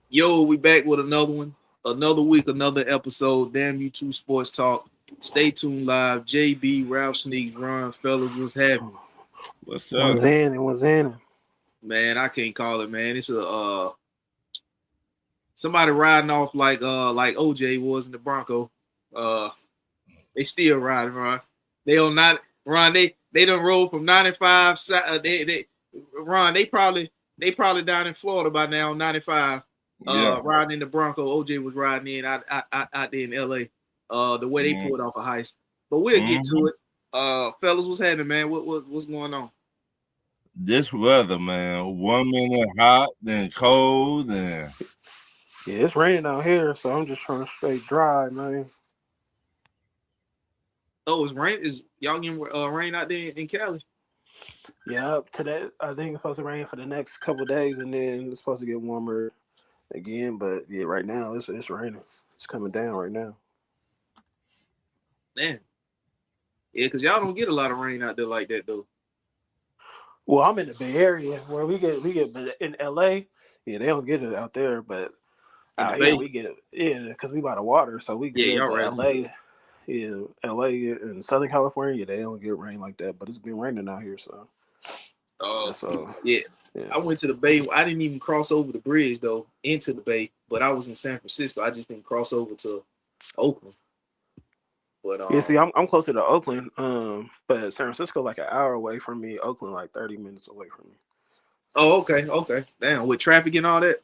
Yo, we back with another one. Another week, another episode. Damn you two sports talk. Stay tuned live. JB, Ralph Sneaks, Ron, fellas, what's happening? What's up? Was in and was in. Man, I can't call it, man. It's a somebody riding off like OJ was in the Bronco. Uh they still riding, Ron. They on not Ron, they done rolled from 95. They Ron, they probably down in Florida by now, 95. Yeah. Riding in the Bronco. OJ was riding in out there in LA. The way they pulled off a heist. But we'll get to it. Fellas, what's happening, man? What's going on? This weather, man. 1 minute hot, then cold, and Yeah, it's raining out here, so I'm just trying to stay dry, man. Oh, it's rain. Is y'all getting rain out there in Cali? Yeah, today I think it's supposed to rain for the next couple of days, and then it's supposed to get warmer again. But yeah, right now it's raining. It's coming down right now. Man, yeah, because y'all don't get a lot of rain out there like that though. Well, I'm in the Bay Area where but in LA. Yeah, they don't get it out there, but In the out Bay? here we get it. Yeah, because we by the water, so we get Yeah, it. y'all But right. LA, yeah, LA and Southern California, they don't get rain like that. But it's been raining out here, so that's all. Yeah. Yeah. I went to the Bay. I didn't even cross over the bridge though into the Bay, but I was in San Francisco. I just didn't cross over to Oakland. But Yeah, see, I'm closer to Oakland, but San Francisco like an hour away from me. Oakland like 30 minutes away from oh, okay. Damn, with traffic and all that.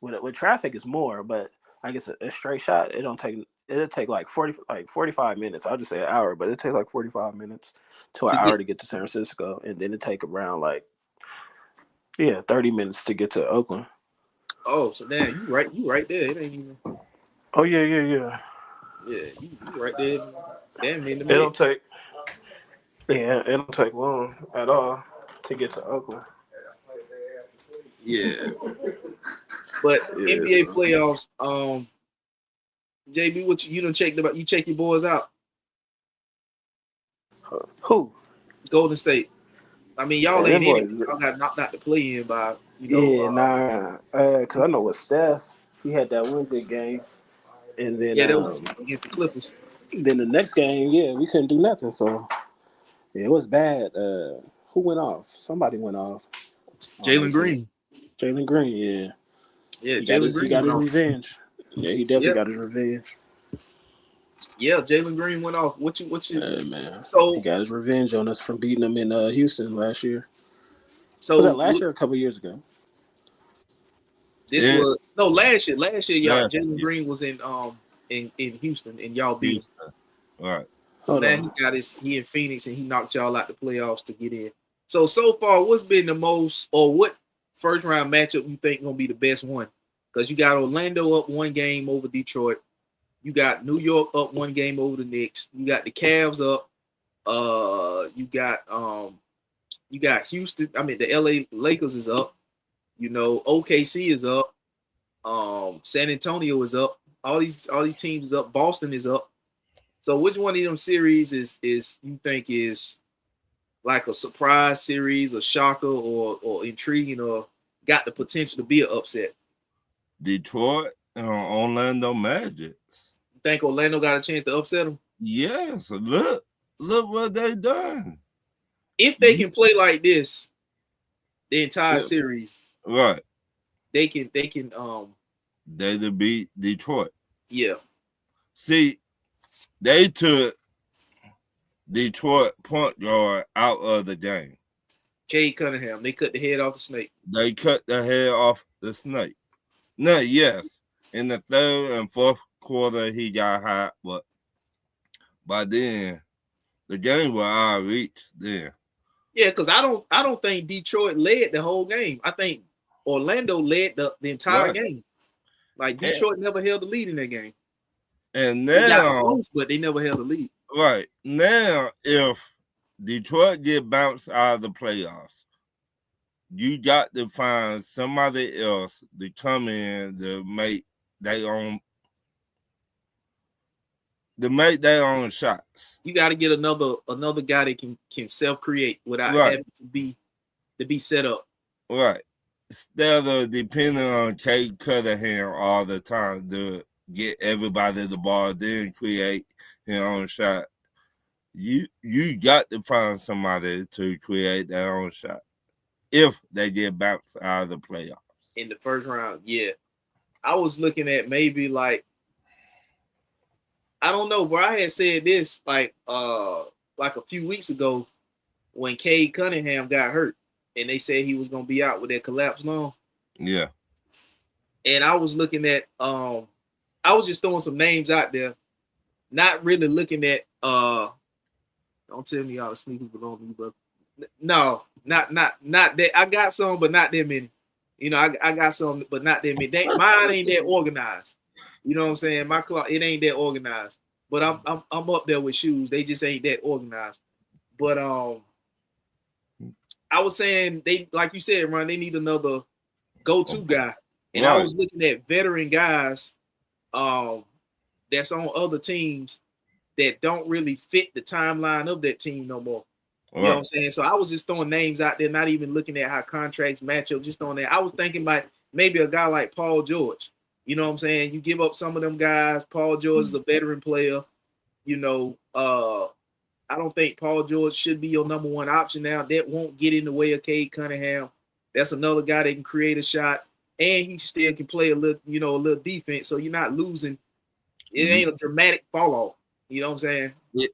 me. with traffic is more, but I guess a straight shot it'll take like 45 minutes. I'll just say an hour, but it takes like 45 minutes to an To hour get to get to San Francisco, and then it take around 30 minutes to get to Oakland. so damn, you right there. It ain't even. Oh yeah. Yeah, you right there. Damn in the It don't mix. take it don't take long at all to get to Oakland. Yeah, but Yeah, NBA so. playoffs. JB, what you done checked about? You check your boys out. Who? Golden State. I mean, y'all Man, them ain't in it. boys. Y'all got knocked out the play in by Yeah, nah. Cause I know with Steph, he had that one good game, and yeah, that was against the Clippers. then the next game, yeah, we couldn't do nothing. So yeah, it was bad. Who went off? Somebody went off on their Jalen team. Green. Jalen Green, yeah, Yeah, he got Jalen his Green went off. revenge. Yeah, he definitely Yep. got his revenge. Yeah, Jalen Green went off. What you? Man, he So got his revenge on us from beating him in Houston last year. Was that so last year or a couple years ago? this it was no last year. Last year, y'all last Jalen year, Green was in Houston and y'all beat him. Houston. Right. So Hold now on. he in Phoenix and he knocked y'all out the playoffs to get in. So far, what's been the most or what first round matchup you think gonna be the best one? Because you got Orlando up one game over Detroit. You got New York up one game over the Knicks. You got the Cavs up. You got Houston. I mean the LA Lakers is up. You know, OKC is up. San Antonio is up. All these teams is up. Boston is up. So which one of them series is you think is like a surprise series, a shocker, or intriguing, or got the potential to be an upset? Detroit and Orlando Magic. You think Orlando got a chance to upset them? Yes. Look what they done. If they can play like this the entire Yeah. series, Right. they can They to beat Detroit. yeah. See, they took Detroit point guard out of the game. Cade Cunningham, they cut the head off the snake. They cut the head off the snake. Now, yes, in the third and fourth quarter, he got hot, but by then, the game was out of reach then. Yeah, because I don't think Detroit led the whole game. I think Orlando led the entire game. Like Detroit never held the lead in that game. And They got now, close, but they never held the lead. right now, if Detroit get bounced out of the playoffs, you got to find somebody else to come in to make their own shots. You got to get another guy that can self create without having to be set up. Right. instead of depending on Kate Cunningham all the time to get everybody the ball, then create his own shot. You got to find somebody to create their own shot if they get bounced out of the playoffs. In the first round, yeah. I was looking at maybe like, I don't know, bro. I had said this like a few weeks ago when Cade Cunningham got hurt and they said he was gonna be out with that collapsed lung. Yeah. And I was looking at I was just throwing some names out there, not really looking at don't tell me y'all to sneak who belong to me, but no, not that. I got some, but not that many. You know, I got some, but not that many. Mine ain't that organized. You know what I'm saying? My club, it ain't that organized. But I'm up there with shoes. They just ain't that organized. But I was saying they, like you said, Ron, they need another go-to guy. And right. I was looking at veteran guys that's on other teams that don't really fit the timeline of that team no more. You know what I'm saying? So I was just throwing names out there, not even looking at how contracts match up, just throwing that. I was thinking about maybe a guy like Paul George. You know what I'm saying? You give up some of them guys. Paul George is a veteran player. You know, I don't think Paul George should be your number one option now. That won't get in the way of Cade Cunningham. That's another guy that can create a shot, and he still can play a little defense. So you're not losing. It ain't a dramatic fall off. You know what I'm saying?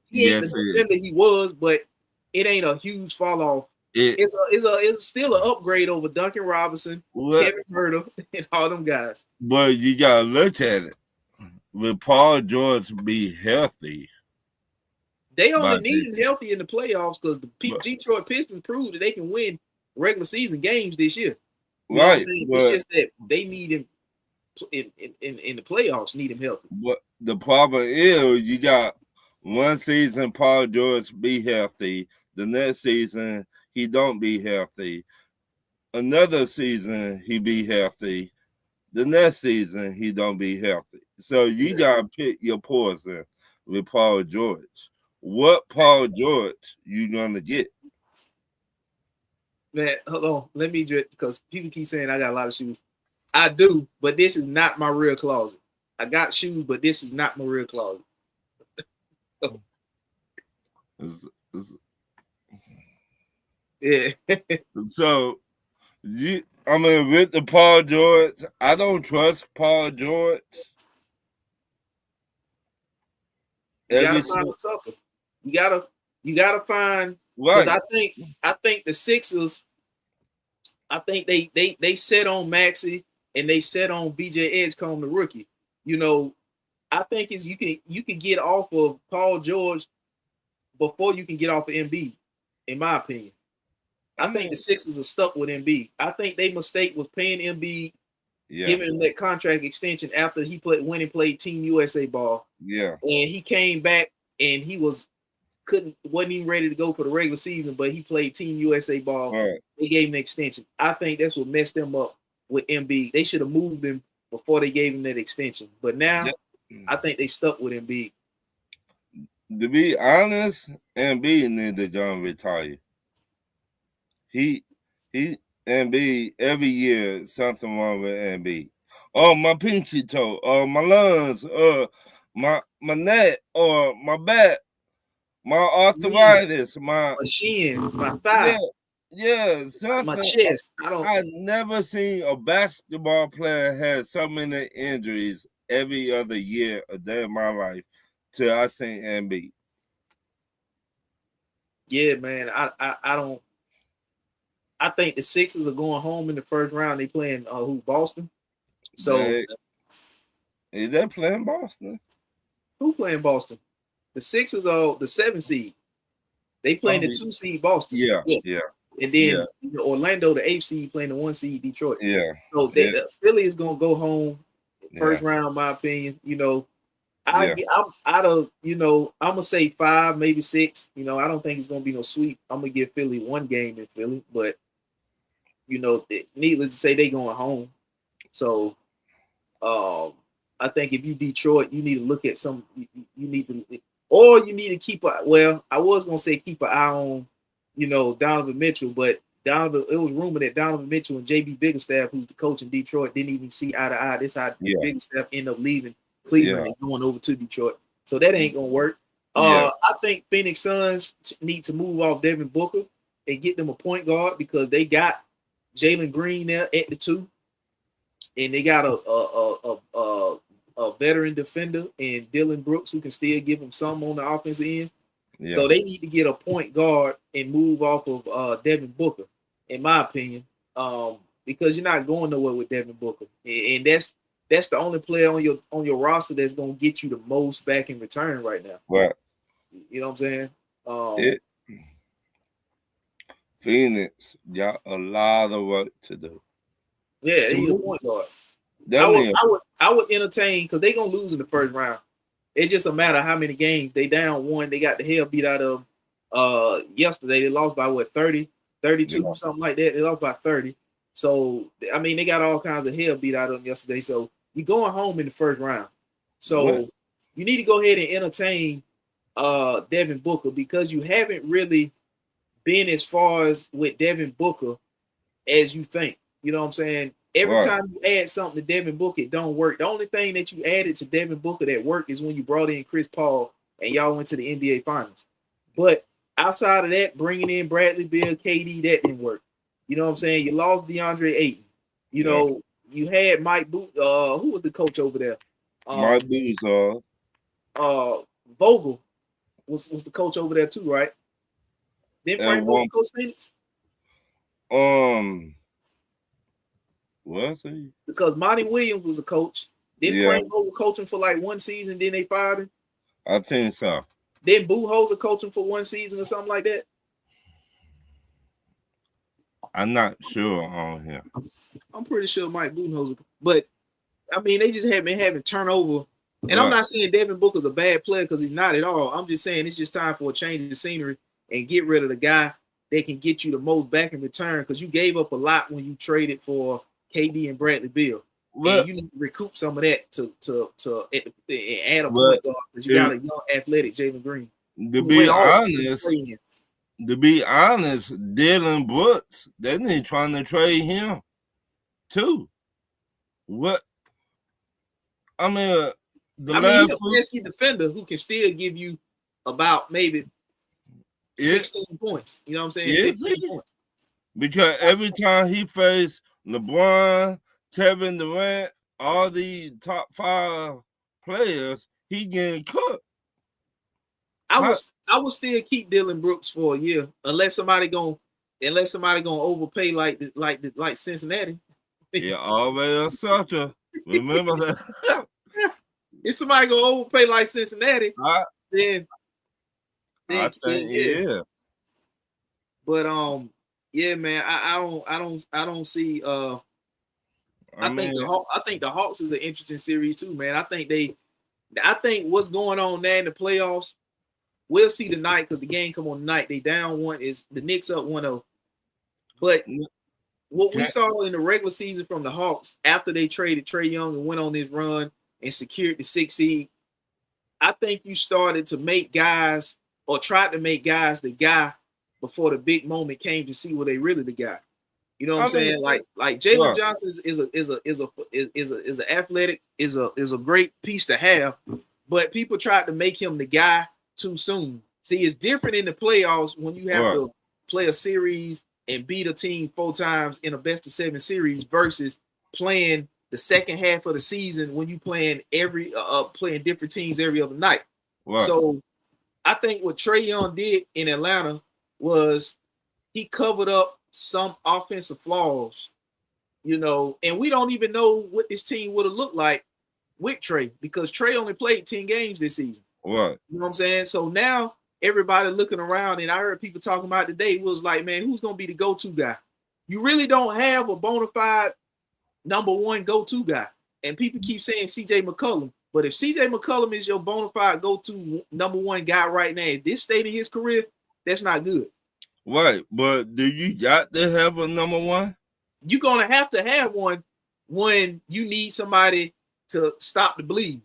He ain't the defender he was, but it ain't a huge fall off. It's still an upgrade over Duncan Robinson, Kevin Huerter, and all them guys. But you gotta look at it. Will Paul George be healthy? They only need him healthy in the playoffs because the Detroit Pistons proved that they can win regular season games this year. You know what I'm saying? It's just that they need him in the playoffs. Need him healthy. But the problem is you got one season Paul George be healthy. The next season, he don't be healthy. Another season, he be healthy. The next season, he don't be healthy. So you got to pick your poison with Paul George. What Paul George you going to get? Man, hold on. Let me just, because people keep saying I got a lot of shoes. I do, but this is not my real closet. I got shoes, but this is not my real closet. Yeah. So, with the Paul George, I don't trust Paul George. You gotta find a sucker. You gotta find. Right. I think the Sixers. I think they set on Maxey and they set on BJ Edgecombe, the rookie. You know, I think you can get off of Paul George before you can get off of Embiid, in my opinion. I think the Sixers are stuck with Embiid. I think their mistake was paying Embiid, giving him that contract extension after he played Team USA ball. Yeah. And he came back and he wasn't even ready to go for the regular season, but he played Team USA ball. Right. They gave him an extension. I think that's what messed them up with Embiid. They should have moved him before they gave him that extension. But now I think they stuck with Embiid. To be honest, Embiid need to go and retire. He Embiid, every year something wrong with Embiid. Oh, my pinky toe, my lungs, my neck, or my back, my arthritis, my shin, my thigh. Yeah, something. My chest. I've never seen a basketball player have so many injuries every other year a day of my life till I seen Embiid. Yeah, man. I don't. I think the Sixers are going home in the first round. They playing Boston. So is they playing Boston? Who playing Boston? The Sixers are the 7 seed. They playing the 2 seed Boston. Yeah. And then Orlando, the 8 seed, playing the 1 seed Detroit. Yeah. So Philly is gonna go home first round, in my opinion. You know, I'm out of, I'm gonna say 5, maybe 6. You know, I don't think it's gonna be no sweep. I'm gonna give Philly 1 game in Philly, but needless to say, they going home. So I think if you Detroit, you need to look at some. You need to keep I was gonna say keep an eye on, Donovan Mitchell, but It was rumored that Donovan Mitchell and JB Biggerstaff, who's the coach in Detroit, didn't even see eye to eye. This how Biggerstaff ended up leaving Cleveland and going over to Detroit. So that ain't gonna work. I think Phoenix Suns need to move off Devin Booker and get them a point guard because they got Jalen Green there at the 2, and they got a veteran defender in Dylan Brooks who can still give them some on the offensive end. Yeah. So they need to get a point guard and move off of Devin Booker, in my opinion, because you're not going nowhere with Devin Booker, and that's the only player on your roster that's gonna get you the most back in return right now. Right. You know what I'm saying? Phoenix got a lot of work to do. Yeah, they need a point guard. I would entertain because they're gonna lose in the first round. It's just a matter of how many games. They down 1. They got the hell beat out of yesterday. They lost by 30, 32, something like that. They lost by 30. So I mean, they got all kinds of hell beat out of them yesterday. So you're going home in the first round. So you need to go ahead and entertain Devin Booker because you haven't really been as far as with Devin Booker as you think. You know what I'm saying? Every time you add something to Devin Booker, it don't work. The only thing that you added to Devin Booker that worked is when you brought in Chris Paul and y'all went to the NBA Finals. But outside of that, bringing in Bradley Beal, KD, that didn't work. You know what I'm saying? You lost DeAndre Ayton. You know, you had Mike Boot. Who was the coach over there? Mike Boot. Vogel was the coach over there too, right? Then Frank Vogel coach Phoenix. Was he? Because Monty Williams was a coach. Then Frank Vogel coaching for like 1 season, then they fired him. I think so. Then Budenholzer coaching for 1 season or something like that. I'm not sure on him. I'm pretty sure Mike Budenholzer, but I mean they just have been having turnover. And I'm not saying Devin Booker's a bad player because he's not at all. I'm just saying it's just time for a change of scenery and get rid of the guy that can get you the most back in return because you gave up a lot when you traded for KD and Bradley Beal. And you need to recoup some of that to add a point guard because you got a young athletic Jalen Green. To be honest, Dylan Brooks, they ain't trying to trade him too. What? I mean, he's a pesky defender who can still give you about maybe 16 points. You know what I'm saying? 15 points. Because every time he faced LeBron, Kevin Durant, all these top 5 players, he getting cooked. I would still keep Dylan Brooks for a year unless somebody gonna overpay like Cincinnati. Yeah, always such a remember that. If somebody gonna overpay like Cincinnati, then I think But yeah, man, I don't see. I think the Hawks is an interesting series too, man. I think what's going on now in the playoffs, we'll see tonight because the game come on tonight. They down 1 is the Knicks up 1-0. But what we saw in the regular season from the Hawks after they traded Trae Young and went on this run and secured the 6th seed, I think you started to make guys or tried to make guys the guy before the big moment came to see were they really the guy. You know what I'm saying? Like Jalen Johnson is an athletic, is a great piece to have, but people tried to make him the guy too soon. See, it's different in the playoffs when you have to play a series and beat a team 4 times in a best of 7 series versus playing the second half of the season when you playing playing different teams every other night. So I think what Trae Young did in Atlanta was he covered up some offensive flaws, you know, and we don't even know what this team would have looked like with Trae because Trae only played 10 games this season. You know what I'm saying? So now everybody looking around, and I heard people talking about today was like, man, who's going to be the go-to guy? You really don't have a bona fide number 1 go-to guy. And people keep saying CJ McCollum. But if CJ McCollum is your bona fide go-to number 1 guy right now, at this state in his career, that's not good. Right, but do you got to have a number 1? You're going to have one when you need somebody to stop the bleed.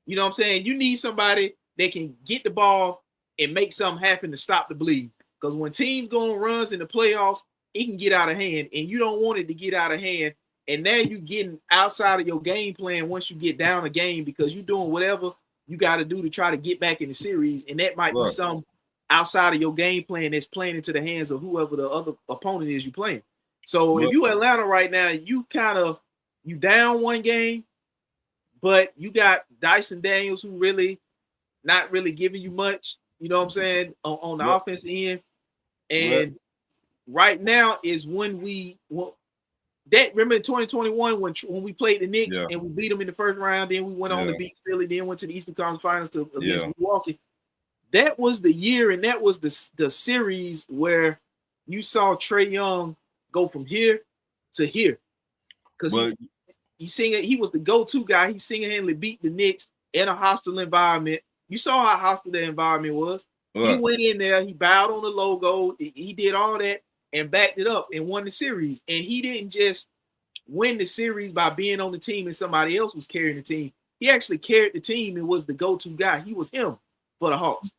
You know what I'm saying? You need somebody that can get the ball and make something happen to stop the bleed. Because when teams go on runs in the playoffs, it can get out of hand, and you don't want it to get out of hand. And now you're getting outside of your game plan once you get down a game because you're doing whatever you got to do to try to get back in the series, and that might be some outside of your game plan that's playing into the hands of whoever the other opponent is you playing. So if you Atlanta right now, you down one game, but you got Dyson Daniels who really not really giving you much, you know what I'm saying, on the offensive end. And right now is when remember in 2021 when we played the Knicks and we beat them in the first round, then we went on to beat Philly, then went to the Eastern Conference Finals to against Milwaukee. That was the year, and that was the series where you saw Trae Young go from here to here. Because he was the go-to guy. He single-handedly beat the Knicks in a hostile environment. You saw how hostile the environment was. He went in there, he bowed on the logo, he did all that and backed it up and won the series. And he didn't just win the series by being on the team and somebody else was carrying the team. He actually carried the team and was the go-to guy. He was him for the Hawks.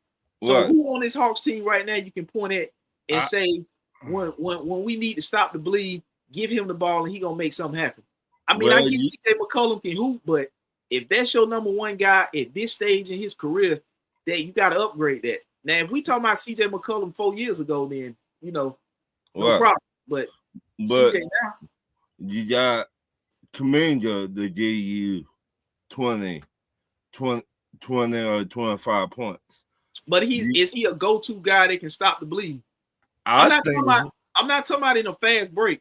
So who on this Hawks team right now you can point at and say, when we need to stop the bleed, give him the ball and he gonna make something happen. I mean, I get CJ McCollum can hoop, but if that's your number one guy at this stage in his career, that you got to upgrade that. Now, if we talk about CJ McCollum 4 years ago, then no problem. But CJ now, you got Kuminga to give you 20 or 25 points. But is he a go-to guy that can stop the bleed? I'm not talking about in a fast break.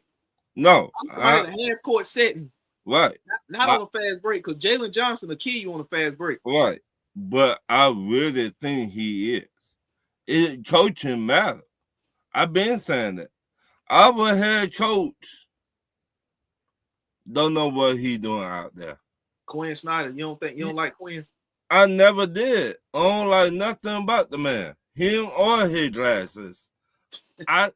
No. I'm talking about in a half-court setting. Right. Not on a fast break, because Jalen Johnson will kill you on a fast break. Right. But I really think he is. Coaching matters. I've been saying that. Our head coach don't know what he's doing out there. Quinn Snyder, you don't like Quinn? I never did. I don't like nothing about the man. Him or his glasses. I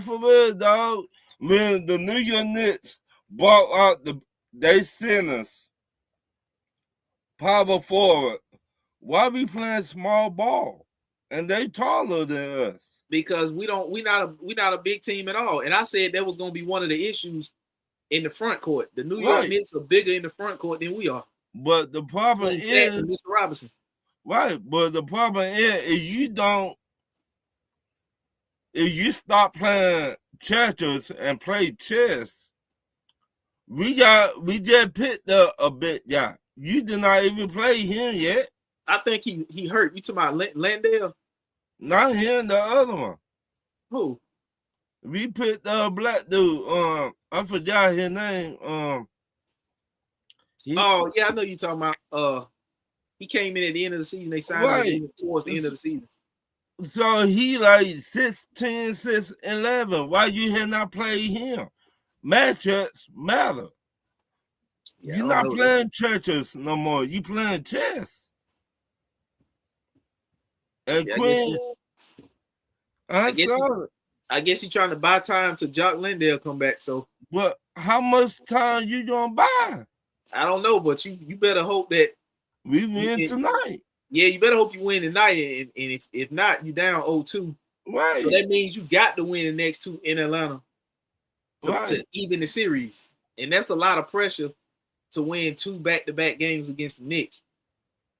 for real, dog. When the New York Knicks brought out they centers, power forward, why we playing small ball? And they taller than us. Because we not a big team at all. And I said that was gonna be one of the issues in the front court. The New York Knicks are bigger in the front court than we are. But the problem is Mr. Robinson. Right, but the problem is if you stop playing checkers and play chess, we just picked up a big guy. You did not even play him yet. I think he hurt. You talking about Landale? Not him, the other one. Who? We picked a black dude. I forgot his name. I know you talking about. He came in at the end of the season. They signed him towards the end of the season. So he like 6'10", 6'11". Why you had not played him? Matchups matter. Yeah, you're not playing churches no more. You playing chess. And Quinn, I guess you're trying to buy time till Jock Landale come back. So, but how much time you gonna buy? I don't know, but you better hope that we win tonight. Yeah, you better hope you win tonight, and if not, you down 0-2. Right. So that means you got to win the next two in Atlanta to even the series, and that's a lot of pressure to win 2 back-to-back games against the Knicks.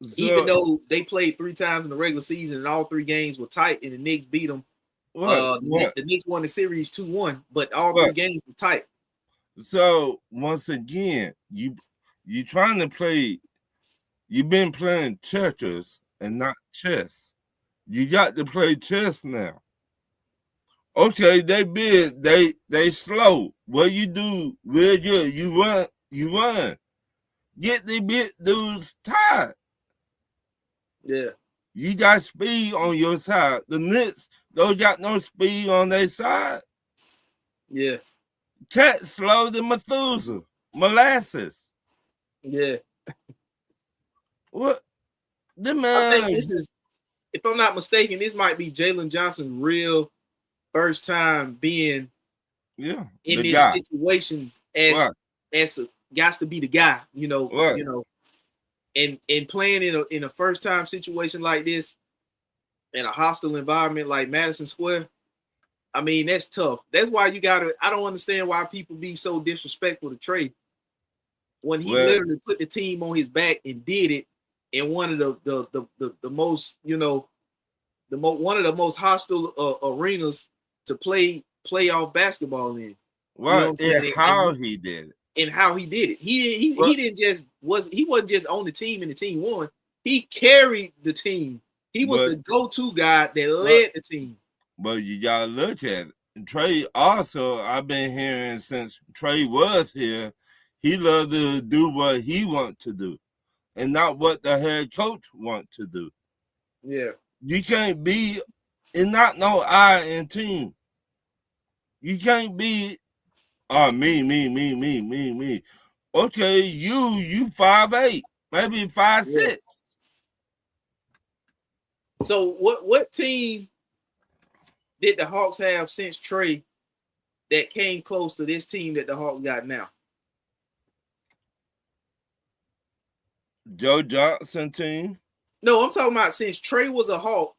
So, even though they played 3 times in the regular season and all 3 games were tight, and the Knicks beat them. The Knicks won the series 2-1, but all 3 games were tight. So once again, you trying to play. You've been playing checkers and not chess. You got to play chess now. Okay, they big, they slow. What you do real good. You run. Get the big dudes tired. Yeah. You got speed on your side. The Knicks don't got no speed on their side. Yeah. Cat slow than molasses. Yeah. What? The man. I think this is, if I'm not mistaken, this might be Jalen Johnson's real first time being in this situation as got to be the guy, and playing in a first time situation like this in a hostile environment like Madison Square. I mean, that's tough. That's why you gotta. I don't understand why people be so disrespectful to Trey when he literally put the team on his back and did it in one of the most, you know, one of the most hostile arenas to play playoff basketball in. Right, you know what I'm saying? How he did it. And how he did it. He wasn't just on the team and the team won. He carried the team. He was the go-to guy that led the team. But you gotta look at it. Trey also, I've been hearing since Trey was here, he loved to do what he wants to do and not what the head coach wants to do. Yeah. You can't be, it's not no I in team. You can't be, me. Okay, you 5'8", maybe 5'6". Yeah. So what team did the Hawks have since Trey that came close to this team that the Hawks got now? Joe Johnson team? No, I'm talking about since Trey was a Hawk.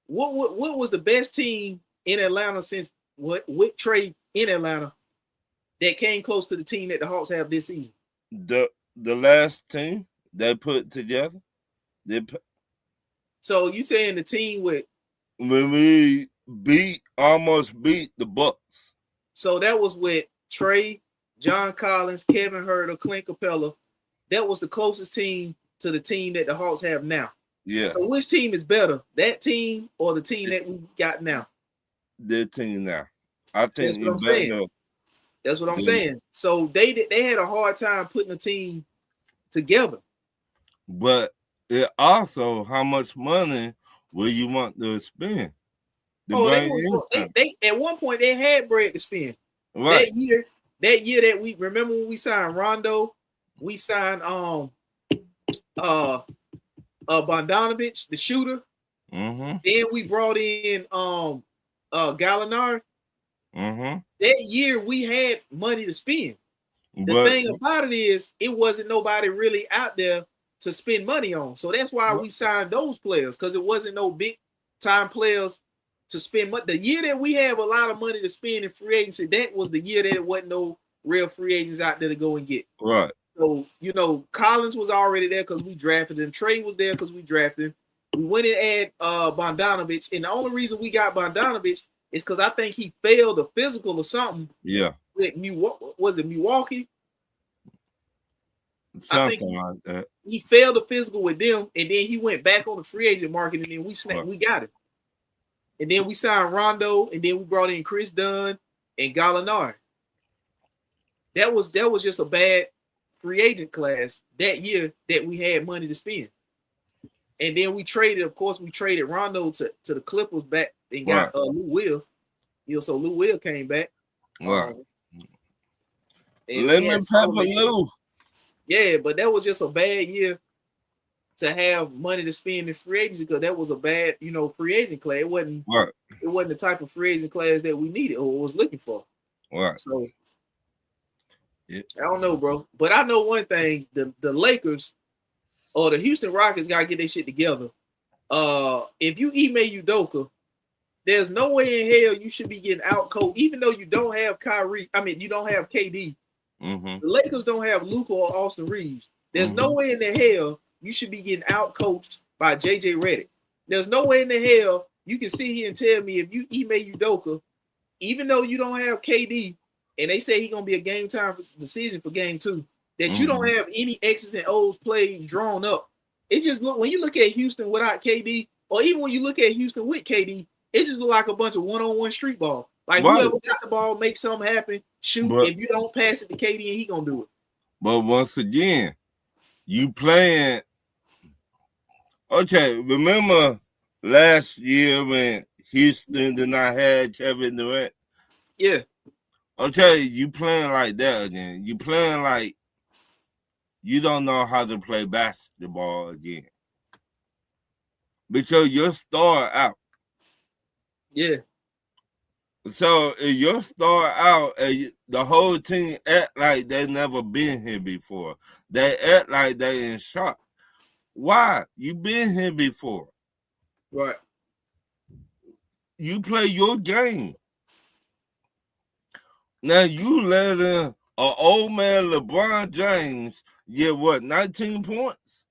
What was the best team in Atlanta since with Trey in Atlanta that came close to the team that the Hawks have this season? The last team they put together. So you saying the team when we almost beat the Bucks. So that was with Trey, John Collins, Kevin Huerter, Clint Capella. That was the closest team to the team that the Hawks have now. Yeah. So which team is better, that team or the team that we got now? The team now. I think that's what I'm saying. That's what I'm saying. So they had a hard time putting a team together. But it also, how much money will you want to spend? They at one point they had bread to spend. Right. That year that we remember when we signed Rondo, we signed Bogdanovich, the shooter. Mm-hmm. Then we brought in Gallinari. Mm-hmm. That year we had money to spend. The thing about it is it wasn't nobody really out there to spend money on. So that's why we signed those players, because it wasn't no big time players to spend money. The year that we have a lot of money to spend in free agency, that was the year that it wasn't no real free agents out there to go and get. Right. So, you know, Collins was already there because we drafted him. Trey was there because we drafted him. We went and added Bogdanovich. And the only reason we got Bogdanovich is because I think he failed a physical or something. Yeah. Was it Milwaukee? Something like that. He failed a physical with them, and then he went back on the free agent market, and then we got him. And then we signed Rondo, and then we brought in Chris Dunn and Gallinari. That was just a bad free agent class that year that we had money to spend. And then we traded Rondo to the Clippers back and got Lou Will. You know, so Lou Will came back. Right. Lemon pepper Lou. Yeah, but that was just a bad year to have money to spend in free agency, because that was a bad, you know, free agent class. It wasn't the type of free agent class that we needed or was looking for. Right. So I don't know, bro. But I know one thing: the Lakers or the Houston Rockets gotta get their shit together. If you Ime Udoka, there's no way in hell you should be getting out coached, even though you don't have Kyrie. I mean, you don't have KD. Mm-hmm. The Lakers don't have Luka or Austin Reeves. There's no way in the hell you should be getting out coached by JJ Redick. There's no way in the hell you can sit here and tell me if you Ime Udoka, even though you don't have KD, and they say he's gonna be a game time decision for game 2, that you don't have any X's and O's plays drawn up. It just when you look at Houston without KD, or even when you look at Houston with KD, it just look like a bunch of one-on-one street ball. Like whoever got the ball, make something happen, shoot. If you don't pass it to KD, and he gonna do it. But once again, you playing. Okay, remember last year when Houston did not have Kevin Durant? Yeah. Okay, you playing like that again. You playing like you don't know how to play basketball again. Because your star out. Yeah. So if your star out, and the whole team act like they never been here before. They act like they in shock. Why? You been here before. Right. You play your game. Now you let an old man LeBron James get what, 19 points?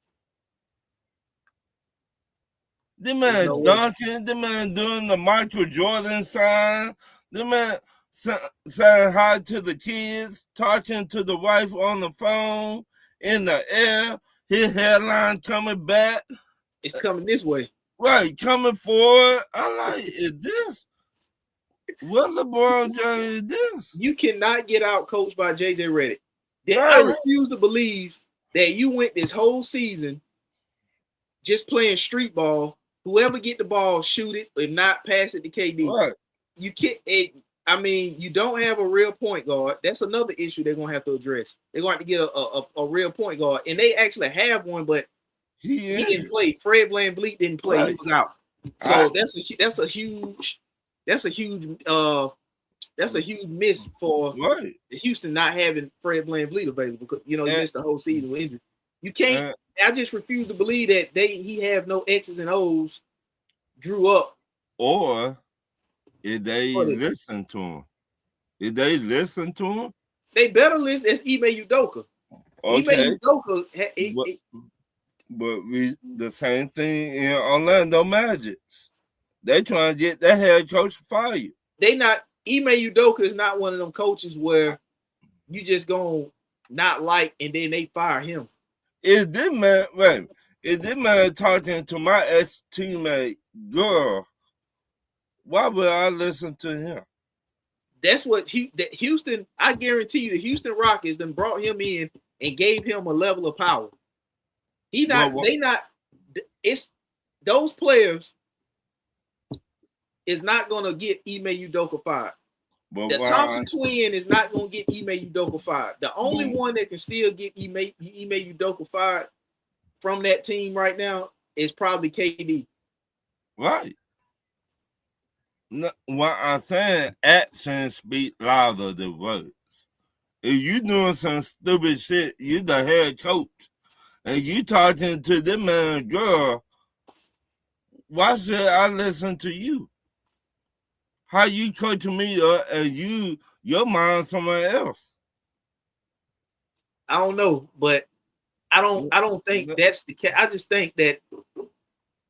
The man dunking, the man doing the Michael Jordan sign, the man saying hi to the kids, talking to the wife on the phone, in the air, his hairline coming back. It's coming this way. Right, coming forward. I like, is this what LeBron James is this? You cannot get out coached by JJ Redick. Right. I refuse to believe that you went this whole season just playing street ball. Whoever get the ball, shoot it, if not pass it to KD. Right. You can't. You don't have a real point guard. That's another issue they're gonna have to address. They're going to have to get a real point guard, and they actually have one, but he didn't play. Fred VanVleet didn't play. Right. He was out. So that's a huge miss for Houston not having Fred VanVleet available. Because, he missed the whole season with injury. You can't. I just refuse to believe that he have no X's and O's drew up. Or if they listen to him. If they listen to him, they better listen. That's Ime Udoka. Okay. Ime Udoka. But the same thing in Orlando Magic. They trying to get that head coach fired. Ime Udoka is not one of them coaches where you just gonna not like and then they fire him. Is this man talking to my ex-teammate girl? Why would I listen to him? That's what Houston. I guarantee you, the Houston Rockets then brought him in and gave him a level of power. It's those players is not gonna get Ime Udoka fired. The Thompson twin is not gonna get Ime Udoka fired. The only one that can still get Ime Udoka fired from that team right now is probably KD. Right. No, what I'm saying, actions speak louder than words. If you doing some stupid shit, you the head coach, and you talking to them man girl, why should I listen to you? How you coaching me up and your mind somewhere else? I don't know, but I don't think that's the case. I just think that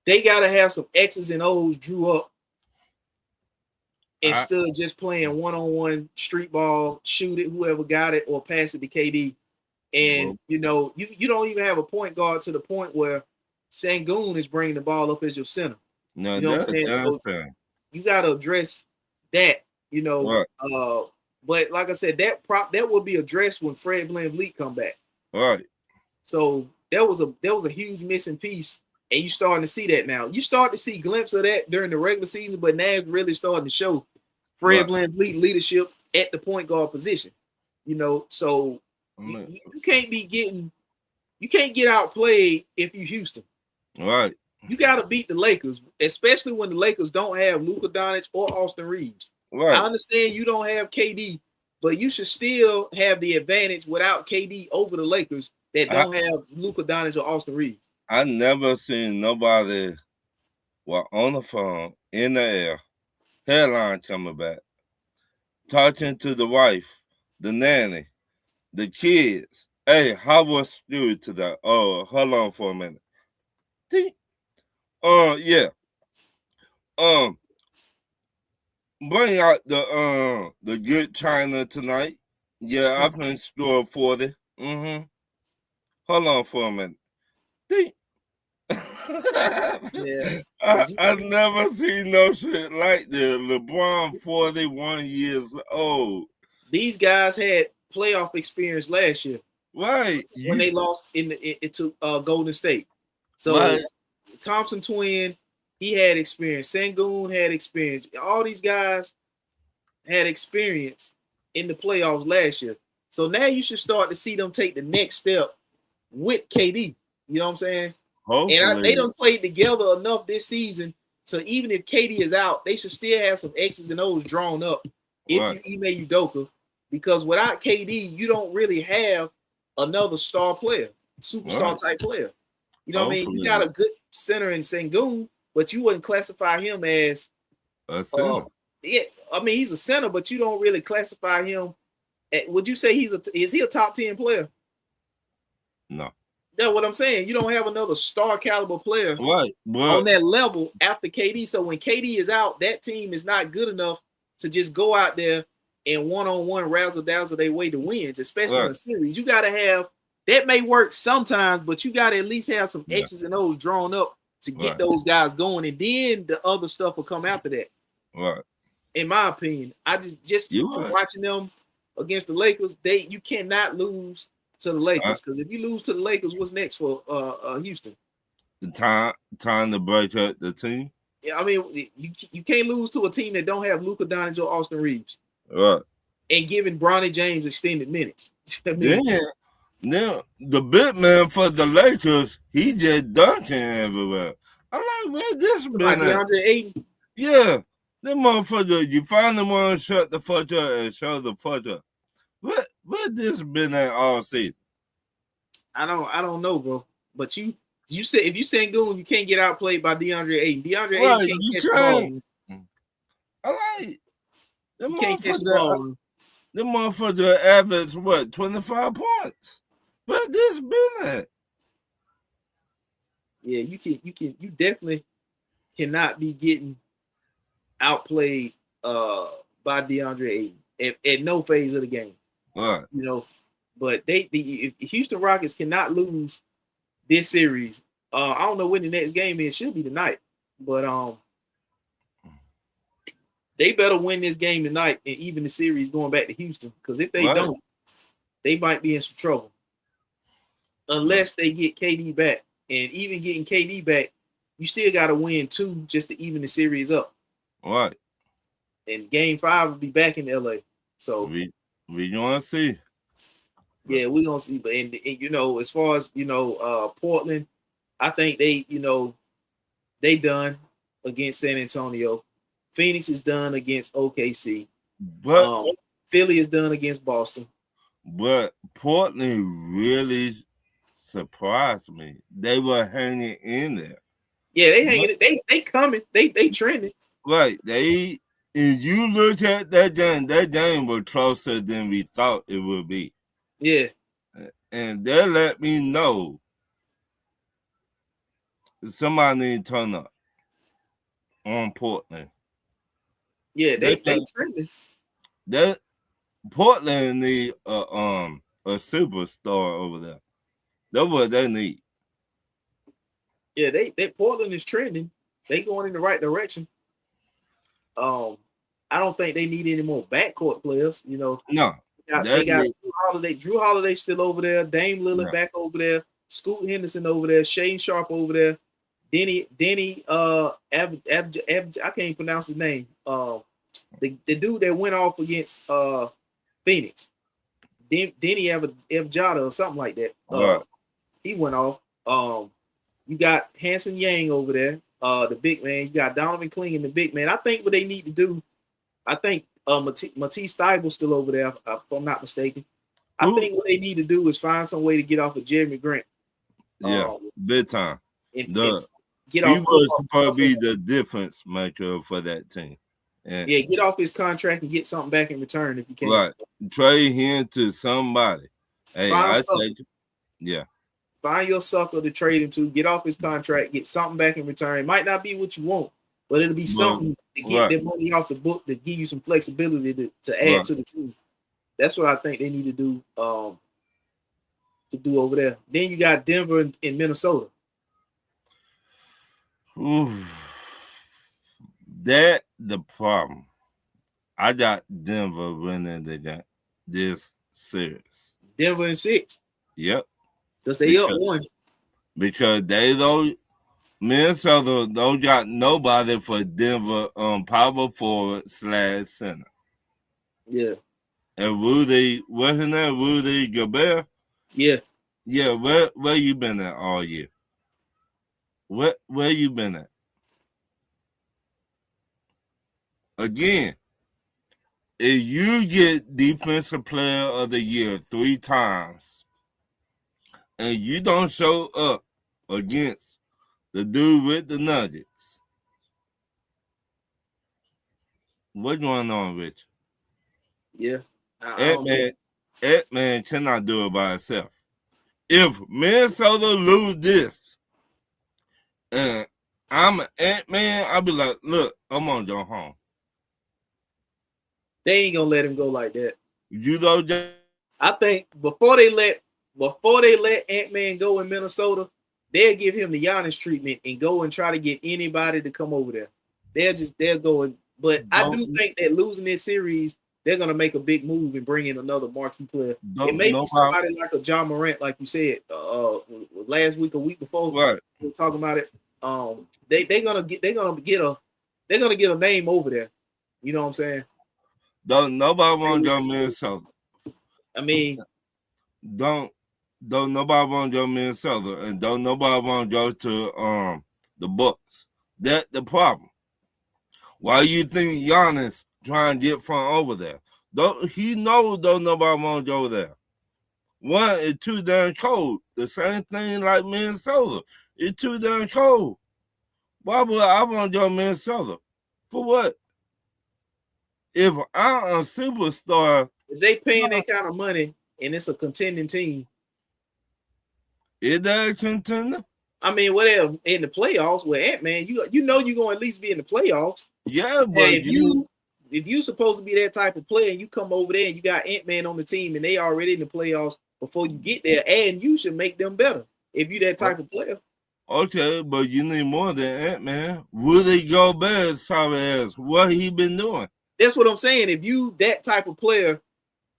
they gotta have some X's and O's drew up instead of just playing one-on-one street ball, shoot it, whoever got it, or pass it to KD. And you don't even have a point guard to the point where Sengun is bringing the ball up as your center. No, you know what I'm saying? So you got to address that, Right. But like I said, that will be addressed when Fred VanVleet come back. Right. So there was a huge missing piece, and you starting to see that now. You start to see glimpses of that during the regular season, but now it's really starting to show Fred VanVleet leadership at the point guard position. So you can't get outplayed if you Houston. Right. You got to beat the Lakers, especially when the Lakers don't have Luka Doncic or Austin Reeves. Right. I understand you don't have KD, but you should still have the advantage without KD over the Lakers that don't have Luka Doncic or Austin Reeves. I never seen nobody on the phone, in the air, hairline coming back, talking to the wife, the nanny, the kids. Hey, how was Stewie today? Oh, hold on for a minute. Yeah. Bring out the good china tonight. Yeah, I can score 40. Hold on for a minute. Yeah. I've never seen no shit like this. LeBron, 41 years old. These guys had playoff experience last year. Right. When they lost to Golden State. So Thompson twin, he had experience. Sengun had experience. All these guys had experience in the playoffs last year. So now you should start to see them take the next step with KD. You know what I'm saying? Hopefully. And they done played together enough this season. So even if KD is out, they should still have some X's and O's drawn up if you Ime Udoka. Because without KD, you don't really have another star player, superstar type player. You know what I mean? You got a good center in Sengun, but you wouldn't classify him as Yeah, I mean he's a center, but you don't really classify him. Would you say is he a top 10 player? No. That's what I'm saying. You don't have another star caliber player Right. on that level after KD. So when KD is out, that team is not good enough to just go out there and one-on-one razzle dazzle their way to wins, especially in a series. You got to have that may work sometimes, but you got to at least have some X's and O's drawn up to get those guys going, and then the other stuff will come after that. Right. In my opinion, I just from watching them against the Lakers, you cannot lose to the Lakers, because if you lose to the Lakers, what's next for Houston? The time to break up the team. Yeah, I mean you can't lose to a team that don't have Luka Doncic or Austin Reeves. Right. And giving Bronny James extended minutes. I mean, now the big man for the Lakers, he just dunking everywhere. I'm like, where this been at? DeAndre Ayton? Yeah. That motherfucker, you finally want to shut the fuck up and show the fuck up. Where this been at all season? I don't know, bro. But you said if you Sengun, you can't get outplayed by DeAndre Ayton. DeAndre Ayton can't catch the ball. I like the motherfucker. The motherfucker average what 25 points. Where this been at? Yeah, you definitely cannot be getting outplayed by DeAndre Ayton at no phase of the game. Right. You know, but the Houston Rockets cannot lose this series. I don't know when the next game is. It should be tonight, but they better win this game tonight and even the series going back to Houston. Because if they don't, they might be in some trouble. Unless they get KD back, and even getting KD back, you still got to win 2 just to even the series up. Right. And Game 5 will be back in LA. So we gonna see. Yeah, we're gonna see. But and you know, as far as Portland, I think they done against San Antonio. Phoenix is done against OKC. But Philly is done against Boston. But Portland really surprised me. They were hanging in there. Yeah, they hanging. They coming. They trending. Right. If you look at that game was closer than we thought it would be. Yeah. And they let me know somebody need to turn up on Portland. Yeah, they trending. That Portland need a superstar over there. That's what they need. Yeah, they Portland is trending. They going in the right direction. I don't think they need any more backcourt players. No. They got Drew Holiday. Drew Holiday still over there. Dame Lillard back over there. Scoot Henderson over there. Shane Sharp over there. Denny I can't pronounce his name. The dude that went off against Phoenix. Denny Evjada or something like that. He went off. You got Hanson Yang over there, the big man. You got Donovan Clingan, the big man. I think what they need to do, I think Matisse Thybulle's still over there, if I'm not mistaken. I think what they need to do is find some way to get off of Jeremy Grant. Yeah, big time. And he was supposed to be the difference maker for that team. And get off his contract and get something back in return if you can. Right. Trade him to somebody. Hey, I take it. Yeah. Find your sucker to trade him to, get off his contract, get something back in return. It might not be what you want, but it'll be something to get that money off the book to give you some flexibility to add to the team. That's what I think they need to do over there. Then you got Denver and Minnesota. That the problem. I got Denver winning this series. Denver in 6. Yep. Because they up 1. Because Minnesota don't got nobody for Denver power forward / center. Yeah. And Rudy, what's his name? Rudy Gobert? Yeah. Yeah, where you been at all year? Where you been at? Again, if you get Defensive Player of the Year 3 times and you don't show up against the dude with the Nuggets, What's going on, Rich? Yeah. I don't know. Ant-Man cannot do it by himself. If Minnesota lose this, and I'm an Ant-Man, I'll be like, look, I'm gonna go home. They ain't gonna let him go like that. You know, I think before they let Ant-Man go in Minnesota, they'll give him the Giannis treatment and go and try to get anybody to come over there. They're going, but I do think that losing this series, they're gonna make a big move and bring in another marquee player. It may be somebody like a John Morant, like you said, last week, a week before, right. We were talking about it. They're gonna get a name over there. You know what I'm saying? Don't nobody want to go Minnesota. I mean, don't nobody want to go Minnesota, and don't nobody want to go to the Bucks. That's the problem. Why you think Giannis trying to get from over there? Don't nobody want to go there. One, it's too damn cold. The same thing like Minnesota. It's too damn cold. Why would I want to go Minnesota? For what? If I'm a superstar, if they paying that kind of money and it's a contending team, is that a contender? I mean, whatever in the playoffs with Ant-Man, you know you're gonna at least be in the playoffs. Yeah, but if you supposed to be that type of player and you come over there and you got Ant-Man on the team and they already in the playoffs before you get there, and you should make them better if you that type of player. Okay, but you need more than Ant-Man. Rudy Gobert, sorry ass, what he been doing? That's what I'm saying. If you that type of player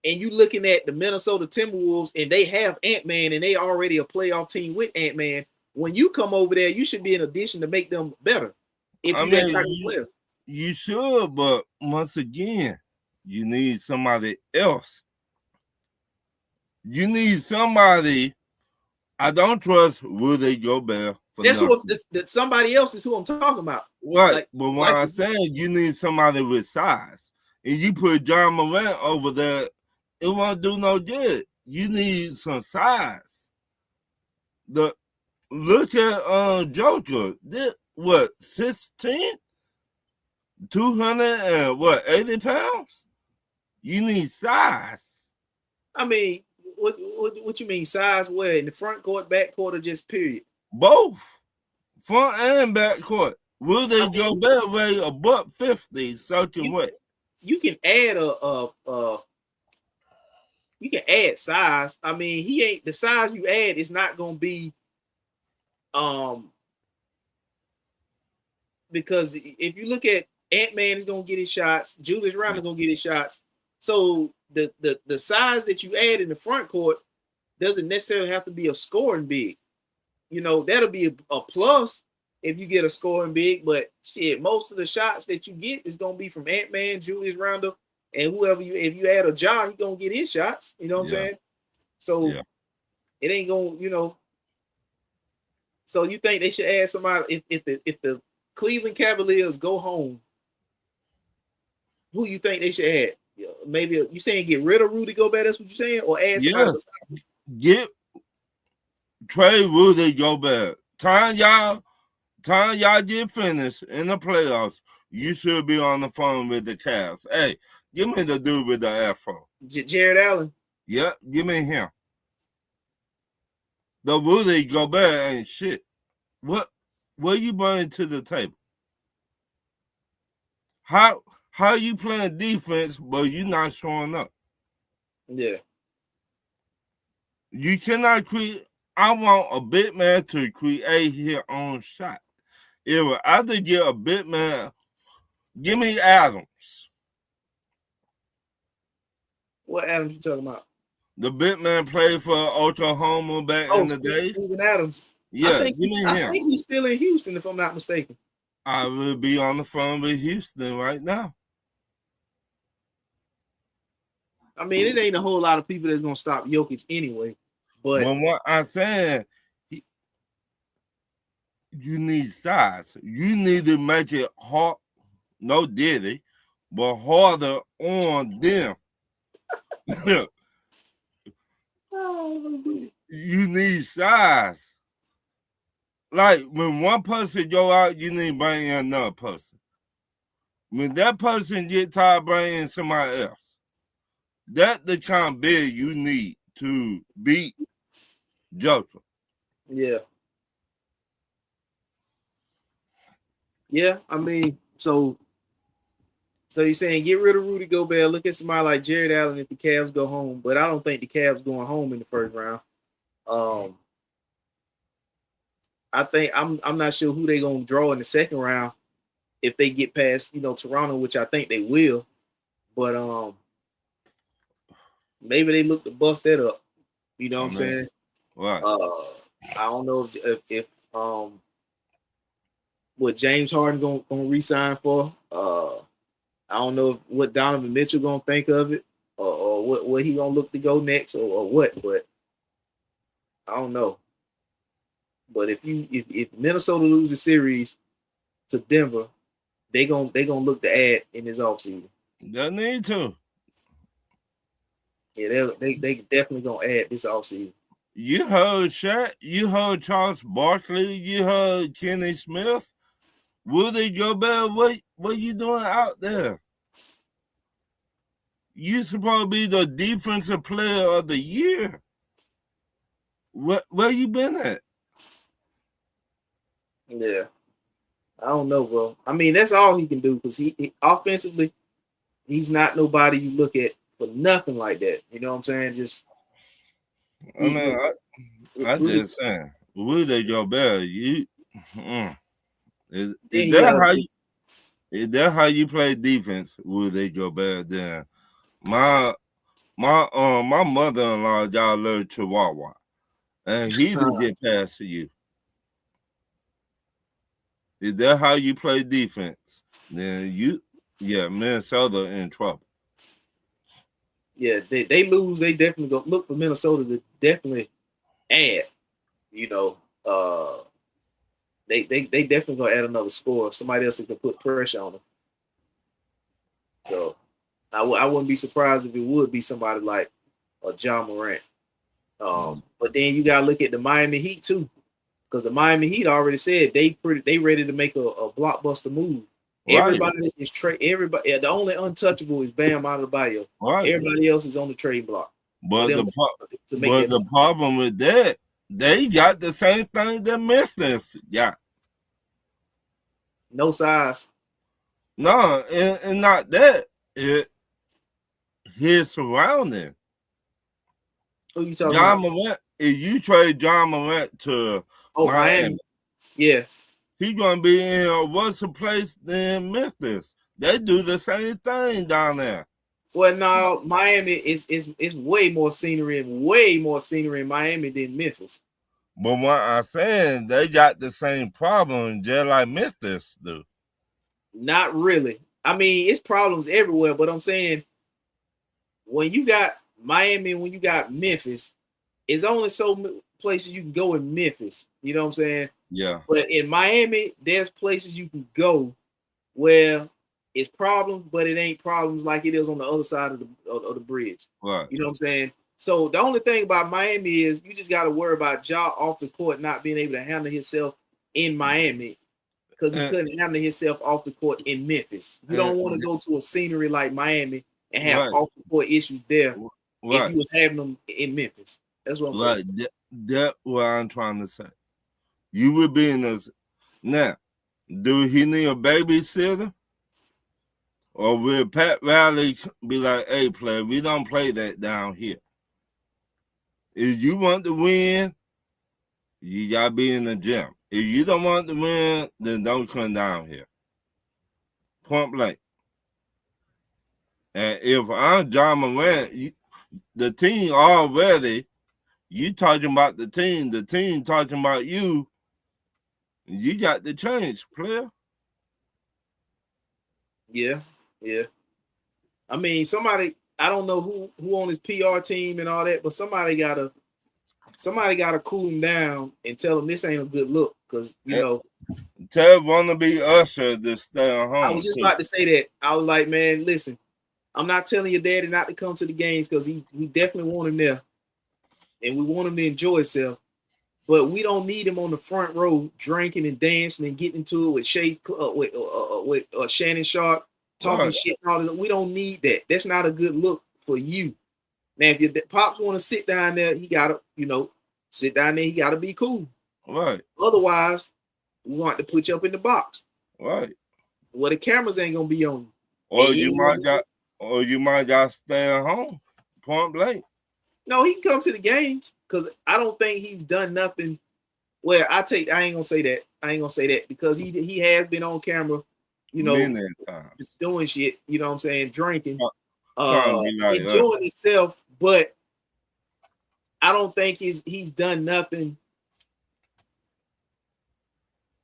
and you looking at the Minnesota Timberwolves and they have Ant-Man and they already a playoff team with Ant-Man, when you come over there, you should be in addition to make them better. If you that type of player. You should, but once again, you need somebody else. You need somebody. I don't trust Rudy Gobert. That's who somebody else is who I'm talking about. Right, like, but what I'm saying, you need somebody with size, and you put John Morant over there, it won't do no good. You need some size. Look at Joker. What 16, 200 and 80 pounds? You need size. I mean, what you mean size? Where in the front court, back court, or just period? Both, front and back court. Will they go better way $150 certain way? You can add you can add size. I mean, he ain't the size you add is not gonna be because if you look at Ant-Man is gonna get his shots, Julius Randle gonna get his shots. So the size that you add in the front court doesn't necessarily have to be a scoring big. You know, that'll be a plus if you get a scoring big, but shit, most of the shots that you get is gonna be from Ant-Man, Julius Randle, and whoever if you add a job, he gonna get his shots. You know what I'm saying? So it ain't gonna, you know. So you think they should add somebody if the Cleveland Cavaliers go home? Who you think they should add? Maybe you saying get rid of Rudy Gobert? That's what you're saying, or add somebody? Get trade Rudy Gobert. Time y'all get finished in the playoffs, you should be on the phone with the Cavs. Hey, give me the dude with the afro. Jared Allen. Yeah, give me him. The Rudy Gobert ain't shit. What you bringing to the table? How you playing defense, but you not showing up? Yeah. You cannot create. I want a big man to create his own shot. If I either get a big man, give me Adams. What Adams you talking about? The big man played for Oklahoma back in the day. Steven Adams. Yeah, give me him. I think he's still in Houston, if I'm not mistaken. I will be on the phone with Houston right now. I mean, it ain't a whole lot of people that's gonna stop Jokic anyway. But what I'm saying, you need size. You need to make it hard. No Diddy, but harder on them. You need size. Like when one person go out, you need to bring in another person. When that person get tired of bringing somebody else, that's the kind of bid you need to beat Joker. Yeah. Yeah, I mean, so you're saying get rid of Rudy Gobert, look at somebody like Jared Allen if the Cavs go home, but I don't think the Cavs going home in the first round. I think I'm not sure who they gonna draw in the second round if they get past Toronto, which I think they will, but maybe they look to bust that up. You know what I'm saying? Right. I don't know if what James Harden gonna resign for. I don't know what Donovan Mitchell gonna think of it, or what he gonna look to go next, or what. But I don't know. But if Minnesota lose the series to Denver, they gonna look to add in this offseason. They need to. Yeah, they definitely gonna add this offseason. You heard Shaq, you heard Charles Barkley, you heard Kenny Smith. Rudy Gobert, what you doing out there? You supposed to be the defensive player of the year. Where you been at? Yeah, I don't know, bro. I mean, that's all he can do because he offensively, he's not nobody you look at for nothing like that. You know what I'm saying? Just I just saying, Rudy Gobert, is that how you play defense? Rudy Gobert? Then my mother-in-law got a Chihuahua, and he didn't get past you. Is that how you play defense? Then Minnesota in trouble. Yeah, they lose. They definitely go look for Minnesota to definitely add. They definitely gonna add another score. Somebody else that can put pressure on them. So I wouldn't be surprised if it would be somebody like John Morant. But then you gotta look at the Miami Heat too, because the Miami Heat already said they ready to make a blockbuster move. Right. Everybody is Everybody, the only untouchable is Bam Adebayo. Right. Everybody else is on the trade block. But the problem with that, they got the same thing that Memphis got. No size. No, and not that. His surrounding. Who you talking John about? Morant, if you trade John Morant to Miami, yeah, he's gonna be in a worse place than Memphis. They do the same thing down there. Well, no, Miami is way more scenery in Miami than Memphis. But what I'm saying, they got the same problem just like Memphis do. Not really. I mean, it's problems everywhere, but I'm saying when you got Miami and when you got Memphis, it's only so places you can go in Memphis. You know what I'm saying? Yeah. But in Miami, there's places you can go where it's problems, but it ain't problems like it is on the other side of the bridge. Right. You know what I'm saying? So the only thing about Miami is you just got to worry about Ja off the court not being able to handle himself in Miami because he couldn't handle himself off the court in Memphis. You don't want to go to a scenery like Miami and have off the court issues there if you was having them in Memphis. That's what I'm saying. That's what I'm trying to say. You would be in this. Now, do he need a babysitter? Or will Pat Riley be like, hey, player, we don't play that down here. If you want to win, you got to be in the gym. If you don't want to win, then don't come down here. Point blank. And if I'm John Morant, the team already, you talking about the team talking about you, you got to change, player. Yeah. I mean, somebody, I don't know who on his PR team and all that, but somebody gotta cool him down and tell him this ain't a good look because tell wannabe Usher to stay at home. I was just about to say that. I was like, man, listen, I'm not telling your daddy not to come to the games because we definitely want him there, and we want him to enjoy himself. But we don't need him on the front row drinking and dancing and getting into it with Shannon Sharp talking shit and all this. We don't need that. That's not a good look for you. Now, if your pops want to sit down there, he gotta, sit down there. He gotta be cool. Right. Otherwise, we want to put you up in the box. Right. Well, the cameras ain't gonna be on. Or you might got to stay at home. Point blank. No, he can come to the games because I don't think he's done nothing. Well, I ain't gonna say that because he has been on camera, doing shit. You know what I'm saying? Drinking, enjoying himself, but I don't think he's done nothing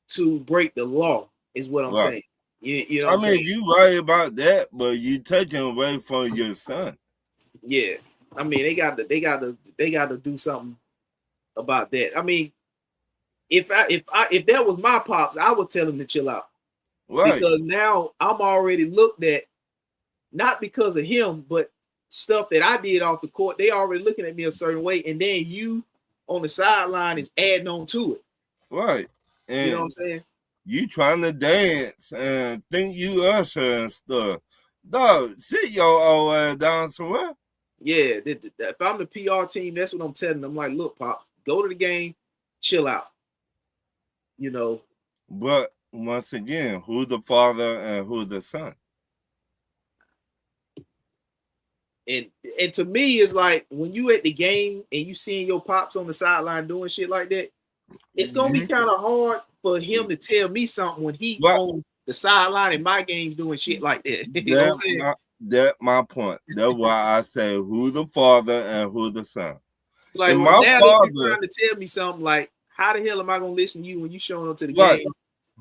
to break the law. Is what I'm saying. You know what I'm saying? You right about that, but you taking away from your son. Yeah, I mean they got to do something about that. I mean, if that was my pops, I would tell him to chill out. Right. Because now I'm already looked at, not because of him, but stuff that I did off the court. They already looking at me a certain way, and then you on the sideline is adding on to it. Right. And you know what I'm saying? You trying to dance and think you Usher and stuff. Dog, sit your old ass down somewhere. Yeah, if I'm the PR team, that's what I'm telling them. I'm like, look, Pops, go to the game, chill out. But once again, who's the father and who's the son? And to me, it's like when you at the game and you seeing your pops on the sideline doing shit like that, it's gonna be kind of hard for him to tell me something when he on the sideline in my game doing shit like that. You know what I'm saying? That's my point. That's why I say who the father and who the son. Like my father trying to tell me something like, how the hell am I gonna listen to you when you showing up to the game,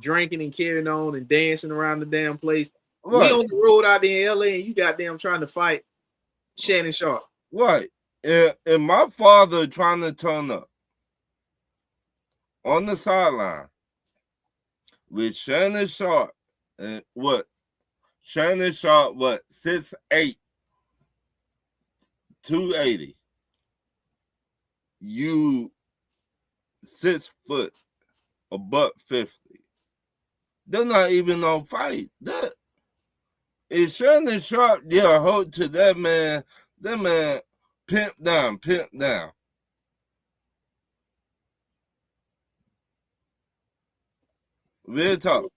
drinking and carrying on and dancing around the damn place? Right. We on the road out there in LA and you goddamn trying to fight Shannon Sharp. Right. And my father trying to turn up on the sideline with Shannon Sharp and Shannon Sharp, 6'8", 280. You 6 foot, $150. They're not even no fight. That is Shannon Sharp. Yeah, hold to that man. That man pimp down. Real talk.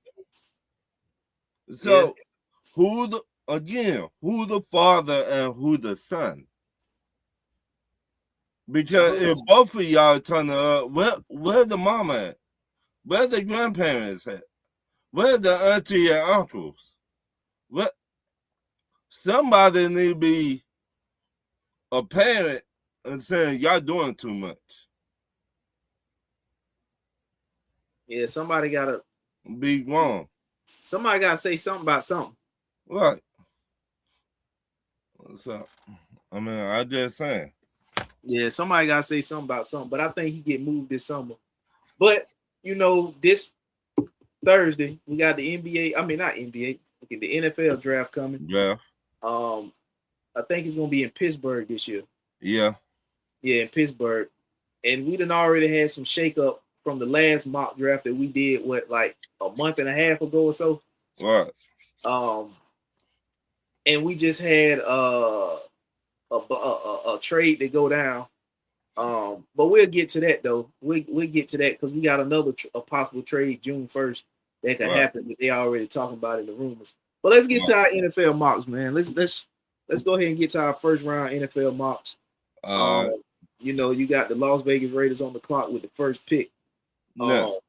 So, who the father and who the son? Because if both of y'all turn up, where the mama at? Where the grandparents at? Where the auntie and uncles? Somebody need to be a parent and saying y'all doing too much. Yeah, somebody gotta be wrong. Somebody gotta say something about something. Right. So, I mean, I just saying. Yeah, somebody gotta say something about something. But I think he get moved this summer. But this Thursday we got the NBA. I mean, not NBA. Okay, the NFL draft coming. Yeah. I think it's gonna be in Pittsburgh this year. Yeah. Yeah, in Pittsburgh, and we done already had some shakeup from the last mock draft that we did, like a month and a half ago or so. Right. And we just had a trade to go down. But we'll get to that though. We'll get to that because we got another possible trade June 1st that could happen that they already talking about in the rumors. But let's get to our NFL mocks, man. Let's go ahead and get to our first round NFL mocks. You got the Las Vegas Raiders on the clock with the first pick. So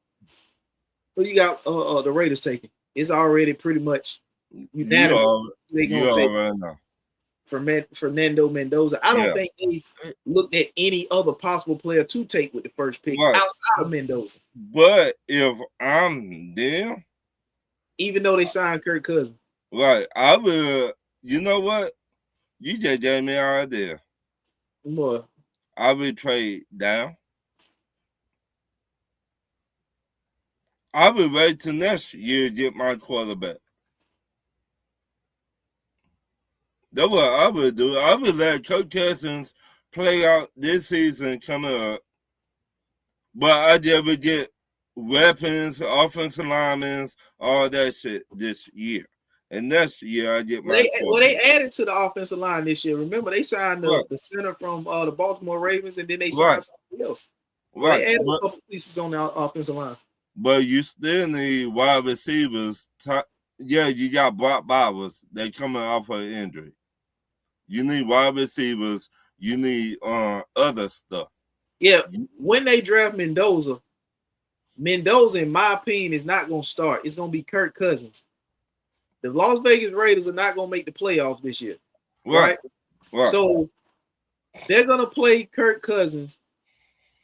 you got the Raiders taking. It's already pretty much unanimous. They're gonna take Fernando Mendoza. I don't think they looked at any other possible player to take with the first pick outside of Mendoza. But if I'm them, even though they signed Kirk Cousins, right? I will. You know what? You just gave me an idea. What? I would trade down. I would wait till next year to get my quarterback. That's what I would do. I would let Kirk Cousins play out this season coming up. But I just would get weapons, offensive linemen, all that shit this year. And next year I get my they added to the offensive line this year. Remember, they signed the center from the Baltimore Ravens, and then they signed somebody else. So they added a couple pieces on the offensive line. But you still need wide receivers. Yeah, you got Brock Bowers. They're coming off of an injury. You need wide receivers. You need other stuff. Yeah, when they draft Mendoza, in my opinion, is not going to start. It's going to be Kirk Cousins. The Las Vegas Raiders are not going to make the playoffs this year. Right? So they're going to play Kirk Cousins,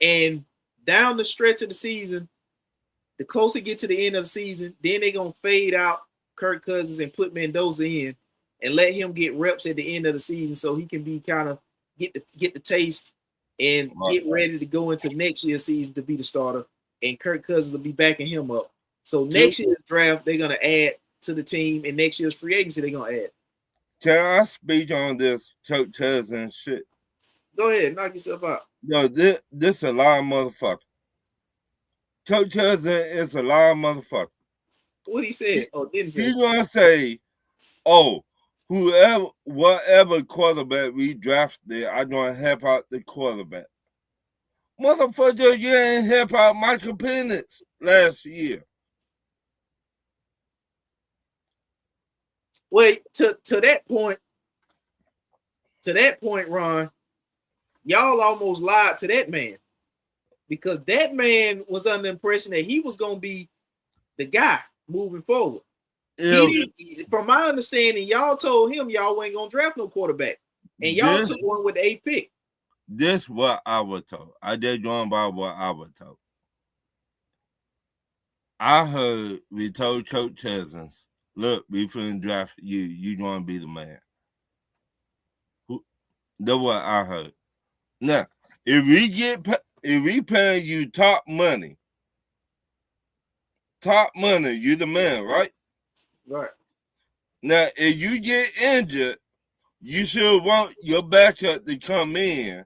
and down the stretch of the season, the closer you get to the end of the season, then they're going to fade out Kirk Cousins and put Mendoza in and let him get reps at the end of the season so he can be kind of get the taste and get ready to go into next year's season to be the starter, and Kirk Cousins will be backing him up. So next year's draft, they're going to add to the team, and next year's free agency, they're going to add. Can I speak on this Kirk Cousins shit? Go ahead, knock yourself out. Yo, this a lying motherfucker. Kirk Cousins is a lying motherfucker. What he said? Didn't say. He's going to say, whatever quarterback we drafted, I'm going to help out the quarterback. Motherfucker, you ain't help out Michael Penix last year. Wait, to that point, Ron, y'all almost lied to that man, because that man was under the impression that he was going to be the guy moving forward. From my understanding, y'all told him y'all ain't going to draft no quarterback, and y'all took one with the 8th pick. This what I was told. I just going by what I was told. I heard we told Coach Cousins, look, we finna draft you. You gonna be the man. That's what I heard. Now, if we paying you top money, you the man, right? Right. Now, if you get injured, you should want your backup to come in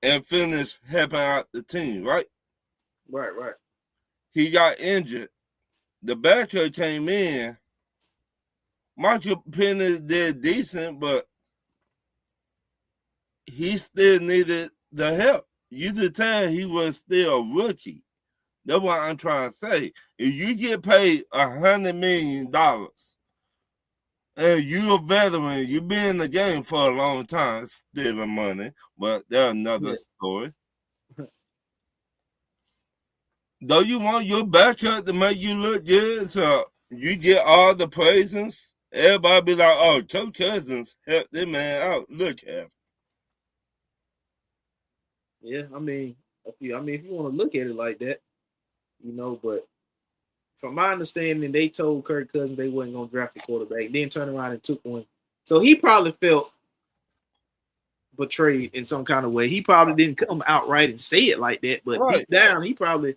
and finish helping out the team, right? Right. He got injured. The backup came in. Michael Penix did decent, but he still needed the help. You could tell he was still a rookie. That's what I'm trying to say. If you get paid $100 million and you a veteran, you been in the game for a long time, stealing money, but that's another story. Though you want your backup to make you look good, so you get all the praises, everybody be like, oh, Coach Cousins helped this man out. Look at him. Yeah, I mean, if you want to look at it like that, but from my understanding, they told Kirk Cousins they wasn't going to draft a quarterback, then turned around and took one. So he probably felt betrayed in some kind of way. He probably didn't come outright and say it like that, but deep down, he probably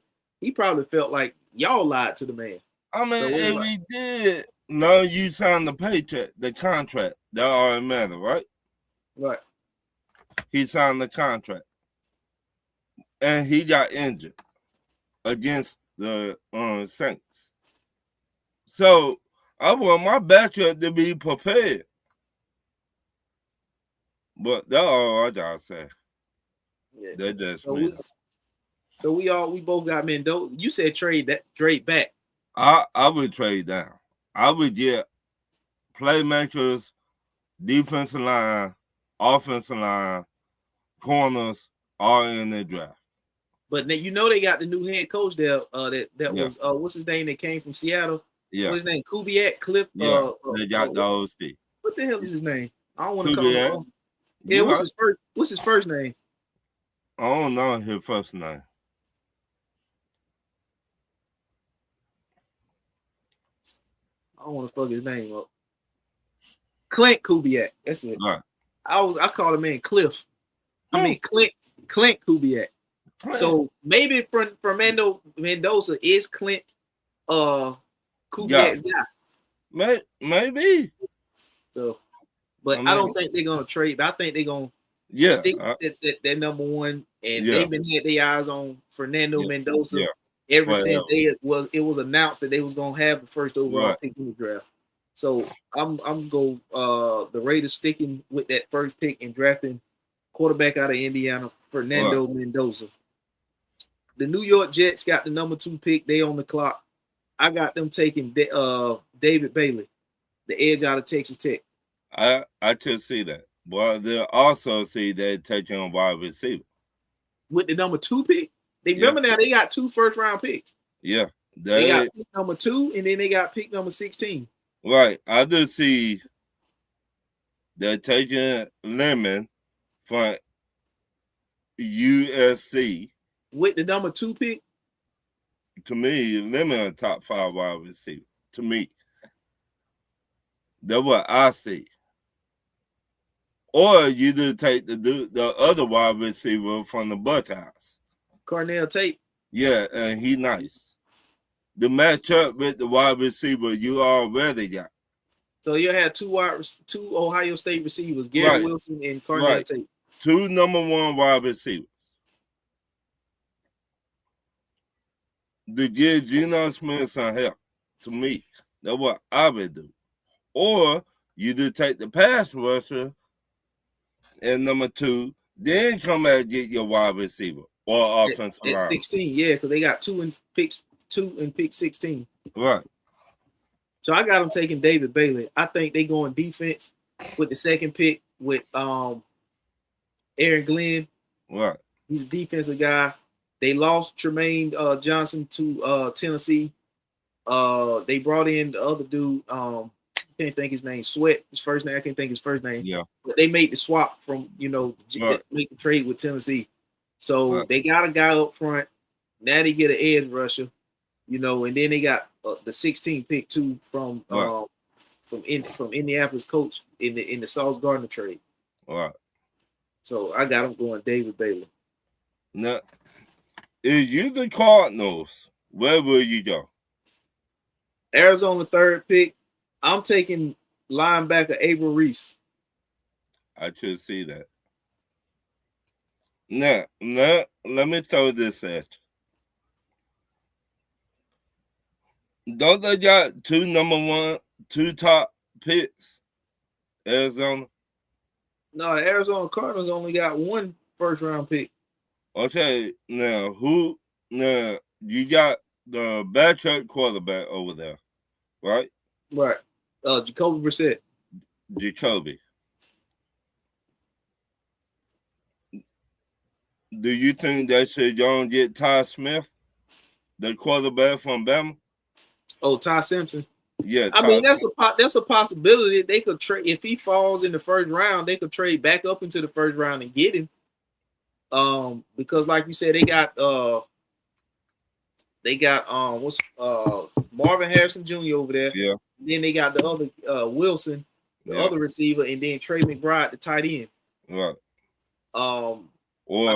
felt like y'all lied to the man. I mean, if we did, no, you signed the paycheck, the contract. That already matter, right? Right. He signed the contract. And he got injured against the Saints. So I want my backup to be prepared. But that's all I gotta say. Yeah. That just me. So we both got Mendoza. You said trade back. I would trade down. I would get playmakers, defensive line, offensive line, corners, all in the draft. But they got the new head coach there. Was what's his name? That came from Seattle. Yeah. What's his name? Kubiak Cliff. Yeah. They got the OC. What the hell is his name? I don't want to call him. Yeah. What's his first name? I don't know his first name. I don't want to fuck his name up. Clint Kubiak. That's it. Right. I called him man Cliff. I mean Clint Kubiak. So maybe Fernando Mendoza is Clint Kubiak's guy. Maybe. So, but I don't think they're gonna trade. I think they're gonna stick with that number one, and they've been had their eyes on Fernando Mendoza ever since it was announced that they was gonna have the first overall pick in the draft. So I'm go the Raiders sticking with that first pick and drafting quarterback out of Indiana, Fernando Mendoza. The New York Jets got the number 2 pick. They on the clock. I got them taking David Bailey, the edge out of Texas Tech. I could see that. But they'll also see they're taking a wide receiver. With the number 2 pick. Remember now they got 2 first-round picks. Yeah. They got pick number 2, and then they got pick number 16. Right. I do see they're taking Lemon from USC. With the number 2 pick? To me, Lemon a top 5 wide receiver. To me. That's what I see. Or you do take the other wide receiver from the Buckeyes. Cornell Tate. Yeah, and he nice. The matchup with the wide receiver you already got. So you had 2 Ohio State receivers, Garrett Wilson and Cornell Tate. 2 number 1 wide receivers. To give Geno Smith some help, to me, that's what I would do. Or you do take the pass rusher and number 2, then come out and get your wide receiver or offensive line. At 16, yeah, because they got 2 and pick 16. Right. So I got them taking David Bailey. I think they going defense with the 2nd pick with Aaron Glenn. Right. He's a defensive guy. They lost Tremaine Johnson to Tennessee. They brought in the other dude. Can't think his name. Sweat. His first name. I can't think his first name. Yeah. But they made the swap from make the trade with Tennessee. So they got a guy up front. Now they get an edge rusher. And then they got the 16th pick too from Indianapolis Colts in the Sauce Gardner trade. All right. So I got them going David Bailey. Now, if you the Cardinals, where will you go? Arizona 3rd pick. I'm taking linebacker Avery Reese. I should see that. Now, let me throw this at you. Don't they got 2 number 2 top picks? Arizona? No, the Arizona Cardinals only got 1 first-round pick. Okay, now you got the backup quarterback over there, right? Right. Jacoby Brissett. Jacoby. Do you think they should go and get Ty Smith, the quarterback from Bama? Oh, Ty Simpson. Yeah, I mean that's a possibility. They could trade if he falls in the 1st round. They could trade back up into the 1st round and get him. Because like you said, they got Marvin Harrison Jr. over there. Yeah. Then they got the other Wilson, the other receiver, and then Trey McBride, the tight end. Right. I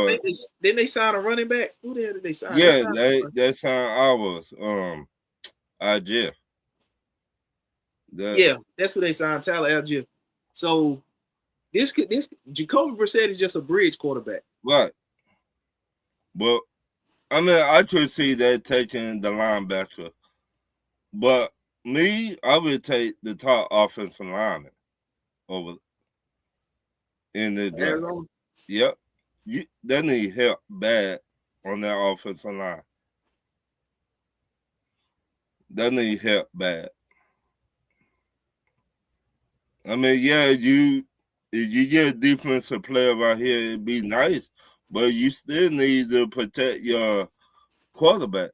think didn't they sign a running back? Who the hell did they sign? Yeah, they signed ours. Algier. Yeah, that's who they signed, Tyler Algier. So this Jacoby Brissett is just a bridge quarterback. Right. But I mean, I could see that taking the linebacker. But me, I would take the top offensive lineman over in the draft. Yep. They need help bad on that offensive line. They need help bad. I mean, yeah, if you get a defensive player right here, it'd be nice, but you still need to protect your quarterback.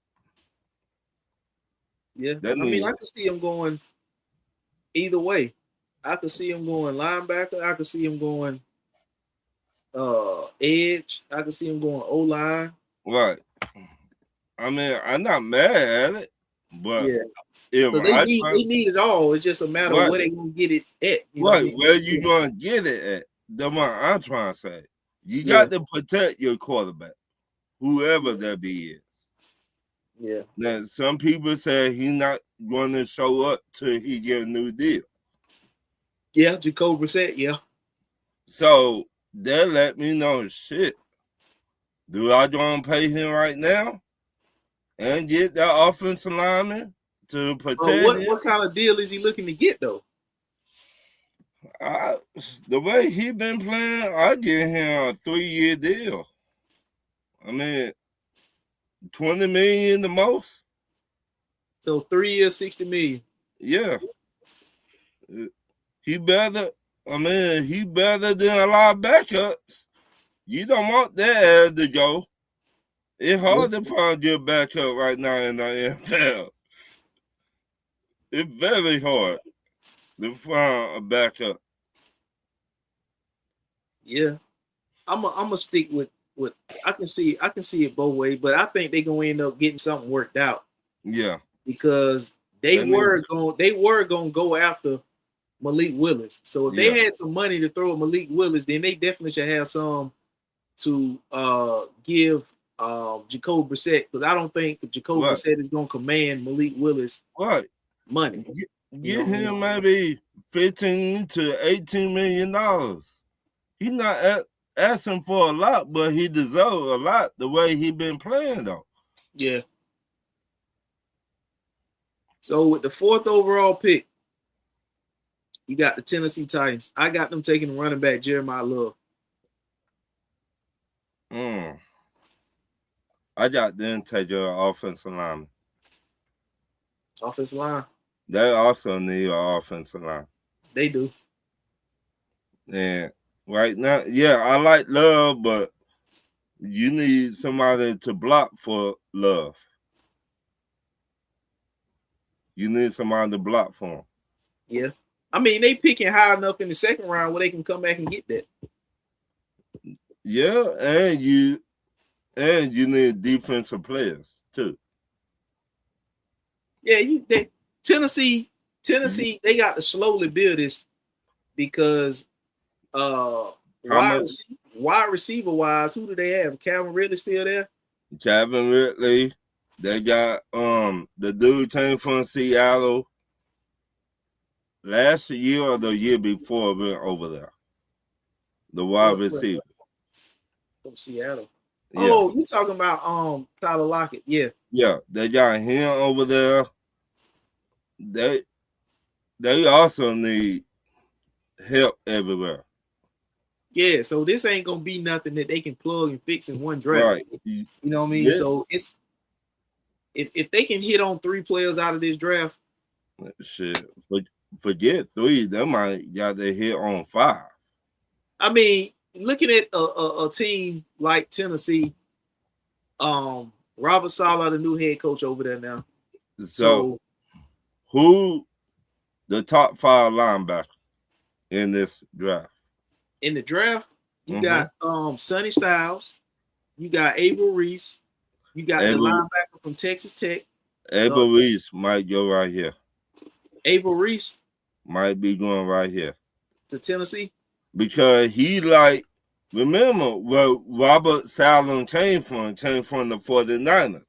Yeah, I mean, I could see him going either way. I could see him going linebacker. I could see him going edge. I could see him going O-line. Right. I mean, I'm not mad at it, but yeah. They need it all. It's just a matter of where they gonna get it at. Right, where you gonna get it at? That's what I'm trying to say. You got to protect your quarterback, whoever that be is. Yeah. Now, some people say he's not going to show up till he get a new deal. Yeah, Jacoby Brissett, yeah. So that let me know, shit, do I go and pay him right now and get that offensive lineman to protect what kind of deal is he looking to get though? The way he been playing, I give him a 3-year deal. I mean, 20 million the most. So 3 years, 60 million. Yeah. He better. I mean, he better than a lot of backups. You don't want that to go. It's hard to find your backup right now in the NFL. It's very hard to find a backup. Yeah, I'm a stick with I can see it both ways, but I think they're gonna end up getting something worked out. Yeah, because they were gonna go after Malik Willis. So if they had some money to throw at Malik Willis, then they definitely should have some to give Jacoby Brissett, because I don't think Jacoby Brissett is gonna command Malik Willis money. Give him maybe $15 to $18 million. He's not asking for a lot, but he deserves a lot the way he been playing though. Yeah. So with the 4th overall pick, you got the Tennessee Titans. I got them taking running back Jeremiah Love. I got them taking an offensive lineman. Offensive line. They also need an offensive line. They do. And right now, I like Love, but you need somebody to block for Love. You need somebody to block for him. Yeah. I mean, they picking high enough in the 2nd round where they can come back and get that. Yeah, and you need defensive players too. Yeah, Tennessee, they got to slowly build this because wide receiver wise, who do they have? Calvin Ridley still there? Calvin Ridley. They got the dude came from Seattle last year or the year before went over there. The wide receiver. From Seattle. Yeah. Oh, you talking about Tyler Lockett? Yeah. Yeah, they got him over there. They also need help everywhere. Yeah, so this ain't gonna be nothing that they can plug and fix in one draft. Right. You know what I mean? Yeah. So it's if they can hit on 3 players out of this draft, shit, forget 3. They might got to hit on 5. I mean, looking at a team like Tennessee, Robert Saleh, the new head coach over there now. So who the top 5 linebacker in this draft? In the draft, you got Sonny Styles, you got Abel Reese, you got the linebacker from Texas Tech. Abel Reese might go right here. Abel Reese might be going right here to Tennessee because he remember where Robert Saleh came from the 49ers.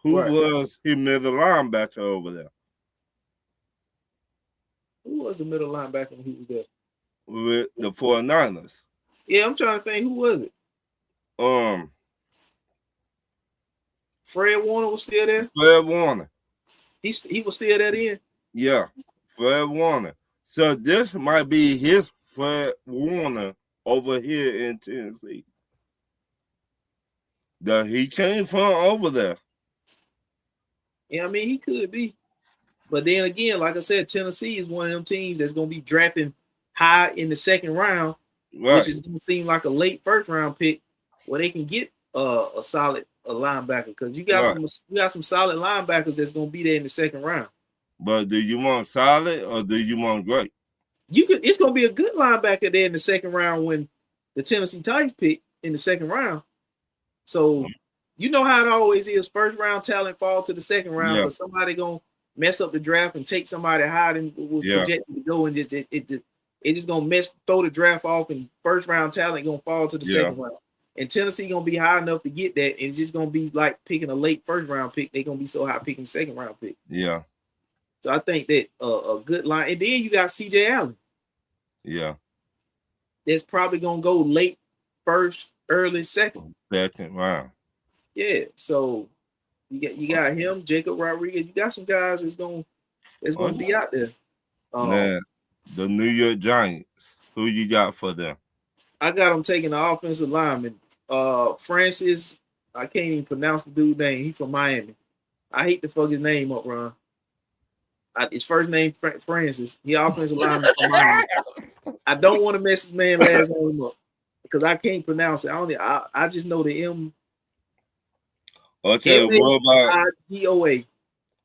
Who was his middle linebacker over there? Who was the middle linebacker when he was there? With the 49ers. Yeah, I'm trying to think. Who was it? Fred Warner was still there? Fred Warner. He was still there then? Yeah, Fred Warner. So this might be his Fred Warner over here in Tennessee. That he came from over there. Yeah, I mean, he could be. But then again, like I said, Tennessee is one of them teams that's going to be drafting high in the 2nd round, which is going to seem like a late 1st round pick where they can get a solid linebacker, because you got some solid linebackers that's going to be there in the 2nd round. But do you want solid or do you want great? It's going to be a good linebacker there in the 2nd round when the Tennessee Titans pick in the 2nd round. So you know how it always is. 1st round talent fall to the 2nd round, but somebody going to mess up the draft and take somebody higher than was projected to go, and just it's just gonna throw the draft off, and 1st round talent gonna fall to the 2nd round. And Tennessee gonna be high enough to get that, and it's just gonna be like picking a late 1st round pick. They're gonna be so high picking 2nd round pick. Yeah. So I think that a good line, and then you got CJ Allen. Yeah. That's probably gonna go late 1st, early 2nd. 2nd round. Yeah. So You got him, Jacob Rodriguez. You got some guys that's gonna be out there. Now, the New York Giants. Who you got for them? I got them taking the offensive lineman. Francis, I can't even pronounce the dude's name. He's from Miami. I hate to fuck his name up, Ron. His first name Francis. He offensive lineman from Miami. I don't want to mess his man last name up because I can't pronounce it. I just know the M. Okay, MAIDOA.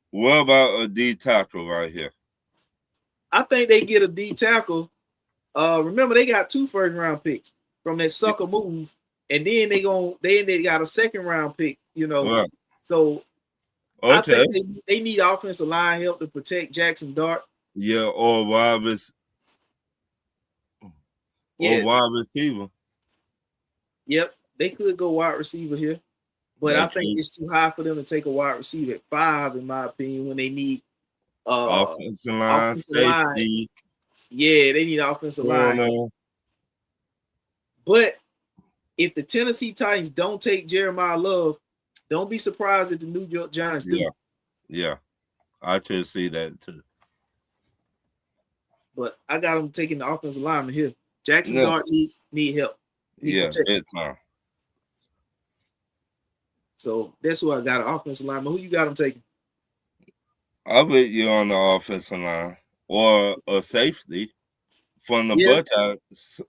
What about a D tackle right here? I think they get a D tackle. Remember they got 2 first-round picks from that sucker move, and then they got a second-round pick. You know, Right. So okay, I think they need offensive line help to protect Jackson Dart. Yeah, or wide receiver. Yep, they could go wide receiver here, but I think it's too high for them to take a wide receiver at 5, in my opinion, when they need offensive line, safety. Yeah, they need offensive line. But if the Tennessee Titans don't take Jeremiah Love, don't be surprised if the New York Giants do. Yeah, I could see that too. But I got them taking the offensive lineman here. Jackson Dart need help. It's time. So that's who I got, an offensive lineman. Who you got them taking? I'll bet you on the offensive line or a safety from the Buckeyes.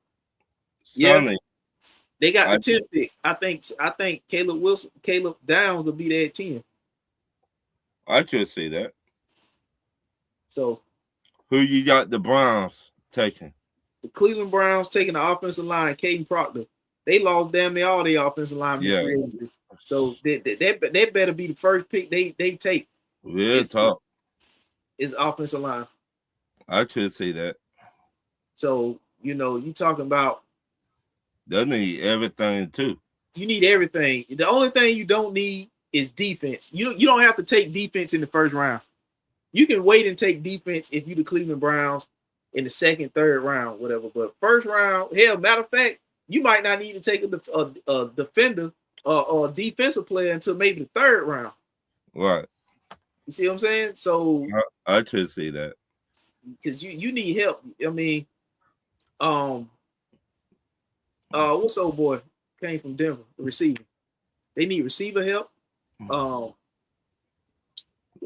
Sonny. They got the 10th pick. I think Caleb Downs will be there at 10. I could see that. So who you got the Browns taking? The Cleveland Browns taking the offensive line, Caden Proctor. They lost damn near all their offensive linemen. Yeah. So that better be the first pick they take. Real tough. It's offensive line. I could see that. So, you talking about they need everything too. You need everything. The only thing you don't need is defense. You don't have to take defense in the first round. You can wait and take defense if you the Cleveland Browns in the second, third round, whatever. But first round, hell, matter of fact, you might not need to take a defender or defensive player until maybe the third round. Right. You see what I'm saying? So I could see that. Because you need help. I mean, what's old boy came from Denver, the receiver. They need receiver help. What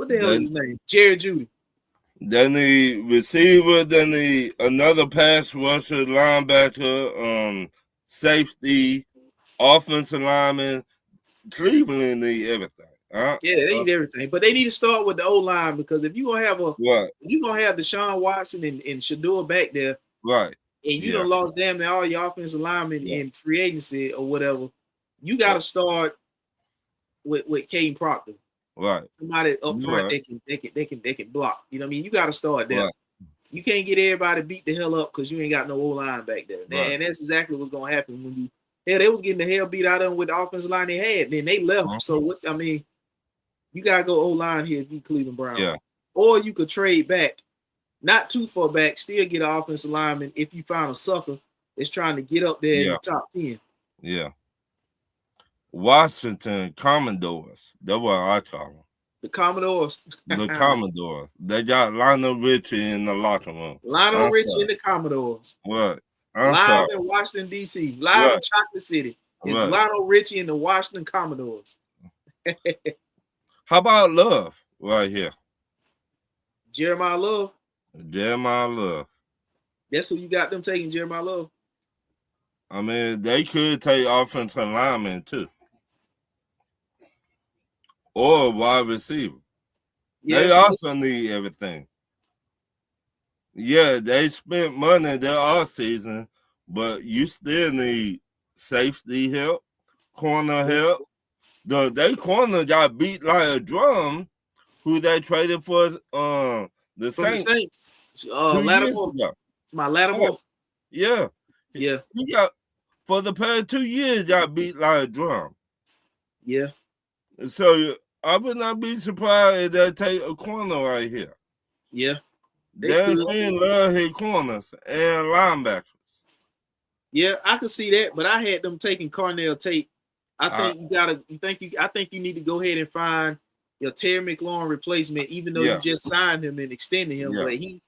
the hell is his name? Jared Judy. They need receiver. They need another pass rusher, linebacker, safety, offensive lineman. Cleveland need everything. Yeah, they need everything, but they need to start with the O-line because if you're gonna have Deshaun Watson and Shador back there, right, and you done lost damn near all your offensive linemen in free agency or whatever, you got to start with Caden Proctor. Right. Somebody up front they can block. You know what I mean? You got to start there. Right. You can't get everybody beat the hell up because you ain't got no O-line back there. Right. And that's exactly what's gonna happen when they was getting the hell beat out of them with the offensive line they had. Then they left. Mm-hmm. So what? I mean, you gotta go O-line here if you Cleveland Browns. Yeah. Or you could trade back, not too far back, still get an offensive lineman if you find a sucker that's trying to get up there in the top 10. Yeah. Washington Commodores. That's what I call them. The Commodores. The Commodores. They got Lionel Richie in the locker room. Lionel Richie and the Commodores. What? Live in Washington, D.C. Live in Chocolate City. It's Lionel Richie and the Washington Commodores. How about Love right here? Jeremiah Love. That's who you got them taking, Jeremiah Love. I mean, they could take offensive linemen too. Or wide receiver. Yeah, they also need everything. Yeah, they spent money their offseason, but you still need safety help, corner help. They corner got beat like a drum. Who they traded for the Saints. Lattimore. It's my Lattimore. Yeah. Yeah. He got for the past 2 years got beat like a drum. Yeah. So I would not be surprised if they take a corner right here. Yeah. They love his corners and linebackers. Yeah, I could see that, but I had them taking Cornell Tate I think you need to go ahead and find your Terry McLaurin replacement, even though you just signed him and extended him. But he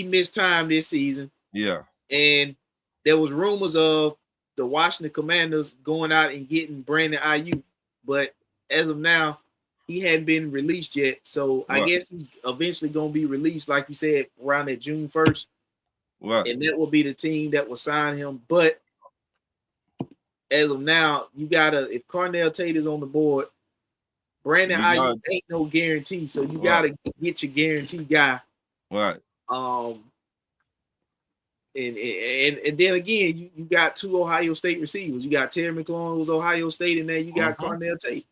missed time this season. Yeah. And there was rumors of the Washington Commanders going out and getting Brandon Ayuk, but as of now, he hadn't been released yet. So I guess he's eventually going to be released, like you said, around that June 1st. Right. And that will be the team that will sign him. But as of now, you gotta, if Cornell Tate is on the board, Brandon Ayuk ain't no guarantee, so you gotta get your guarantee guy. Right. And then again, you got two Ohio State receivers. You got Terry McLaurin, who's Ohio State, and then you got Cornell Tate.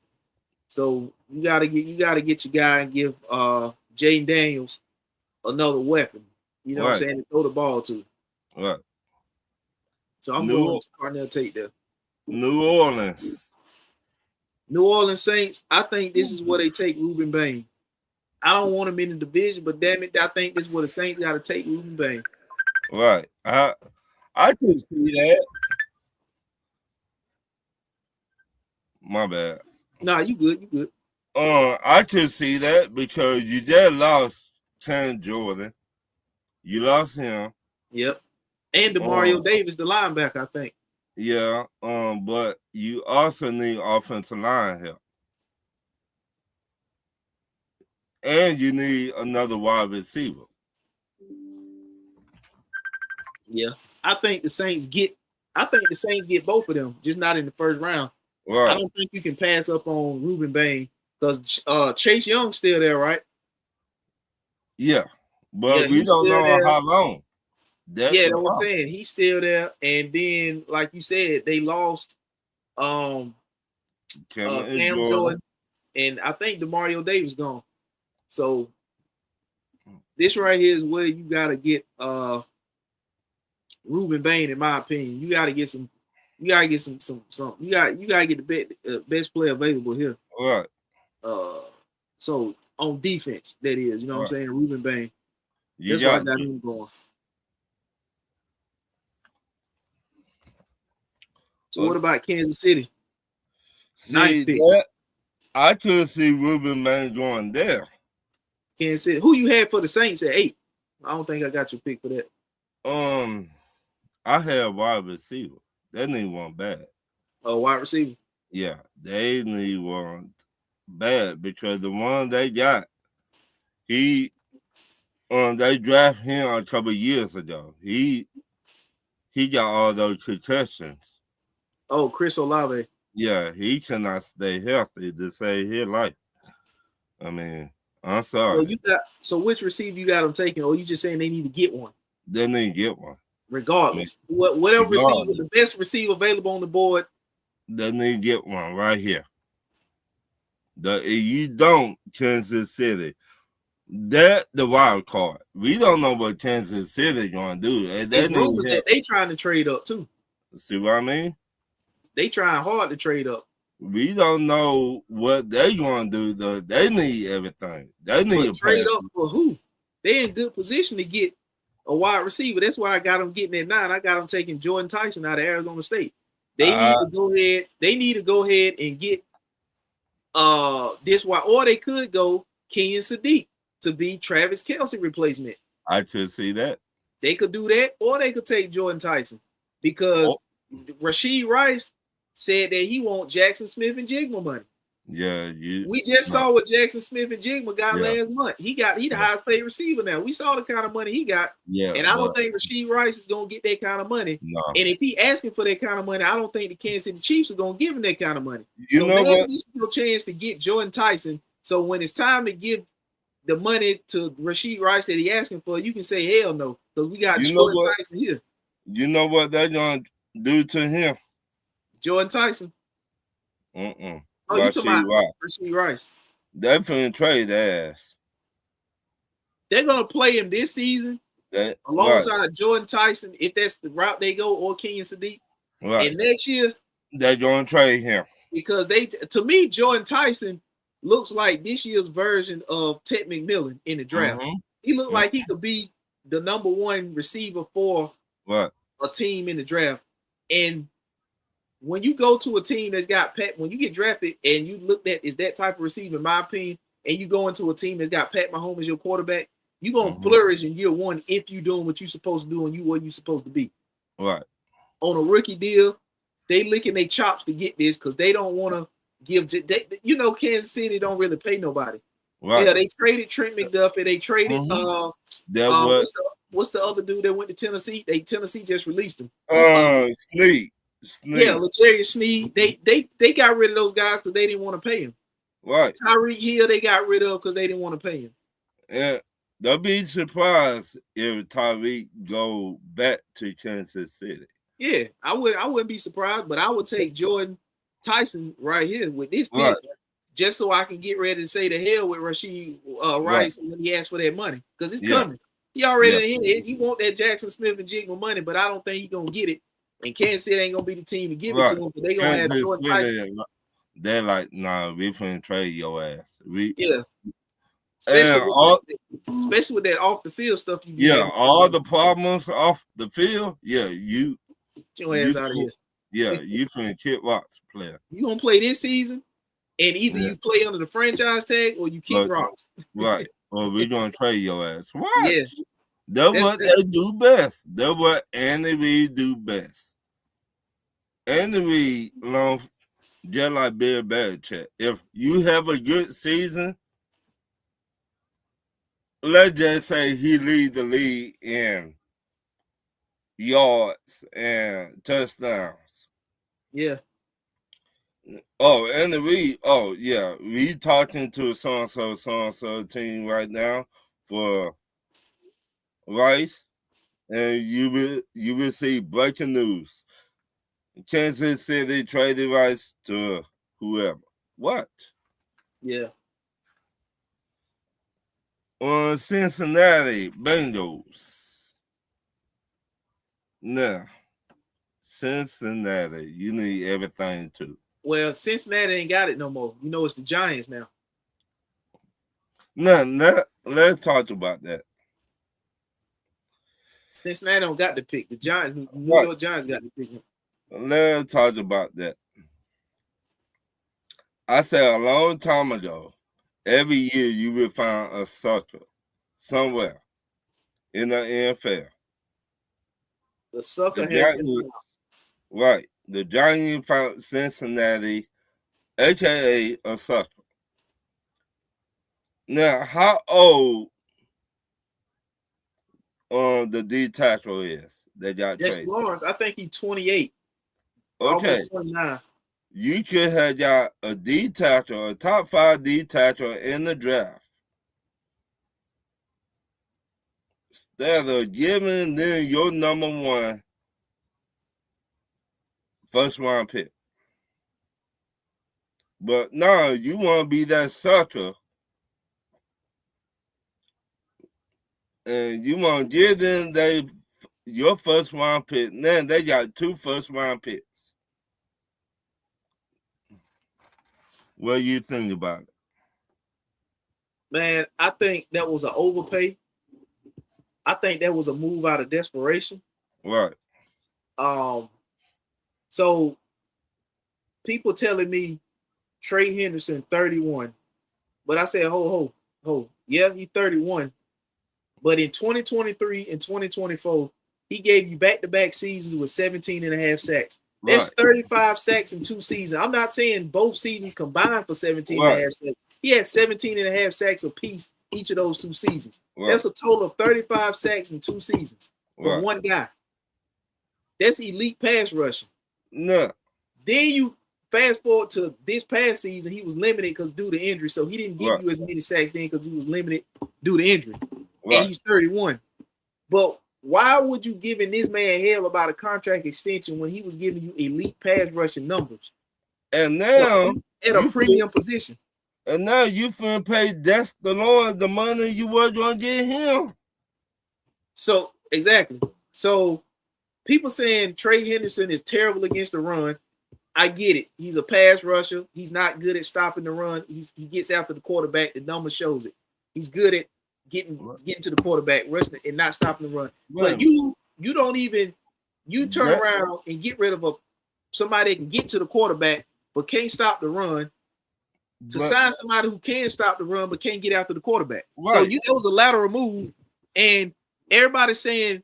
So you gotta get your guy and give Jaden Daniels another weapon. You know what I'm saying? To throw the ball to. Right. So I'm going to Cornell Tate there. New Orleans Saints. I think this is where they take Ruben Bain. I don't want him in the division, but damn it, I think this is where the Saints got to take Ruben Bain. Right. I can see that. My bad. Nah, you good. You good. I can see that because you just lost Ken Jordan. You lost him. Yep. And DeMario Davis, the linebacker, I think. Yeah, but you also need offensive line help. And you need another wide receiver. Yeah. I think the Saints get both of them, just not in the first round. Right. I don't think you can pass up on Ruben Bain because Chase Young's still there, right? Yeah. But we don't know how long. That's what I'm saying. He's still there. And then, like you said, they lost Cam Jordan, and I think DeMario Davis gone. So this right here is where you gotta get Ruben Bain, in my opinion. You gotta get some. You gotta get some. You gotta get the best player available here. Right. So on defense, that is, you know what I'm saying, Ruben Bain. That's why I got him going. So what about Kansas City? I could see Ruben Bain going there. Kansas City. Who you had for the Saints at 8? I don't think I got your pick for that. I had wide receiver. They need one bad. Oh, wide receiver? Yeah, they need one bad because the one they got, they drafted him a couple of years ago. He got all those concussions. Oh, Chris Olave. Yeah, he cannot stay healthy to save his life. I mean, I'm sorry. So which receiver you got them taking, or you just saying they need to get one? They need to get one. Regardless. Whatever receiver, the best receiver available on the board. They need to get one right here. If you don't, Kansas City. That the wild card. We don't know what Kansas City going to do. They trying to trade up too. See what I mean? They trying hard to trade up. We don't know what they going to do. They need everything. They need to trade up for who? They're in good position to get a wide receiver. That's why I got them getting at 9. I got them taking Jordan Tyson out of Arizona State. They need to go ahead. They need to go ahead and get this wide, or they could go Kenyon Sadiq to be Travis Kelce replacement. I could see that. They could do that, or they could take Jordan Tyson because Rashee Rice said that he want Jackson Smith and Jigma money. Yeah, we just saw what Jackson Smith and Jigma got last month. He the highest paid receiver now. We saw the kind of money he got. Yeah, and I don't think Rashee Rice is gonna get that kind of money. No. And if he asking for that kind of money, I don't think the Kansas City Chiefs are gonna give him that kind of money. You know what? This is a chance to get Jordan Tyson. So when it's time to give the money to Rashee Rice that he asking for, you can say hell no, because we got Jordan Tyson here. You know what they're gonna do to him? Jordan Tyson. Oh, you talking about Rashee Rice? They're finna trade ass. They're gonna play him this season alongside Jordan Tyson, if that's the route they go, or Kenyon Sadiq. Right. And next year they're gonna trade him because to me, Jordan Tyson looks like this year's version of Ted McMillan in the draft. He looked like he could be the number 1 receiver for a team in the draft. And when you go to a team that's got Pat, when you get drafted and you looked at is that type of receiver, in my opinion, and you go into a team that's got Pat Mahomes as your quarterback, you're gonna flourish in year one if you're doing what you're supposed to do and you where you're supposed to be. Right. On a rookie deal, they licking their chops to get this because they don't want to give. Kansas City don't really pay nobody. Right. Yeah, they traded Trent McDuffie. They traded what's the other dude that went to Tennessee? Tennessee just released him. Snead. Yeah, L'Jarius Sneed. They got rid of those guys because they didn't want to pay him. Right. Tyreek Hill they got rid of because they didn't want to pay him. Yeah, they'll be surprised if Tyreek go back to Kansas City. Yeah, I wouldn't be surprised, but I would take Jordan Tyson right here with this pick, just so I can get ready to say the hell with Rashid Rice when he asks for that money because it's coming. He already he want that Jackson Smith and Jigma money, but I don't think he's gonna get it. And Kansas City ain't gonna be the team to give it to him, but they gonna have Jordan Tyson. They're like, nah, we finna trade your ass. Especially with that off the field stuff. All the problems off the field. Yeah, you get your ass out of here. Yeah, you finna kick rocks, player. You gonna play this season, and either you play under the franchise tag or you kick rocks. Right. Or we gonna trade your ass. What? Yeah. That's what they do best. That's what Andy Reid do best. Andy Reid, just like Bill Belichick, if you have a good season, let's just say he lead the league in yards and touchdowns. Yeah. Oh, Andy Reid. Oh, yeah. We talking to so-and-so team right now for Rice, and you will see breaking news. Kansas City traded Rice to whoever. What? Yeah. On Cincinnati Bengals. Now, Cincinnati, you need everything too. Well, Cincinnati ain't got it no more. You know it's the Giants now. No, let's talk about that. Cincinnati don't got the pick. The Giants, New York Giants got the pick. Let's talk about that. I said a long time ago, every year you will find a sucker somewhere in the NFL. The sucker has right. The Giants found Cincinnati, aka a sucker. Now, how old the D tackle is that got traded? Lawrence, I think he's 28. Okay. Almost 29. You could have got a D tackle, a top 5 D tackle in the draft. Instead of giving them your number 1 first round pick. But no, you want to be that sucker. And you want to give them your first round pick. Then they got 2 first round picks. What do you think about it? Man, I think that was an overpay. I think that was a move out of desperation. Right. So people telling me Trey Henderson 31. But I said, ho. Yeah, he's 31. But in 2023 and 2024, he gave you back-to-back seasons with 17.5 sacks. That's 35 sacks in 2 seasons. I'm not saying both seasons combined for 17.5 sacks. He had 17.5 sacks apiece each of those 2 seasons. That's a total of 35 sacks in 2 seasons for one guy. That's elite pass rushing. No. Then you fast forward to this past season, he was limited because due to injury. So he didn't give you as many sacks then because he was limited due to injury. And he's 31. But why would you giving this man hell about a contract extension when he was giving you elite pass rushing numbers? And now at a premium position. And now you finna pay Dexter Lawrence the money you were gonna get him. So exactly. So people saying Trey Henderson is terrible against the run. I get it. He's a pass rusher. He's not good at stopping the run. He gets after the quarterback. The number shows it. He's good at getting to the quarterback, rushing and not stopping the run. But you don't even turn around and get rid of a somebody that can get to the quarterback but can't stop the run, to sign somebody who can stop the run but can't get after the quarterback. Right. So it was a lateral move, and everybody's saying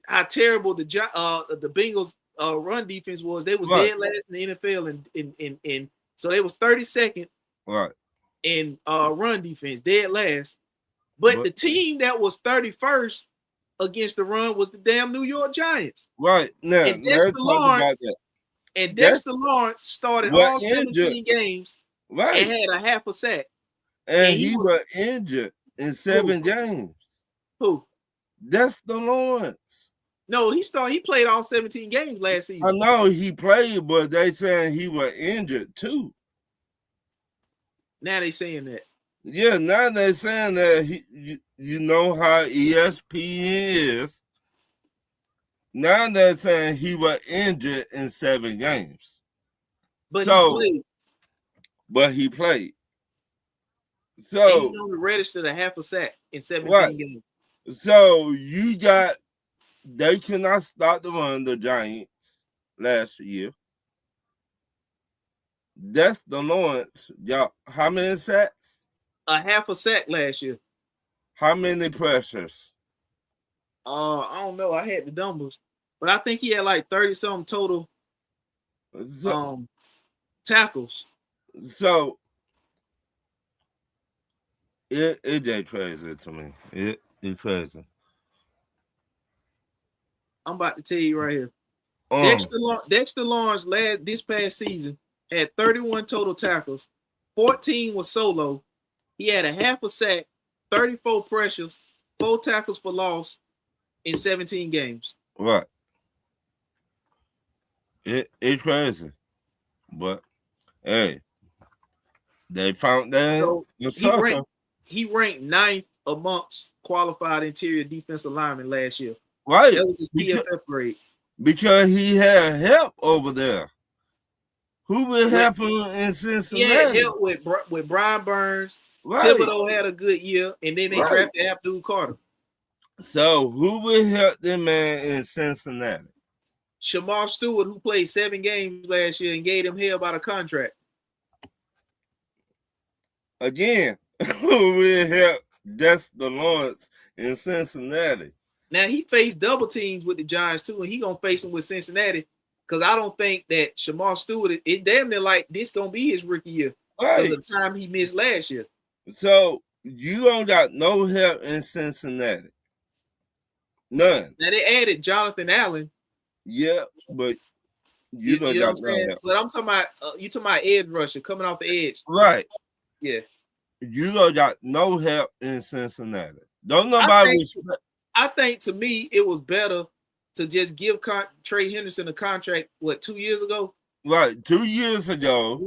how terrible the Bengals run defense was. They was dead last in the NFL, and so they was 32nd in run defense, dead last. But the team that was 31st against the run was the damn New York Giants. Right. Now, and Dexter Lawrence started all 17 games and had a half a sack. And he was injured in 7 games. Who? Dexter Lawrence. No, he played all 17 games last season. I know he played, but they saying he was injured too. Now they saying that. Yeah, now they're saying that you know how ESPN is. Now they're saying he was injured in 7 games. But he played. But he played. So and he only registered a half a sack in 17 games. So they cannot stop the run, the Giants, last year. That's the Lawrence. Y'all, how many sacks? A half a sack last year. How many pressures? I don't know. I had the numbers, but I think he had like 30-something total tackles. So it just crazy to me. It's crazy. I'm about to tell you right here. Dexter Lawrence led this past season had 31 total tackles, 14 was solo. He had a half a sack, 34 pressures, 4 tackles for loss in 17 games. Right. It's crazy. But hey, they found that he ranked 9th amongst qualified interior defensive linemen last year. Right. That was his PFF grade. Because he had help over there. Who would help him in Cincinnati? He had help with Brian Burns. Right. Thibodeau had a good year, and then they drafted Abdul Carter. So who would help them man in Cincinnati? Shamar Stewart, who played 7 games last year and gave him hell about a contract. Again, who would help Dexter Lawrence in Cincinnati? Now he faced double teams with the Giants too, and he gonna face them with Cincinnati. Because I don't think that Shamar Stewart is damn near like this gonna be his rookie year because of the time he missed last year. So you don't got no help in Cincinnati. None. Now they added Jonathan Allen. Yeah, but you don't got no help. But I'm talking about you talking about edge rusher coming off the edge. Right. Yeah. You don't got no help in Cincinnati. Don't nobody I think to me it was better to just give Trey Henderson a contract, 2 years ago? Right, 2 years ago.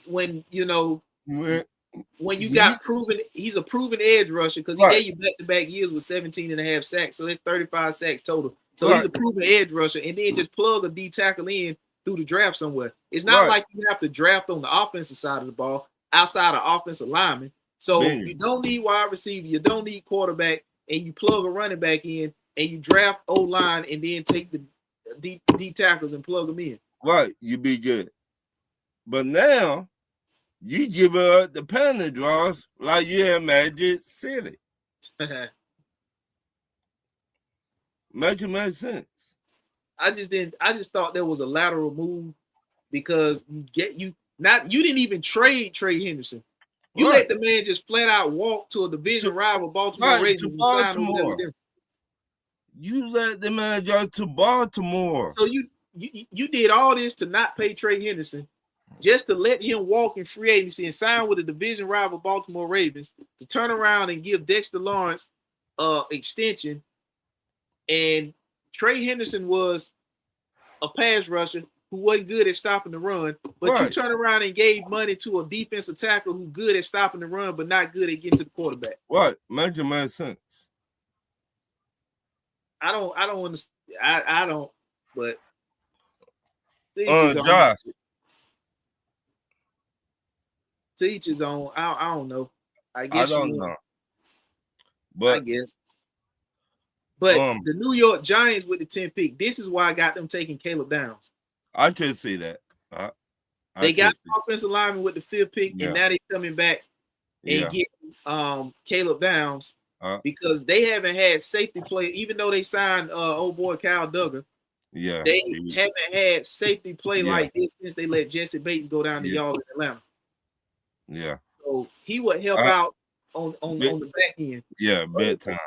When you know when you got proven, he's a proven edge rusher because he gave you back-to-back years with 17.5 sacks, so that's 35 sacks total. So he's a proven edge rusher, and then just plug a D tackle in through the draft somewhere. It's not like you have to draft on the offensive side of the ball outside of offensive lineman. So you don't need wide receiver, you don't need quarterback, and you plug a running back in, and you draft O-line and then take the D tackles and plug them in. Right, you be good. But now, you give her the penalty draws like you had Magic City. Make it make sense. I just thought there was a lateral move because you didn't even trade Trey Henderson. You let the man just flat out walk to a division rival Baltimore Ravens and sign over there. You let the man go to Baltimore. So you did all this to not pay Trey Henderson, just to let him walk in free agency and sign with a division rival Baltimore Ravens to turn around and give Dexter Lawrence extension. And Trey Henderson was a pass rusher who wasn't good at stopping the run, but you turn around and gave money to a defensive tackle who's good at stopping the run, but not good at getting to the quarterback. Right, make it make sense. I don't understand. I don't, but Josh. Teachers on. I don't know. I guess I don't know. But I guess. But the New York Giants with the 10th pick, this is why I got them taking Caleb Downs. I could see that. They got offensive lineman with the 5th pick, and now they coming back and getting Caleb Downs because they haven't had safety play, even though they signed old boy Kyle Duggar. Yeah, they haven't had safety play like this since they let Jesse Bates go down to y'all in Atlanta. Yeah. So he would help out on the back end. Yeah, big time.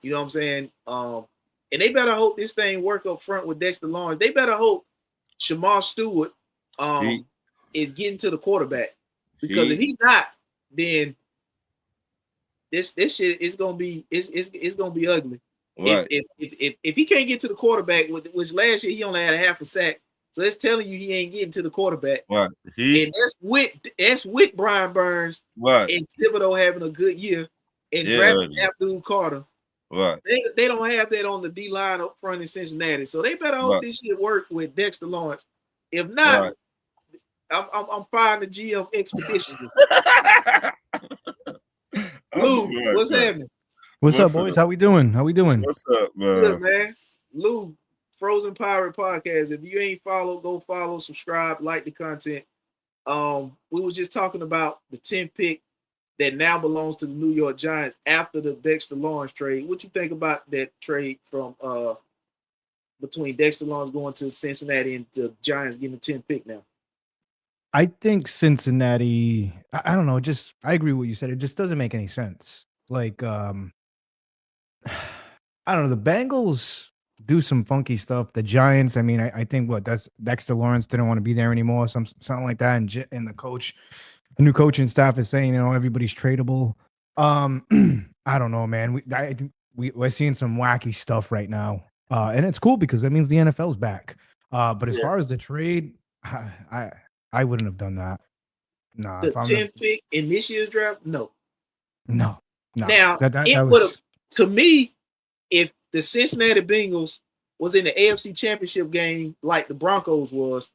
You know what I'm saying? And they better hope this thing work up front with Dexter Lawrence. They better hope Shamar Stewart is getting to the quarterback. Because if he's not, then this shit is gonna be it's gonna be ugly. Right. If he can't get to the quarterback, which last year he only had a half a sack, so that's telling you he ain't getting to the quarterback. Right. And that's with Brian Burns and Thibodeau having a good year and drafting Abdul Carter. Right. They don't have that on the D line up front in Cincinnati, so they better hope this shit work with Dexter Lawrence. If not, I'm firing the GM expeditiously. Lou, what's happening? What's up, boys? How we doing? What's up, man? Good, man. Lou, Frozen Pirate Podcast. If you ain't follow, go follow, subscribe, like the content. We was just talking about the 10th pick that now belongs to the New York Giants after the Dexter Lawrence trade. What you think about that trade from between Dexter Lawrence going to Cincinnati and the Giants getting the 10th pick now? I think Cincinnati, I don't know, I agree with what you said. It just doesn't make any sense. Like, I don't know, the Bengals do some funky stuff. The Giants, I mean, I think that's Dexter Lawrence didn't want to be there anymore, something like that. And the new coaching staff is saying, everybody's tradable. I don't know, man. We're seeing some wacky stuff right now. And it's cool because that means the NFL's back. But as far as the trade, I wouldn't have done that. No. The 10th pick in this year's draft? No. Now, it would have, to me, if the Cincinnati Bengals was in the AFC Championship game like the Broncos was,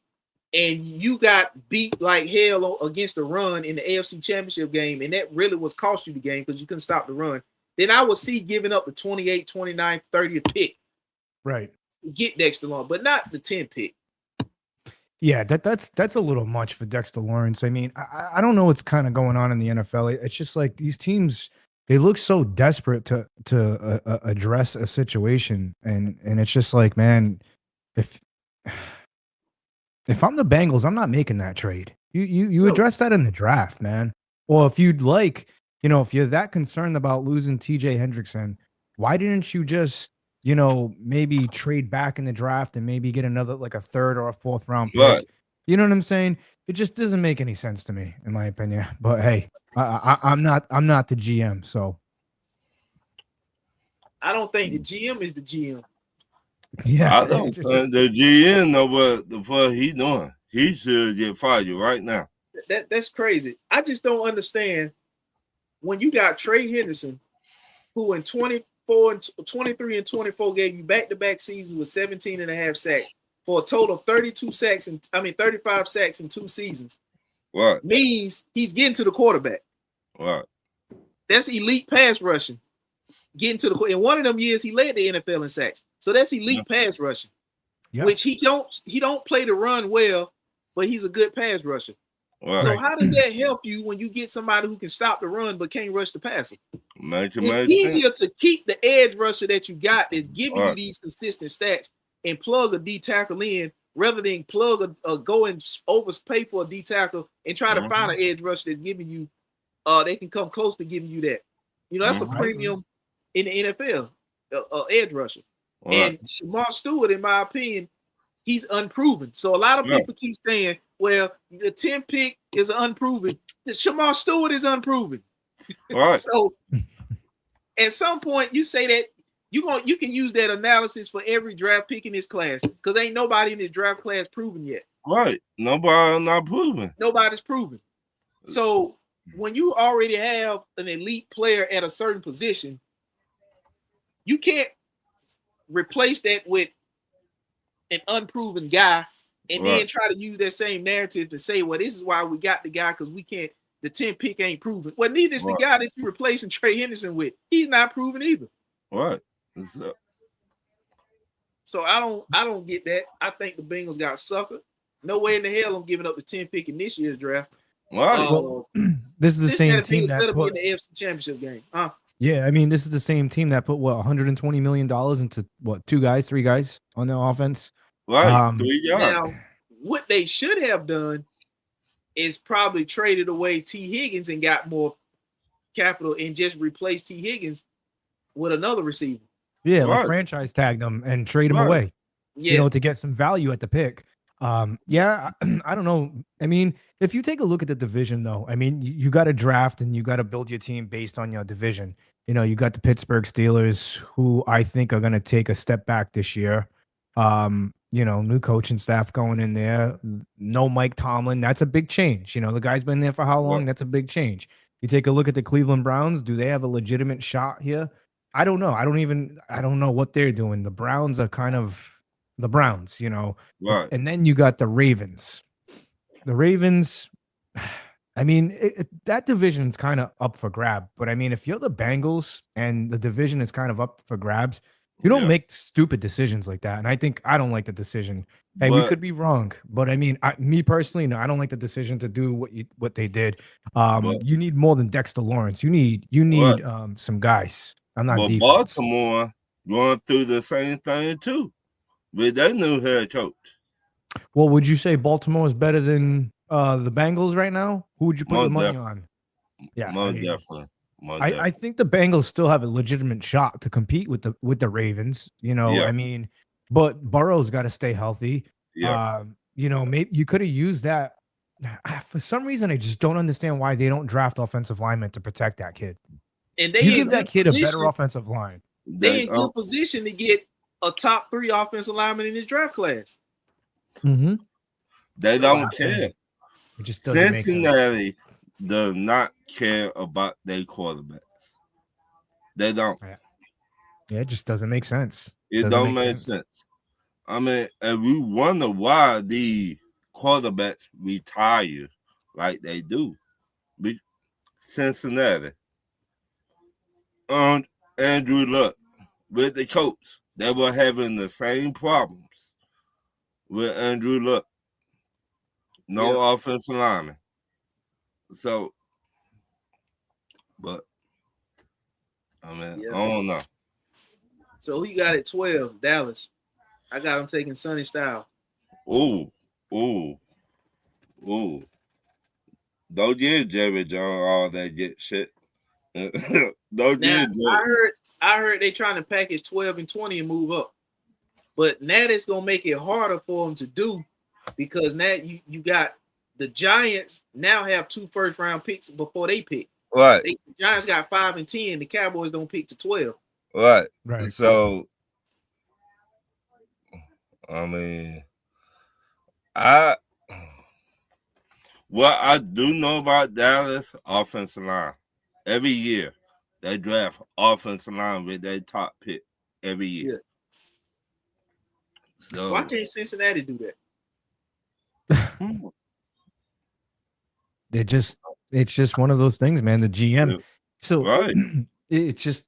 and you got beat like hell against the run in the AFC Championship game, and that really was cost you the game because you couldn't stop the run, then I would see giving up the 28, 29, 30th pick. Right. Get Dexter Lawrence, but not the 10th pick. Yeah, that's a little much for Dexter Lawrence. I mean, I don't know what's kind of going on in the NFL. It's just like these teams, they look so desperate to address a situation, and it's just like, man, if I'm the Bengals, I'm not making that trade. You address that in the draft, man. Or if you'd like, if you're that concerned about losing TJ Hendrickson, why didn't you just maybe trade back in the draft and maybe get another, like a 3rd or a 4th round pick? Right. You know what I'm saying? It just doesn't make any sense to me, in my opinion. But hey, I'm not the GM, so I don't think the GM is the GM. Yeah, I don't think the GM know what the fuck he doing. He should get fired right now. That's crazy. I just don't understand when you got Trey Henderson, who in 23 and 24 gave you back-to-back seasons with 17 and a half sacks for a total of 35 sacks in 2 seasons. Right. Means he's getting to the quarterback. Right. That's elite pass rushing. Getting to the, in one of them years he led the NFL in sacks. So that's elite pass rushing. Yeah. Which he don't play the run well, but he's a good pass rusher. Right. So how does that help you when you get somebody who can stop the run but can't rush the passer? It's easier to keep the edge rusher that you got that's giving you these consistent stats and plug a D tackle in rather than plug a go and overpay for a D tackle and try to find an edge rusher that's giving you they can come close to giving you that. That's a premium in the NFL, edge rusher. And Shamar Stewart, in my opinion, he's unproven. So a lot of people keep saying, well, the 10th pick is unproven. Shamar Stewart is unproven. Right. So at some point you say that you can use that analysis for every draft pick in this class because ain't nobody in this draft class proven yet. Right. Nobody not proven. Nobody's proven. So when you already have an elite player at a certain position, you can't replace that with an unproven guy and then try to use that same narrative to say, well, this is why we got the guy because we can't, the 10th pick ain't proven. Well, neither is the guy that you're replacing Trey Henderson with. He's not proven either. Right. So I don't get that. I think the Bengals got suckered. No way in the hell I'm giving up the 10 pick in this year's draft. Right. Well, this is the same team that better put. be in the AFC Championship game. Huh? Yeah, I mean, this is the same team that put what $120 million into what 3 guys on their offense. Right. 3 yards. Now, what they should have done is probably traded away T. Higgins and got more capital and just replaced T. Higgins with another receiver. Yeah, like franchise tag them and trade them away. Yeah. You know, to get some value at the pick. Yeah, I don't know. I mean, if you take a look at the division, though, I mean, you got to draft and you got to build your team based on your division. You know, you got the Pittsburgh Steelers, who I think are going to take a step back this year. You know, new coaching staff going in there. No Mike Tomlin. That's a big change. You know, the guy's been there for how long? That's a big change. You take a look at the Cleveland Browns. Do they have a legitimate shot here? I don't know. I don't know what they're doing. The Browns are kind of the Browns, you know. Right. And then you got the Ravens. The Ravens, I mean, that division's kind of up for grab. But I mean, if you're the Bengals and the division is kind of up for grabs, you don't make stupid decisions like that. And I don't like the decision. Hey, we could be wrong, but I mean, me personally, no, I don't like the decision to do what they did. You need more than Dexter Lawrence. You need some guys. I'm not defense. Baltimore going through the same thing too with their new head coach. Well, would you say Baltimore is better than the Bengals right now? Who would you put the money on? Yeah, definitely. I think the Bengals still have a legitimate shot to compete with the Ravens. You know, I mean, but Burrow's got to stay healthy. Yeah. You know, maybe you could have used that. For some reason, I just don't understand why they don't draft offensive linemen to protect that kid. And they you give that kid a better offensive line. They in good position to get a top 3 offensive lineman in this draft class. Mm-hmm. They don't care. It just doesn't Cincinnati does not care about their quarterbacks. They don't. Yeah, it just doesn't make sense. It don't make sense. I mean, and we wonder why the quarterbacks retire like they do. Cincinnati. Andrew Luck with the coach. They were having the same problems with Andrew Luck. No offensive lineman. So, but I mean, I don't know. So who you got at 12? Dallas. I got him taking Sonny Style. Ooh. Don't give Jerry Jones all that get shit. I heard they trying to package 12 and 20 and move up. But now it's gonna make it harder for them to do because now you got the Giants now have 2 first-round picks before they pick. Right. The Giants got 5 and 10. The Cowboys don't pick to 12. Right. So, I mean, what I do know about Dallas offensive line, every year they draft offensive line with their top pick every year. Yeah. So why can't Cincinnati do that? It's just one of those things, man. The GM. So it just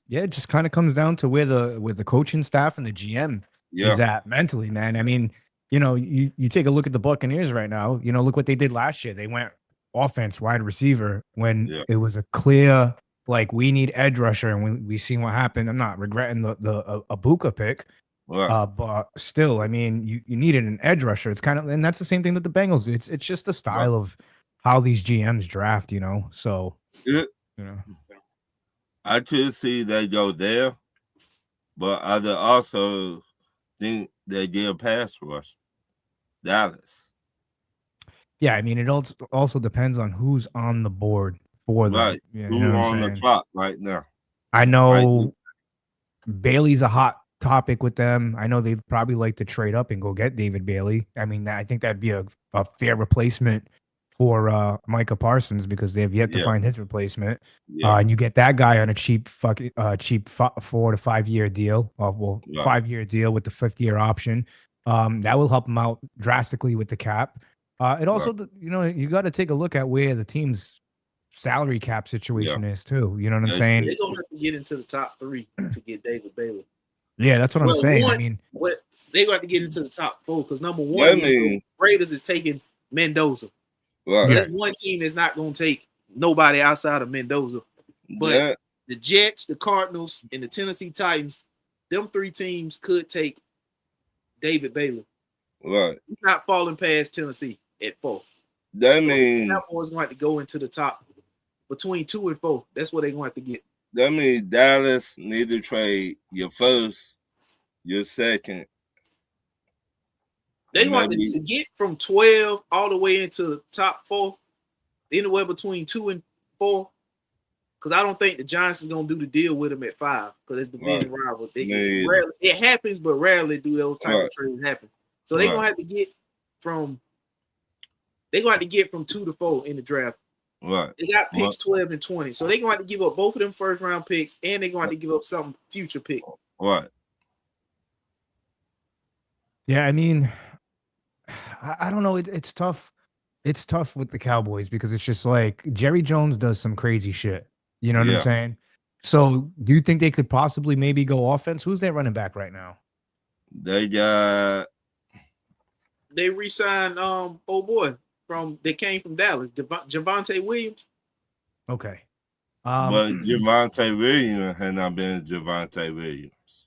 kind of comes down to where the coaching staff and the GM is at mentally, man. I mean, you know, you take a look at the Buccaneers right now. You know, look what they did last year. They went offense, wide receiver when it was a clear like we need edge rusher, and we seen what happened. I'm not regretting the Abuka pick. But still, I mean, you needed an edge rusher. It's kind of, and that's the same thing that the Bengals do. It's just the style of how these GMs draft, you know. So, you know, I could see they go there, but I also think they get a pass rush. Dallas. Yeah, I mean, it also depends on who's on the board for them. Right. Who's on the clock right now? I know Bailey's a hot topic with them. I know they'd probably like to trade up and go get David Bailey. I mean, I think that'd be a fair replacement for Micah Parsons because they have yet to find his replacement. And you get that guy on a cheap 4 to 5 year deal. 5 year deal with the 5th year option. That will help him out drastically with the cap. It also, you know, you got to take a look at where the team's salary cap situation is too. You know what I'm saying? They're gonna have to get into the top 3 to get David Bailey. Yeah, that's what I'm saying. I mean, They got to get into the top 4 because number one, That mean Raiders is taking Mendoza. right. So there's one team that's not going to take nobody outside of Mendoza. But the Jets, the Cardinals, and the Tennessee Titans, them 3 teams could take David Bailey. Right. He's not falling past Tennessee at 4. That means the Cowboys going to have to go into the top between 2 and 4. That's what they're going to have to get. That means Dallas need to trade your first, your second. They want to get from 12 all the way into the top 4, anywhere between 2 and 4. Because I don't think the Giants is going to do the deal with them at 5 because it's division rival. It happens, but rarely do those type of trades happen. So they're going to have to get from 2 to 4 in the draft. Right. They got picks 12 and 20. So they're going to have to give up both of them first round picks and they're going to have to give up some future pick. Right. Yeah, I mean, I don't know. It's tough. It's tough with the Cowboys because it's just like Jerry Jones does some crazy shit. You know what I'm saying? So do you think they could possibly maybe go offense? Who's their running back right now? They re-signed they came from Dallas, Javonte Williams. Okay. But Javonte Williams had not been Javonte Williams.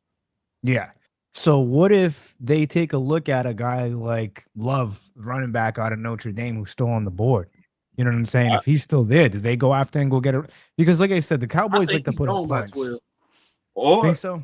Yeah. So what if they take a look at a guy like Love, running back out of Notre Dame, who's still on the board? You know what I'm saying? If he's still there, do they go after and go get it? Because like I said, the Cowboys like to put up points. Think so?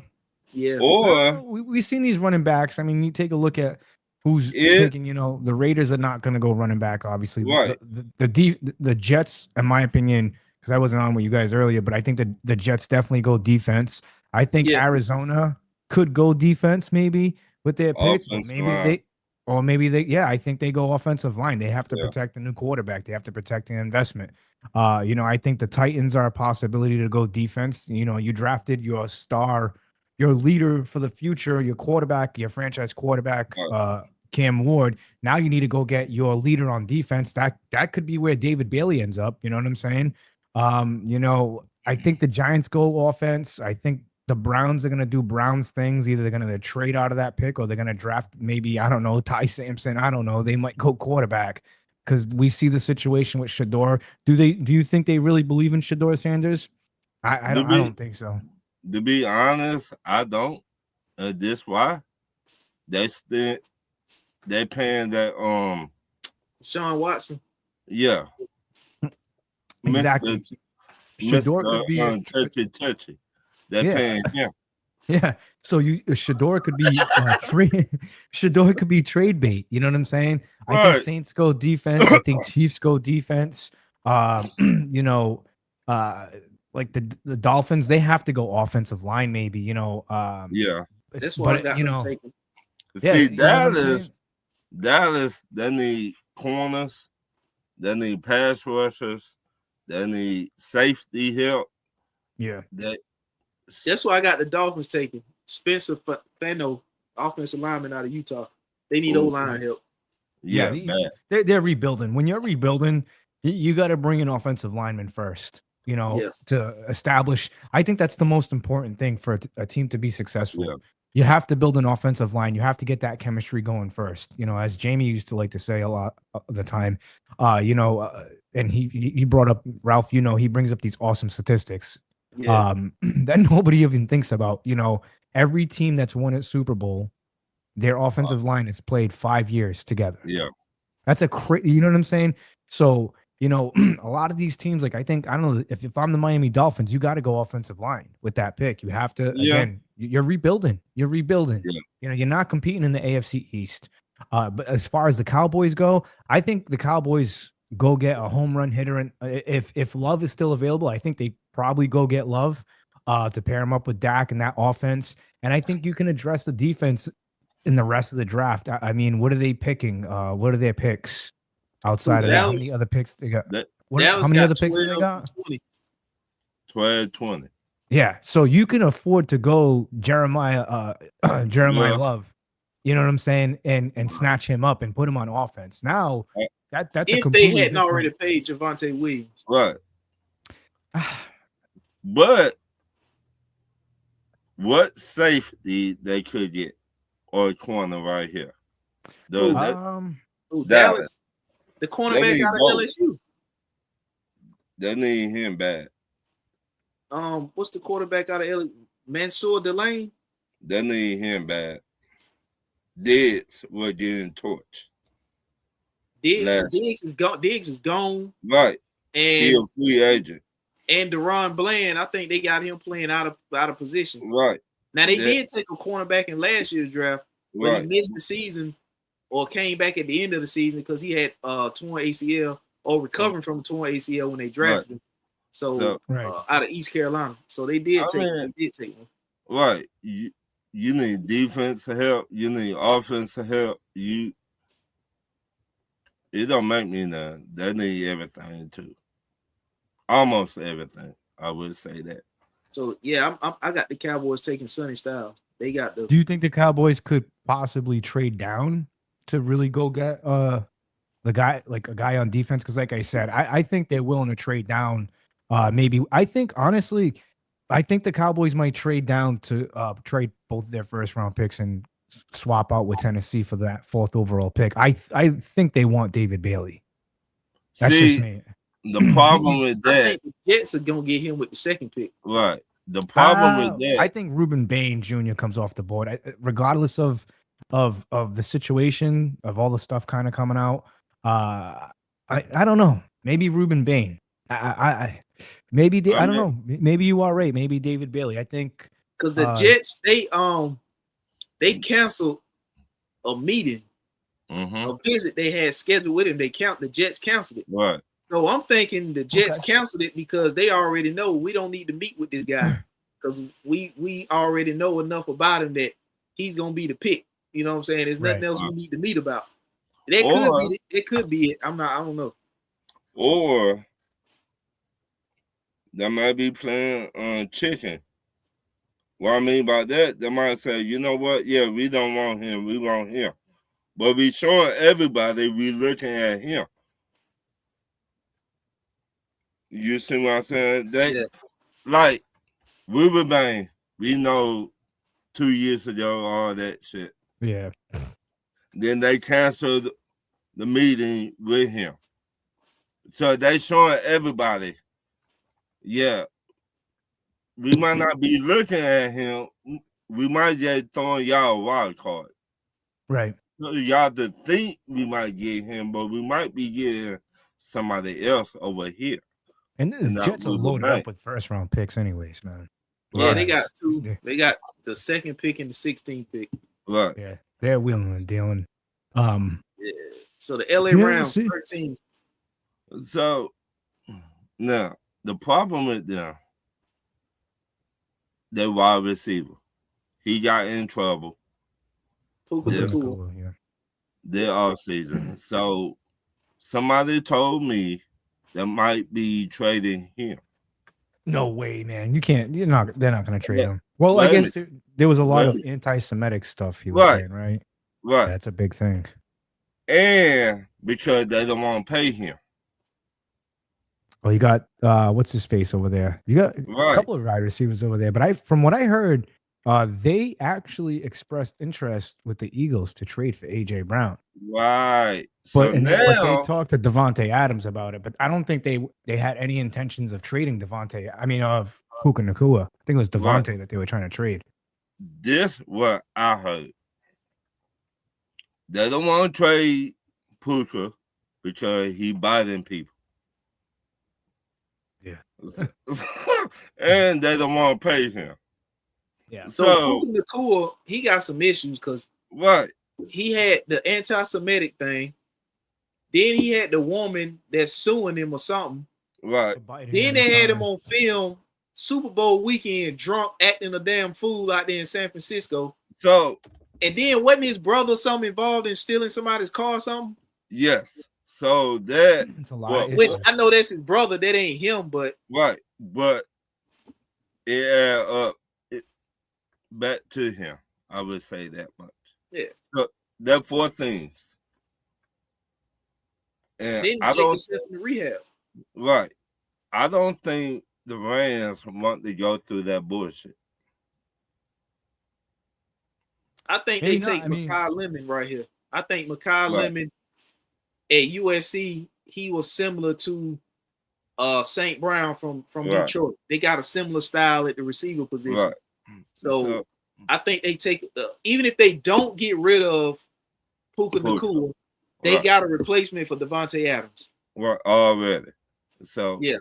Yeah. Or we've seen these running backs. I mean, you take a look at who's picking. You know, the Raiders are not going to go running back. Obviously, right. The Jets, in my opinion, because I wasn't on with you guys earlier, but I think the Jets definitely go defense. I think Arizona could go defense maybe with their picks. I think they go offensive line. They have to protect the new quarterback. They have to protect the investment. You know, I think the Titans are a possibility to go defense. You know, you drafted your star, your leader for the future, your quarterback, your franchise quarterback, Cam Ward. Now you need to go get your leader on defense. That could be where David Bailey ends up. You know what I'm saying? You know, I think the Giants go offense. I think the Browns are going to do Browns things. Either they're going to trade out of that pick or they're going to draft maybe, I don't know, Ty Sampson. I don't know. They might go quarterback because we see the situation with Shador. Do you think they really believe in Shador Sanders? I don't think so. To be honest, I don't. This why they paying that Sean Watson. Yeah. Exactly. Shador could be touchy. They're paying him. Yeah. So Shador could be Shador could be trade bait. You know what I'm saying? I think Saints go defense. I think Chiefs go defense. You know, like the Dolphins, they have to go offensive line, maybe, you know. That's why I got them taken. See, Dallas, they need corners, they need pass rushers, they need safety help. Yeah. That's why I got the Dolphins taking Spencer Fano, offensive lineman out of Utah. They need O-line help. Yeah, they're rebuilding. When you're rebuilding, you got to bring in offensive linemen first, you know, to establish. I think that's the most important thing for a team to be successful. Yeah. You have to build an offensive line. You have to get that chemistry going first. You know, as Jamie used to like to say a lot of the time, you know, and he brought up Ralph, you know, he brings up these awesome statistics. That nobody even thinks about. You know, every team that's won a Super Bowl, their offensive line has played 5 years together. Yeah, that's you know what I'm saying? So, you know, a lot of these teams, like I don't know, if I'm the Miami Dolphins, you got to go offensive line with that pick. You have to, again, you're rebuilding. You're rebuilding. Yeah. You know, you're not competing in the AFC East. But as far as the Cowboys go, I think the Cowboys go get a home run hitter. And if Love is still available, I think they probably go get Love to pair him up with Dak and that offense. And I think you can address the defense in the rest of the draft. I mean, what are they picking? What are their picks outside of that? How many other picks they got? How many other picks they got? 20. Yeah. So you can afford to go Jeremiah Love. You know what I'm saying? And snatch him up and put him on offense. Now that's if they hadn't already paid Javonte Williams. Right. But what safety they could get? or a corner right here? Who? Dallas. Dallas, the They cornerback need out of both. LSU. They need him bad. What's the quarterback out of LSU? Mansour Delane. They need him bad. Diggs was getting torched. Diggs is gone. Diggs is gone. Right. He a And free agent. Deron Bland, I think they got him playing out of position. Right. Now they did take a cornerback in last year's draft, but he missed the season or came back at the end of the season because he had torn ACL or recovering from a torn ACL when they drafted him. So out of East Carolina. So they did take one. Right. You need defensive help. You need offensive help. It don't make me none. They need everything too. Almost everything. I would say that. So yeah, I got the Cowboys taking Sonny Styles. They got the. Do you think the Cowboys could possibly trade down to really go get the guy, like a guy on defense? Because like I said, I think they're willing to trade down. Maybe I think honestly, I think the Cowboys might trade down to trade both their first round picks and swap out with Tennessee for that 4th overall pick. I think they want David Bailey. That's just me. The problem with that, I think the Jets are gonna get him with the 2nd pick. Right. The problem with that, I think Reuben Bain Jr. comes off the board, regardless of the situation of all the stuff kind of coming out. I don't know. Maybe Reuben Bain. I don't know. Maybe you are right. Maybe David Bailey. I think because the Jets they canceled a meeting, a visit they had scheduled with him. The Jets canceled it. Right. So I'm thinking the Jets canceled it because they already know we don't need to meet with this guy because we already know enough about him that he's gonna be the pick. You know what I'm saying? There's nothing else we need to meet about. It could be it. I don't know. Or they might be playing chicken. What I mean by that, they might say, you know what? Yeah, we don't want him. We want him. But we showing everybody we looking at him. You see what I'm saying? Like Reuben Bain, we know 2 years ago, all that shit. Yeah. Then they canceled the meeting with him. So they showing everybody, yeah, we might not be looking at him. We might just throwing y'all a wild card. Right. So y'all to think we might get him, but we might be getting somebody else over here. And the Jets are loaded up with 1st round picks anyways, man. Yeah, they got 2. They got the 2nd pick and the 16th pick. Right. Yeah, they're wheeling and dealing. Yeah. So the LA Rams 13. So now the problem with them, their wide receiver, he got in trouble. Their off season. So somebody told me they might be trading him. No way, man. You can't. They're not going to trade him. Well, I guess there was a lot of anti-Semitic stuff he was saying, right? Right. That's a big thing. And because they don't want to pay him. Well, you got what's his face over there? You got a couple of wide receivers over there, but from what I heard, they actually expressed interest with the Eagles to trade for AJ Brown. Right. But they talked to Devontae Adams about it, but I don't think they had any intentions of trading Devontae. I mean, of Puka Nacua. I think it was Devontae that they were trying to trade. This what I heard. They don't want to trade Puka because he biting people. Yeah. And they don't want to pay him. Yeah. So Puka Nacua, he got some issues because he had the anti-Semitic thing. Then he had the woman that's suing him or something. Right. Then they had him on film Super Bowl weekend drunk acting a damn fool out there in San Francisco. So and then wasn't his brother something involved in stealing somebody's car or something? Yes. So that it's a lot. Which I know that's his brother, that ain't him, but but it up back to him. I would say that much. Yeah. So that 4 things. And then I don't in the rehab. Right. I don't think the Rams want to go through that bullshit. I think Maybe they not, take I mean- Makai Lemon right here. I think Makai Right. Lemon at USC, he was similar to St. Brown from Right. Detroit. They got a similar style at the receiver position. Right. So I think they take even if they don't get rid of Puka Puka. Nacua, they Right. got a replacement for Devontae Adams. Right. Already. So Yeah.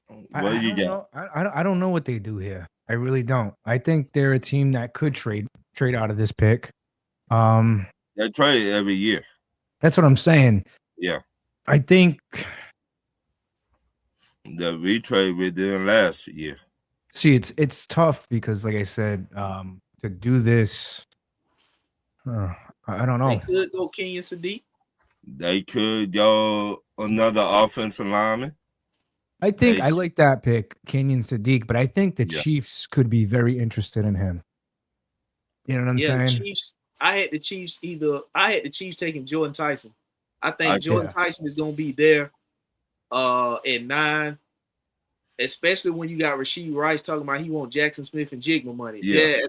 what do you got? I don't know what they do here. I really don't. I think they're a team that could trade out of this pick. They trade every year. That's what I'm saying. Yeah. I think. The retrade we did last year. See, it's tough because, like I said, to do this, I don't know. They could go Kenyon Sadiq. They could go another offensive lineman. I think They- I like that pick, Kenyon Sadiq, but I think the Yeah. Chiefs could be very interested in him. You know what I'm Yeah, the saying? Chiefs. I had the Chiefs taking Jordan Tyson. I think Jordan Tyson is going to be there at 9, especially when you got Rashee Rice talking about he want Jackson Smith and Jigma money. Yeah.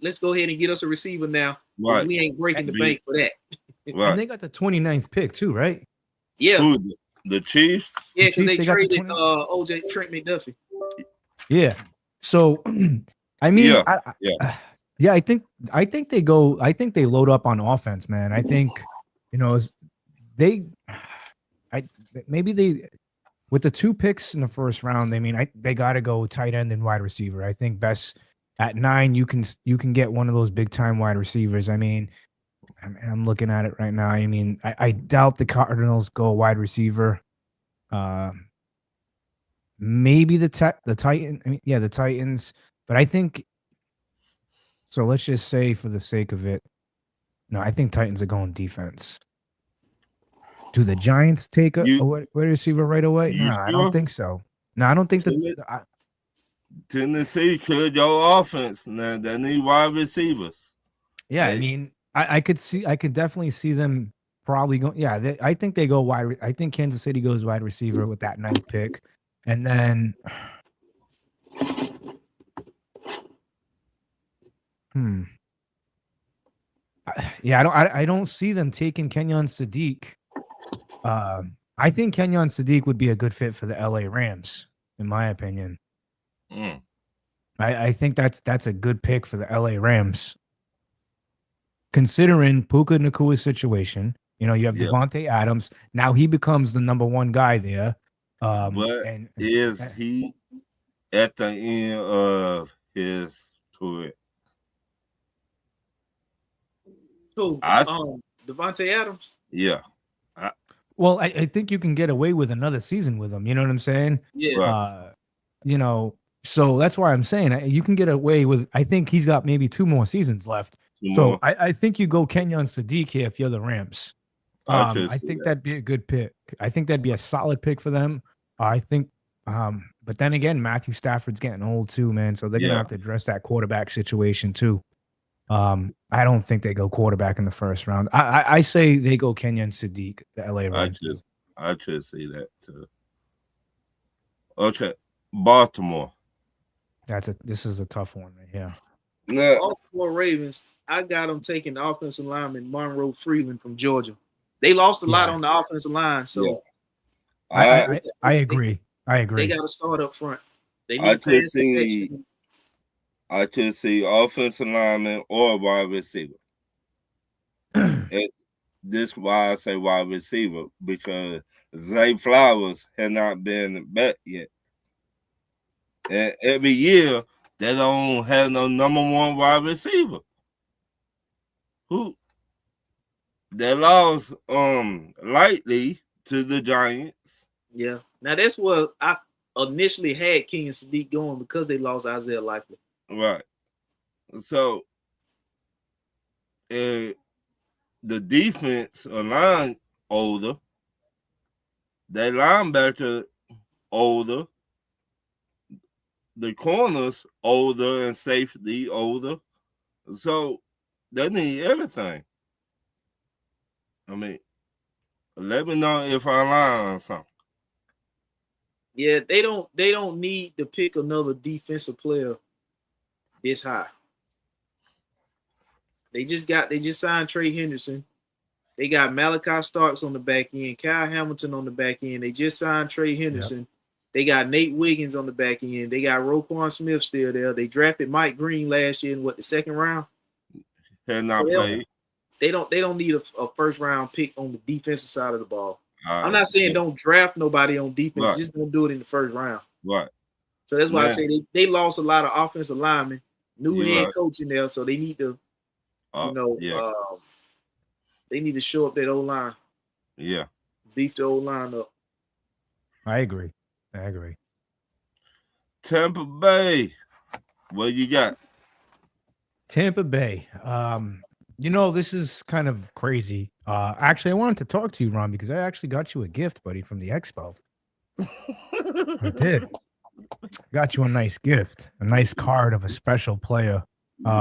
Let's go ahead and get us a receiver now. Right. We ain't breaking the bank for that. Right. And they got the 29th pick too, right? Yeah, Who, the Chiefs? yeah, because Chiefs, they they got the traded 20? OJ Trent McDuffie. Yeah. So, I mean, Yeah. yeah, I think they go. I think they load up on offense, man. I think, maybe they with the 2 picks in the first round. I mean, they got to go tight end and wide receiver. I think best at 9, you can get one of those big time wide receivers. I mean, I'm looking at it right now. I mean, I doubt the Cardinals go wide receiver. Maybe the Titan. I mean, yeah, the Titans. But I think. So let's just say, for the sake of it, no, I think Titans are going defense. Do the Giants take a wide receiver right away? No, I don't think so. No, I don't think that. Tennessee could go offense. Now they need wide receivers. Yeah, I mean, I could definitely see them probably going. Yeah, I think they go wide. I think Kansas City goes wide receiver with that 9th pick, and then. Yeah, I don't see them taking Kenyon Sadiq. I think Kenyon Sadiq would be a good fit for the LA Rams, in my opinion. I think that's a good pick for the LA Rams. Considering Puka Nacua's situation, you have Devontae Adams. Now he becomes the number 1 guy there. But is he at the end of his career? Who? Devontae Adams? Yeah. Well, I think you can get away with another season with him. You know what I'm saying? Yeah. Right. So that's why I'm saying you can get away with. I think he's got maybe 2 more seasons left. So I think you go Kenyon Sadiq here if you're the Rams. I think that'd be a good pick. I think that'd be a solid pick for them. I think, but then again, Matthew Stafford's getting old too, man. So they're gonna have to address that quarterback situation too. I don't think they go quarterback in the first round. I say they go Kenyon Sadiq, the LA Rams. I should see that too. Okay, Baltimore. This is a tough one right here. Baltimore Ravens. I got them taking the offensive lineman Monroe Freeland from Georgia. They lost a lot on the offensive line, so I agree. They got to start up front. They I need could see offensive lineman or wide receiver. This is why I say wide receiver, because Zay Flowers had not been back yet. And every year they don't have no number 1 wide receiver. Who they lost lightly to the Giants. Yeah. Now that's what I initially had Kenyon Sadiq going, because they lost Isaiah Likely. Right. So the defense line older. Their linebacker older. The corners older and safety older. So they need everything. I mean, let me know if I lie on something. Yeah, they don't need to pick another defensive player this high. They just signed Trey Henderson. They got Malachi Starks on the back end, Kyle Hamilton on the back end. They just signed Trey Henderson. Yep. They got Nate Wiggins on the back end. They got Roquan Smith still there. They drafted Mike Green last year in the second round. Had not played. They don't need a first round pick on the defensive side of the ball. I'm not saying don't draft nobody on defense. Right. Just don't do it in the first round. Right. So that's why I say they lost a lot of offensive linemen, new head coach in there, so they need to, they need to show up that O-line. Yeah. Beef the O-line up. I agree. Tampa Bay. What you got? Tampa Bay. This is kind of crazy. Actually, I wanted to talk to you, Ron, because I actually got you a gift, buddy, from the Expo. I did. Got you a nice gift, a nice card of a special player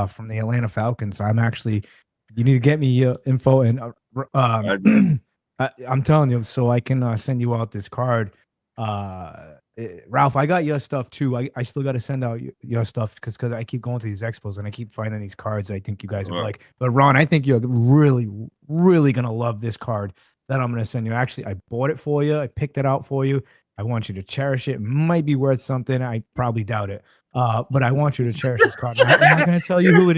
from the Atlanta Falcons. You need to get me your info, and I'm telling you, so I can send you out this card. Ralph, I got your stuff too. I still got to send out your stuff because I keep going to these expos and I keep finding these cards I think you guys would like. But Ron, I think you're really, really gonna love this card that I'm gonna send you. Actually, I bought it for you. I picked it out for you. I want you to cherish it. It might be worth something. I probably doubt it. But I want you to cherish this card. I'm not gonna tell you who it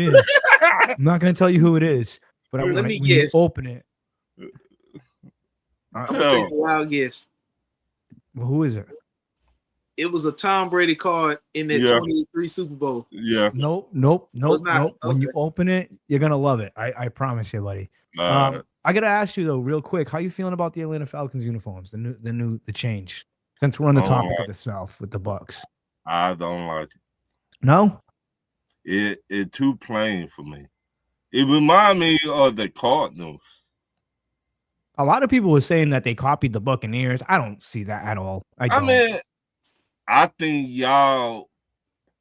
is. But let me guess. Open it. I'm gonna take a wild guess. Well, who is it? It was a Tom Brady card in that 23 Super Bowl. Yeah. Nope. Okay. When you open it, you're gonna love it. I promise you, buddy. I gotta ask you though, real quick, how you feeling about the Atlanta Falcons uniforms? The change. Since we're on the topic of the South with the Bucks. I don't like it. No? It too plain for me. It remind me of the Cardinals. A lot of people were saying that they copied the Buccaneers. I don't see that at all. I mean, I think y'all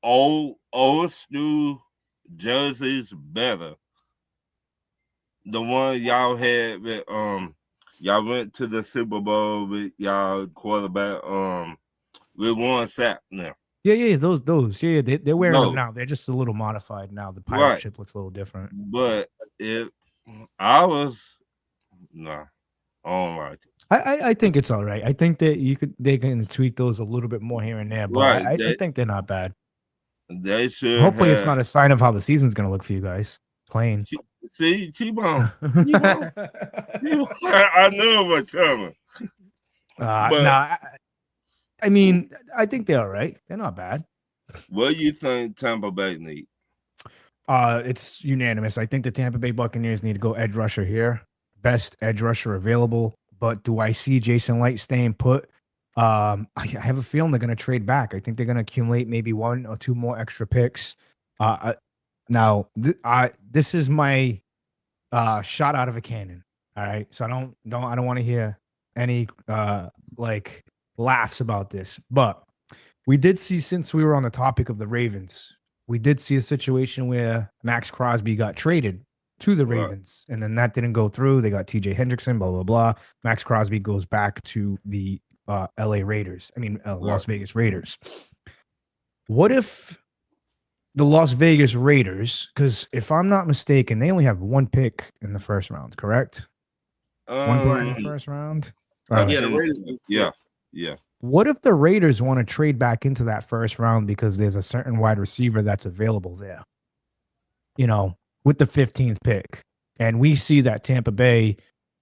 old school jerseys better. The one y'all had with y'all went to the Super Bowl with y'all quarterback with one sack now. Yeah, those. Yeah, they're wearing them now. They're just a little modified now. The pirate ship looks a little different. But I don't like it. I think it's all right. I think that they can tweak those a little bit more here and there, but I think they're not bad. They should. Hopefully, it's not a sign of how the season's going to look for you guys. Playing. See, T-Bone. I knew it was coming. I mean, I think they're all right. They're not bad. What do you think Tampa Bay need? It's unanimous. I think the Tampa Bay Buccaneers need to go edge rusher here. Best edge rusher available. But do I see Jason Light staying put? I have a feeling they're going to trade back. I think they're going to accumulate maybe 1 or 2 more extra picks. This is my shot out of a cannon. All right, so I don't want to hear any laughs about this. But we did see, since we were on the topic of the Ravens, we did see a situation where Max Crosby got traded to the Ravens, and then that didn't go through. They got TJ Hendrickson, blah, blah, blah. Max Crosby goes back to the Las Vegas Raiders. What if the Las Vegas Raiders, because if I'm not mistaken, they only have 1 pick in the first round, correct? 1 pick in the first round? Yeah. What if the Raiders want to trade back into that first round because there's a certain wide receiver that's available there? With the 15th pick. And we see that Tampa Bay,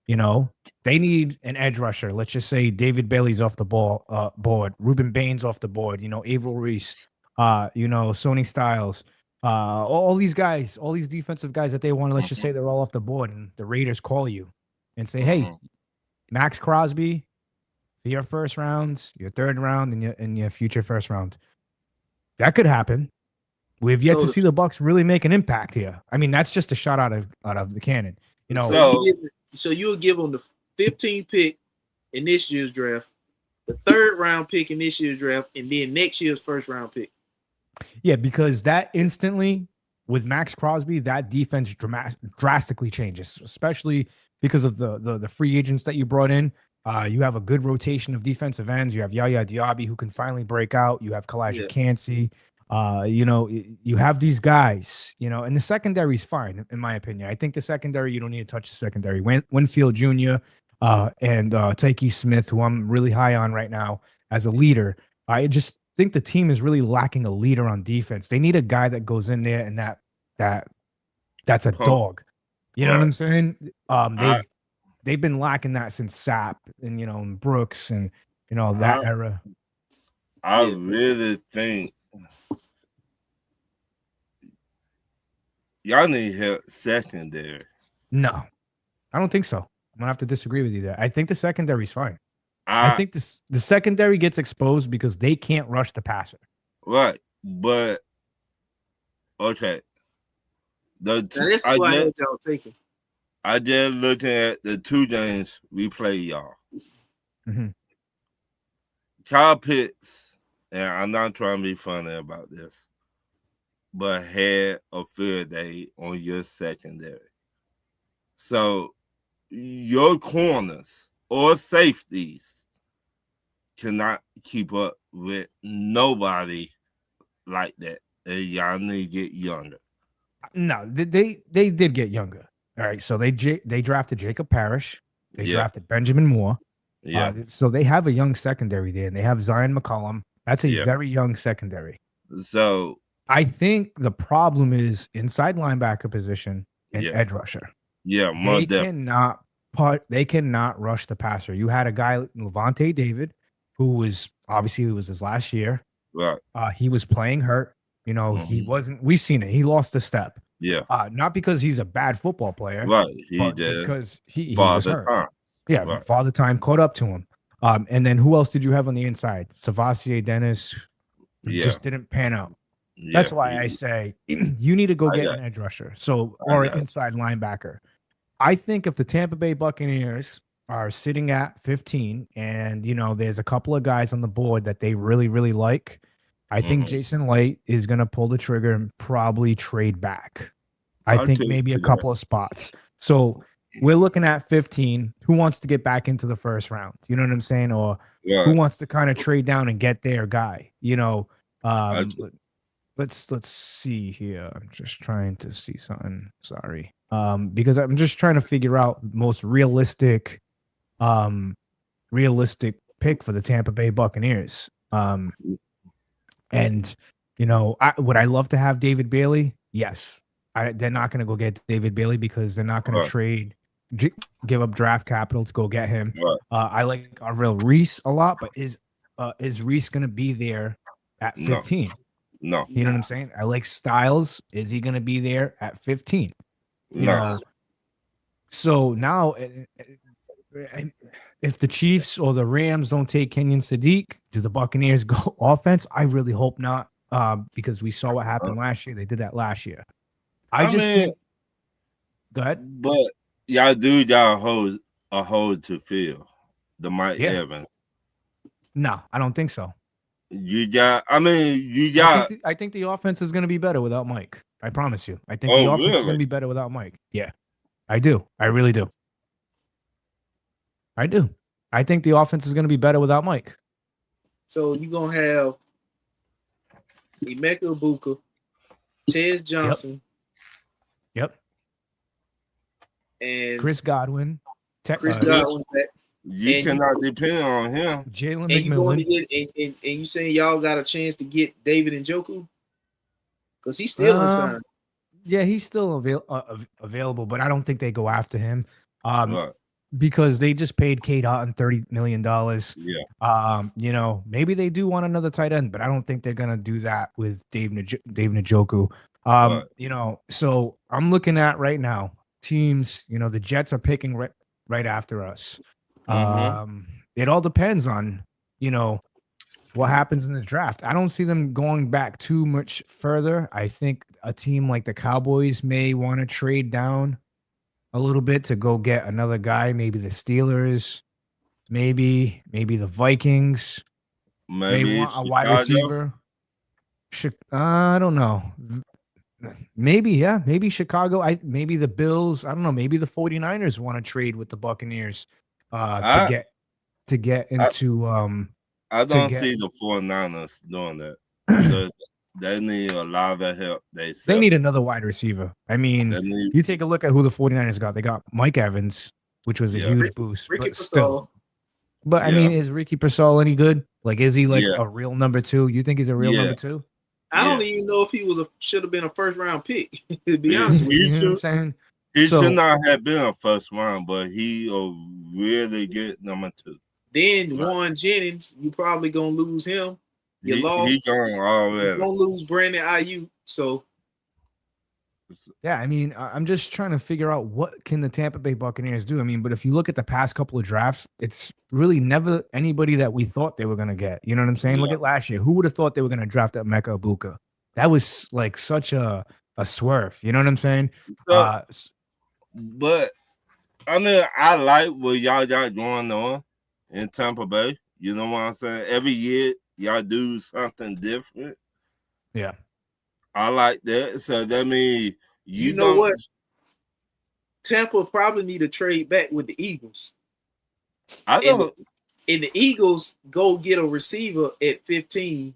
they need an edge rusher. Let's just say David Bailey's off the board, Ruben Baines off the board, Averill Reese, Sony Styles, all these guys, all these defensive guys that they want to, let's just say they're all off the board, and the Raiders call you and say, hey, Max Crosby for your first rounds, your third round, and your future first round. That could happen. We've yet to see the Bucs really make an impact here. I mean, that's just a shot out of the cannon. So you'll give them the 15th pick in this year's draft, the 3rd round pick in this year's draft, and then next year's first round pick. Yeah, because that instantly, with Max Crosby, that defense drastically changes, especially because of the free agents that you brought in. You have a good rotation of defensive ends. You have Yaya Diaby, who can finally break out. You have Kalijah Cansey. You have these guys, and the secondary is fine, in my opinion. I think the secondary, you don't need to touch the secondary. Winfield Jr. And Tyke Smith, who I'm really high on right now as a leader. I just think the team is really lacking a leader on defense. They need a guy that goes in there and that's a Pump. dog. You know what Right. I'm saying? I- They've been lacking that since Sapp and Brooks and that era. I Yeah. really think y'all need help secondary. No, I don't think so. I'm gonna have to disagree with you there. I think the secondary's fine. I think the secondary gets exposed because they can't rush the passer. Right, but okay. Now this is why y'all taking. I just looking at the 2 games we play, y'all. Mhm. Kyle Pitts, and I'm not trying to be funny about this, but had a field day on your secondary. So your corners or safeties cannot keep up with nobody like that. And y'all need to get younger. No, they did get younger. All right, so they drafted Jacob Parrish. They drafted Benjamin Moore. Yeah. So they have a young secondary there, and they have Zion McCollum. That's a very young secondary. So I think the problem is inside linebacker position and edge rusher. Yeah, more They cannot rush the passer. You had a guy, Levante David, who was his last year. Right. He was playing hurt. He wasn't. We've seen it. He lost a step. Yeah. Not because he's a bad football player, right. but because he was Father hurt. Time. Yeah, Right. Father Time caught up to him. And then who else did you have on the inside? Savassier Dennis just didn't pan out. That's why I say you need to go get an edge rusher, or an inside linebacker. I think if the Tampa Bay Buccaneers are sitting at 15 and, there's a couple of guys on the board that they really, really like, I think Jason Light is going to pull the trigger and probably trade back. I think maybe a couple of spots. So we're looking at 15. Who wants to get back into the first round? You know what I'm saying? Or who wants to kind of trade down and get their guy? Let's see here. I'm just trying to see something. Sorry. Because I'm just trying to figure out the most realistic pick for the Tampa Bay Buccaneers. Would I love to have David Bailey? Yes. They're not going to go get David Bailey because they're not going to give up draft capital to go get him. Right. I like Arvell Reese a lot, but is Reese going to be there at 15? No. You know what I'm saying? I like Styles. Is he going to be there at 15? No. So now, if the Chiefs or the Rams don't take Kenyon Sadiq, do the Buccaneers go offense? I really hope not, because we saw what happened last year. They did that last year. I think. Go ahead. But y'all got a hold to fill the Mike Evans. No, I don't think so. I think the offense is going to be better without Mike. I promise you. I think the offense is going to be better without Mike. Yeah, I do. I really do. I do. I think the offense is going to be better without Mike. So you're going to have Emeka Ibuka, Tez Johnson. Yep. And Chris Godwin. You cannot depend on him. Jalen McMillan. You going to get, and you saying y'all got a chance to get David Njoku? Because he's still unsigned. Yeah, he's still available, but I don't think they go after him. Because they just paid Kate Otten $30 million. Maybe they do want another tight end, but I don't think they're gonna do that with Dave Njoku. So I'm looking at right now teams. The Jets are picking right after us. It all depends on what happens in the draft. I don't see them going back too much further. I think a team like the Cowboys may want to trade down a little bit to go get another guy, maybe the Steelers, maybe the Vikings. Maybe want a wide receiver. I don't know. Maybe Chicago. Maybe the Bills. I don't know. Maybe the 49ers want to trade with the Buccaneers to get into. I don't see the 49ers doing that. they need a lot of help. They need another wide receiver. I mean, if you take a look at who the 49ers got, they got Mike Evans, which was a huge boost, Ricky but still. Pascal. But I mean, is Ricky Persol any good? Like, is he like Yes. a real number 2? You think he's a real number 2? I don't even know if he should have been a first round pick. To be honest with you know what I'm saying? He should not have been a first round, but he a really good number 2. Then Warren Jennings, you probably gonna lose him. You lost. He gone already. You're gonna lose Brandon Ayuk. So yeah, I mean, I'm just trying to figure out what can the Tampa Bay Buccaneers do. I mean, but if you look at the past couple of drafts, it's really never anybody that we thought they were going to get. You know what I'm saying? Yeah. Look at last year. Who would have thought they were going to draft Emeka Egbuka? That was like such a swerve. You know what I'm saying? But, I mean, I like what y'all got going on in Tampa Bay. You know what I'm saying? Every year, y'all do something different. Yeah. I like that. So that means you know what? Tampa probably need to trade back with the Eagles. I don't. And the Eagles go get a receiver at 15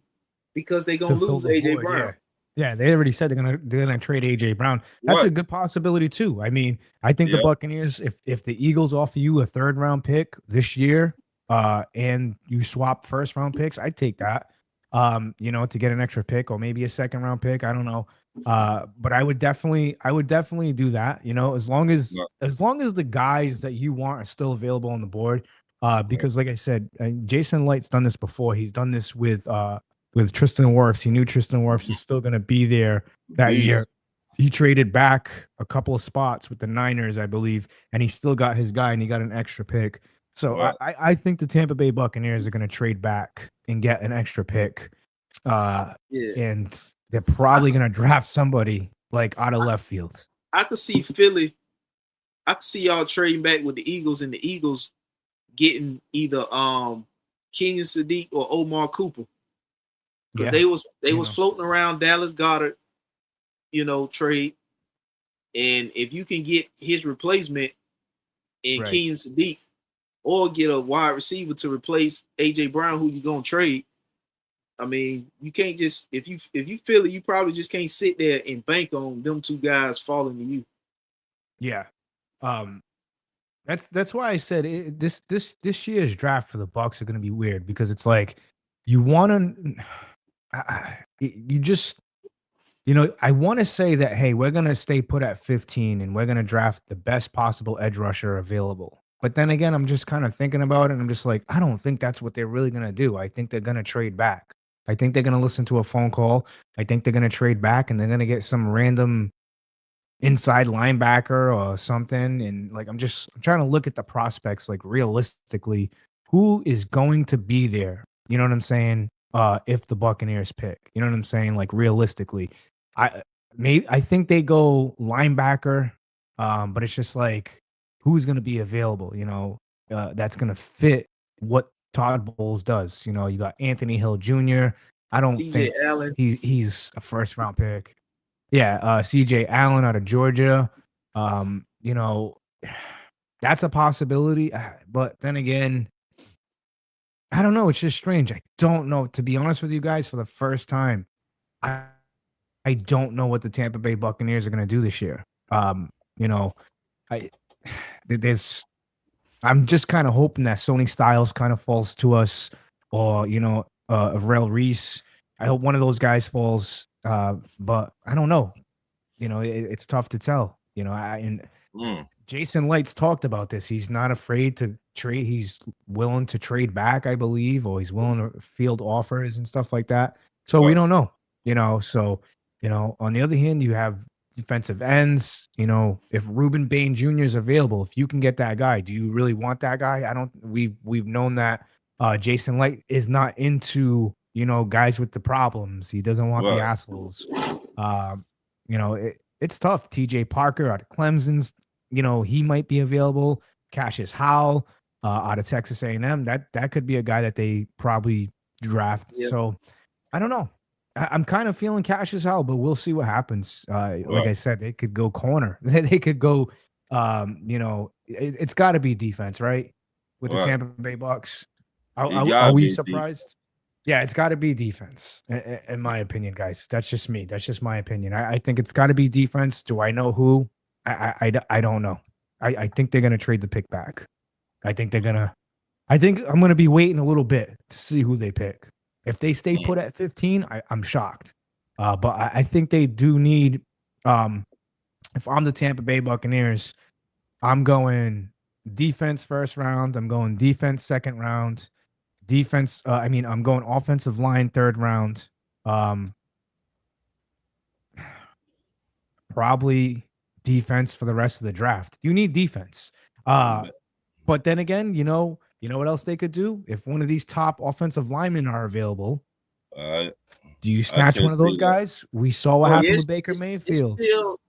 because they're gonna lose AJ Brown. Yeah, they already said they're gonna trade AJ Brown. That's a good possibility too. I mean, I think the Buccaneers, if the Eagles offer you a 3rd round pick this year, and you swap 1st round picks, I'd take that. You know, to get an extra pick or maybe a 2nd round pick. I don't know. But I would definitely do that, you know, as long as the guys that you want are still available on the board. Because like I said, Jason Light's done this before. He's done this with Tristan Wirfs. He knew Tristan Wirfs is still going to be there that year. He traded back a couple of spots with the Niners, I believe, and he still got his guy and he got an extra pick. So I think the Tampa Bay Buccaneers are going to trade back and get an extra pick. And they're probably going to draft somebody like out of left field. I could see Philly. I could see y'all trading back with the Eagles and the Eagles getting either Kenyon Sadiq or Omar Cooper. Because they was floating around Dallas Goedert, you know, trade. And if you can get his replacement in Kenyon Sadiq, or get a wide receiver to replace AJ Brown, who you're gonna trade. I mean, you can't just if you feel it, you probably just can't sit there and bank on them 2 guys falling to you. Yeah, that's why I said this year's draft for the Bucs are gonna be weird because it's like you want to, you just. You know, I want to say that, hey, we're going to stay put at 15 and we're going to draft the best possible edge rusher available. But then again, I'm just kind of thinking about it and I'm just like, I don't think that's what they're really going to do. I think they're going to trade back. I think they're going to listen to a phone call. I think they're going to trade back and they're going to get some random inside linebacker or something. And like, I'm trying to look at the prospects, like realistically, who is going to be there? You know what I'm saying? If the Buccaneers pick, you know what I'm saying? Like realistically, I think they go linebacker, but it's just like who's going to be available, you know, that's going to fit what Todd Bowles does. You know, you got Anthony Hill Jr. I don't think Allen. He's a 1st round pick. Yeah, CJ Allen out of Georgia. You know, that's a possibility, but then again, I don't know. It's just strange. I don't know. To be honest with you guys, for the first time, I don't know what the Tampa Bay Buccaneers are going to do this year. You know, I'm just kind of hoping that Sony Styles kind of falls to us, or you know, Avril Reese. I hope one of those guys falls, but I don't know. You know, it's tough to tell. You know, Jason Light's talked about this. He's not afraid to trade. He's willing to trade back, I believe, or he's willing to field offers and stuff like that. So we don't know. You know, so. You know, on the other hand, you have defensive ends. You know, if Reuben Bain Jr. is available, if you can get that guy, do you really want that guy? We've known that Jason Light is not into, you know, guys with the problems. He doesn't want the assholes. You know, it's tough. TJ Parker out of Clemson's, you know, he might be available. Cassius Howell out of Texas A&M. That could be a guy that they probably draft. Yep. So I don't know. I'm kind of feeling Cassius Howell, but we'll see what happens. Like I said, they could go corner. They could go, you know, it's got to be defense, right? With the Tampa Bay Bucs. Are we surprised? Yeah, it's got to be defense, in my opinion, guys. That's just me. That's just my opinion. I think it's got to be defense. Do I know who? I don't know. I think they're gonna trade the pick back. I think I'm gonna be waiting a little bit to see who they pick. If they stay put at 15, I'm shocked. But I think they do need. If I'm the Tampa Bay Buccaneers, I'm going defense first round. I'm going defense second round. Defense. I'm going offensive line third round. Probably defense for the rest of the draft. You need defense. But then again, you know what else they could do? If one of these top offensive linemen are available, do you snatch one of those guys? We saw what happened with Baker Mayfield.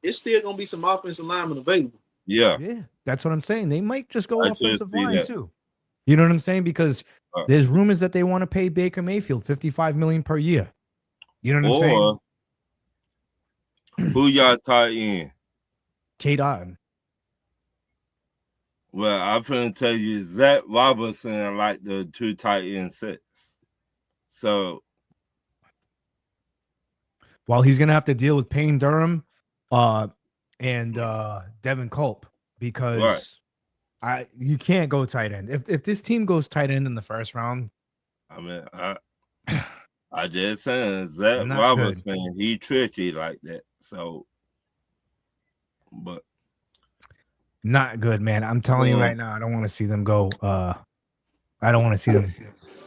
It's still gonna be some offensive linemen available. Yeah, that's what I'm saying. They might just go offensive line too. You know what I'm saying? Because there's rumors that they want to pay Baker Mayfield $55 million per year. You know what I'm saying? Who y'all tight end? K. Dotton. Well, I'm finna tell you, Zach Robinson like the 2 tight end sets. So, while he's gonna have to deal with Payne Durham, and Devin Culp, because you can't go tight end. If this team goes tight end in the first round, I just saying Zach Robinson, he tricky like that. So, but not good, man. I'm telling you right now, I don't want to see them go. I don't want to see them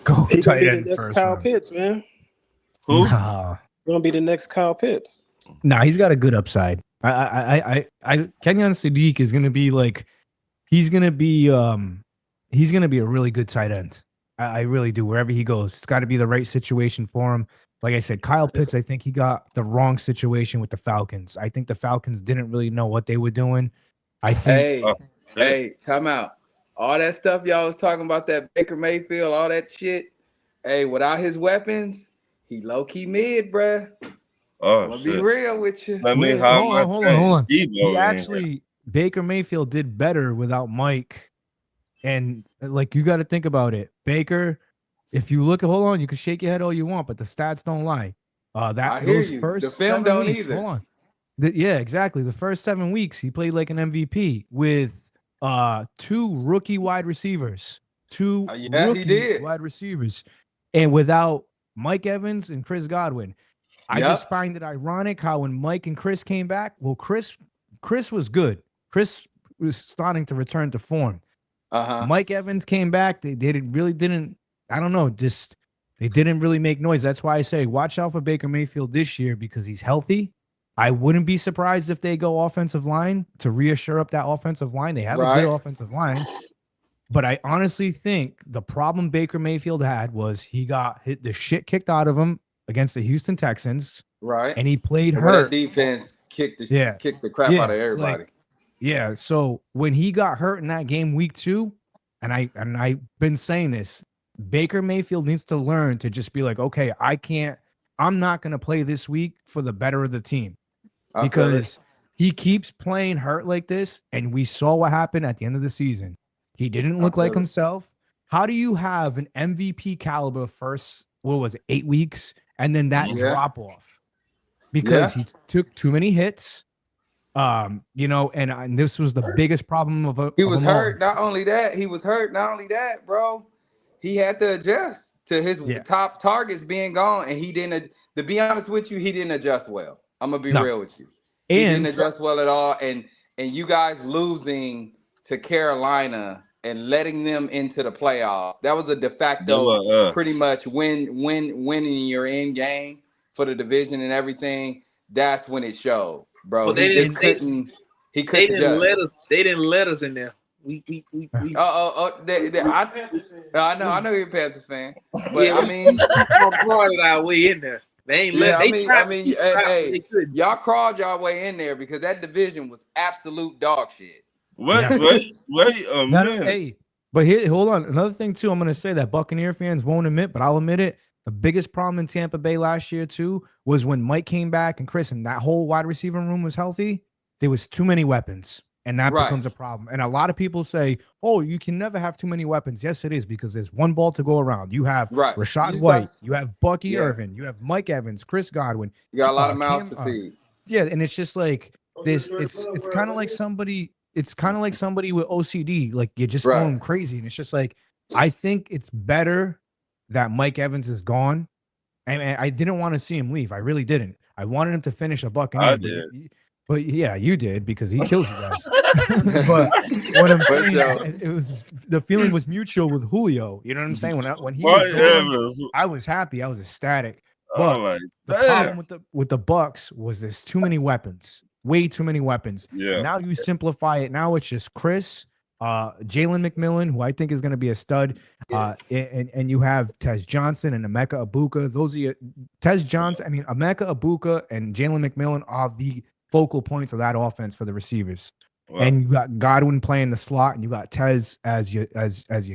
go tight end first Kyle round. Pitts, man. Who? Gonna be the next Kyle Pitts. Nah, he's got a good upside. Kenyon Sadiq is gonna be like, he's gonna be a really good tight end. I really do. Wherever he goes, it's got to be the right situation for him. Like I said, Kyle Pitts, I think he got the wrong situation with the Falcons. I think the Falcons didn't really know what they were doing. I think. Hey, time out. All that stuff y'all was talking about, that Baker Mayfield, all that shit. Hey, without his weapons, he low key mid, bruh. I'm gonna be real with you. Hold on. He actually, Baker Mayfield did better without Mike. And like, you got to think about it. Baker, if you look at, hold on, you can shake your head all you want, but the stats don't lie. First the film don't weeks, either. Hold on. Yeah, exactly. The first 7 weeks, he played like an MVP with 2 rookie wide receivers. Wide receivers. And without Mike Evans and Chris Godwin. I just find it ironic how when Mike and Chris came back, well, Chris was good. Chris was starting to return to form. Mike Evans came back. They didn't really make noise. That's why I say watch out for Baker Mayfield this year, because he's healthy. I wouldn't be surprised if they go offensive line to reassure up that offensive line. They have a good offensive line. But I honestly think the problem Baker Mayfield had was he got the shit kicked out of him against the Houston Texans. Right. And he played hurt. That defense kicked the crap out of everybody. So when he got hurt in that game week 2, and I've been saying this, Baker Mayfield needs to learn to just be like, okay, I'm not going to play this week for the better of the team, because he keeps playing hurt like this. And we saw what happened at the end of the season. He didn't look like himself. How do you have an MVP caliber first, 8 weeks, and then that drop off? Because he took too many hits. And this was the biggest problem he was hurt. Not only that, bro, he had to adjust to his top targets being gone, and he didn't. To be honest with you, he didn't adjust well. I'm gonna be real with you. He didn't adjust well at all, and you guys losing to Carolina and letting them into the playoffs, that was a de facto pretty much winning your end game for the division and everything. That's when it showed. Bro, well, he couldn't adjust. They didn't let us in there. I know you're a Panthers fan, but I'm crawling our way in there. They ain't let. Hey, y'all crawled y'all way in there because that division was absolute dog shit. Wait a minute. Hey, but here, hold on. Another thing too, I'm gonna say that Buccaneer fans won't admit, but I'll admit it. The biggest problem in Tampa Bay last year, too, was when Mike came back and Chris and that whole wide receiver room was healthy. There was too many weapons. And that Right. becomes a problem. And a lot of people say, oh, you can never have too many weapons. Yes, it is, because there's one ball to go around. You have Right. You Rashad just White, got- you have Bucky Yeah. Irvin, you have Mike Evans, Chris Godwin. You got a lot of mouths Cam, to feed. yeah, and it's just like this. It's kind of like somebody. It's kind of like somebody with OCD. Like you're just Right. going crazy, and it's just like I think it's better that Mike Evans is gone. And I didn't want to see him leave. I really didn't. I wanted him to finish a Buccaneer. I did. But yeah, you did, because he kills you guys. But what I'm For saying, sure. it was the feeling was mutual with Julio. You know what I'm saying? When he Mike was gone, Evans. I was happy. I was ecstatic. I'm But like, the damn. problem with the Bucks was there's too many weapons, way too many weapons. Yeah. Now you simplify it. Now it's just Chris, Jalen McMillan, who I think is going to be a stud, and you have Tez Johnson and Emeka Ibuka. Those are your Tez Johnson. I mean, Emeka Ibuka and Jalen McMillan are the focal points of that offense for the receivers. Wow. And you got Godwin playing the slot, and you got Tez as your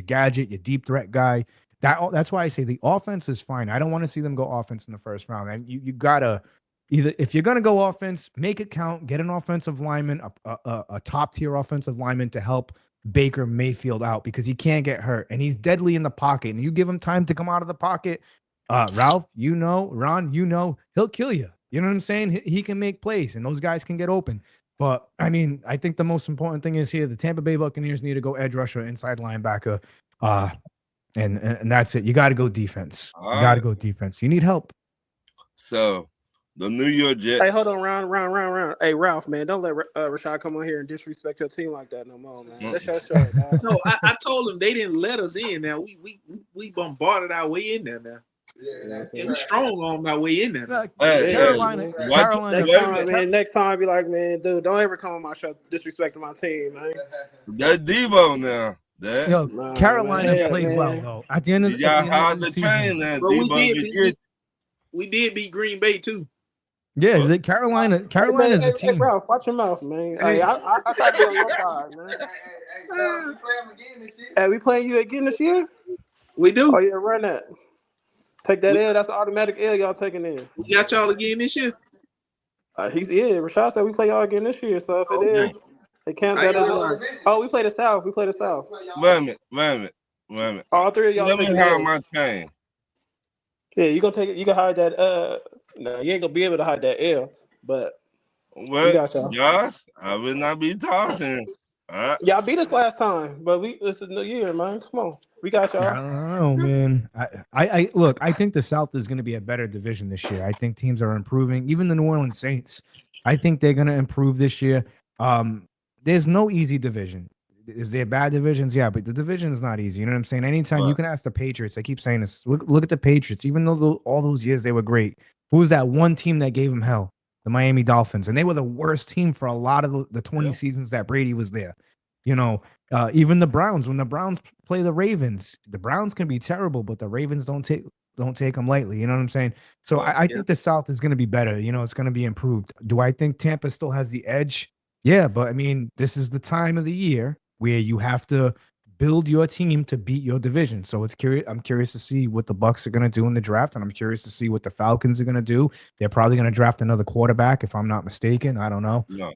gadget, your deep threat guy. That's why I say the offense is fine. I don't want to see them go offense in the first round. And you gotta either, if you're gonna go offense, make it count. Get an offensive lineman, a top tier offensive lineman to help Baker Mayfield out, because he can't get hurt and he's deadly in the pocket. And you give him time to come out of the pocket, Ralph, Ron, he'll kill you. You know what I'm saying? He can make plays, and those guys can get open. But I mean, I think the most important thing is here: the Tampa Bay Buccaneers need to go edge rusher, inside linebacker. And that's it. You got to go defense. You got to go defense. You need help. So the New York Jets. Hey, hold on, round. Hey, Ralph, man, don't let Rashad come on here and disrespect your team like that no more, man. That's your show, man. No, I told them they didn't let us in. Now we bombarded our way in there. Now, yeah, we strong on my way in there. Carolina. Next time, be like, man, dude, don't ever come on my show disrespecting my team, man. That's Debo now. Carolina played well though. At the end of the season, we did beat Green Bay too. Yeah, the Carolina's a team. Hey, Ralph, watch your mouth, man. Hey, I try to be on your side, man. Hey, we playing you again this year? We do. Oh yeah, run that. Take that L. That's an automatic L y'all taking in. We got y'all again this year. Rashad said we play y'all again this year. So if it is, they can't. We play the South. We play the South. Wait a minute. All three of y'all. Let me hide my chain. Yeah, you gonna take it. You can hide that. No, you ain't gonna be able to hide that L. But we got y'all. Josh, I will not be talking. Y'all beat us last time, but it's a new year, man. Come on, we got y'all. I don't know, man. I look. I think the South is going to be a better division this year. I think teams are improving. Even the New Orleans Saints, I think they're going to improve this year. There's no easy division. Is there bad divisions? Yeah, but the division is not easy. You know what I'm saying? Anytime you can ask the Patriots, I keep saying this. Look at the Patriots. Even though all those years they were great, who was that one team that gave them hell? The Miami Dolphins, and they were the worst team for a lot of the 20 seasons that Brady was there. You know, even the Browns, when the Browns play the Ravens, the Browns can be terrible, but the Ravens don't take them lightly. You know what I'm saying? So I think the South is going to be better. You know, it's going to be improved. Do I think Tampa still has the edge? Yeah, but I mean, this is the time of the year where you have to build your team to beat your division. So I'm curious to see what the Bucks are going to do in the draft, and I'm curious to see what the Falcons are going to do. They're probably going to draft another quarterback, if I'm not mistaken. I don't know. No.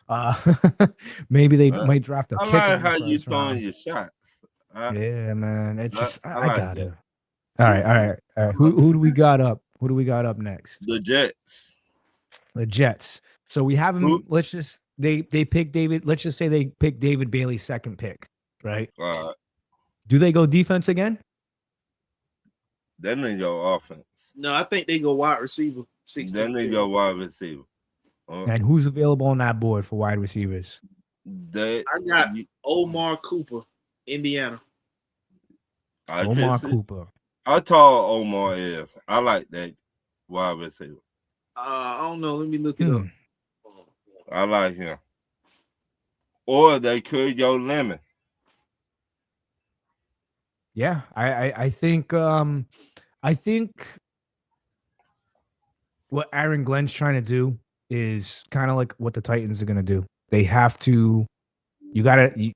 Maybe they might draft a kicker. I like how you throwing your shots. Yeah, man. It's just I got it. All right. Who do we got up? Who do we got up next? The Jets. The Jets. So we have them. Let's just they pick David. Let's just say they pick David Bailey's second pick, right? Do they go defense again? Then they go offense. No, I think they go wide receiver. Then they go wide receiver. And who's available on that board for wide receivers? I got Omar Cooper, Indiana. Cooper. How tall Omar is? I like that wide receiver. I don't know. Let me look it up. I like him. Or they could go Lemon. Yeah, I think what Aaron Glenn's trying to do is kind of like what the Titans are gonna do. They have to. You gotta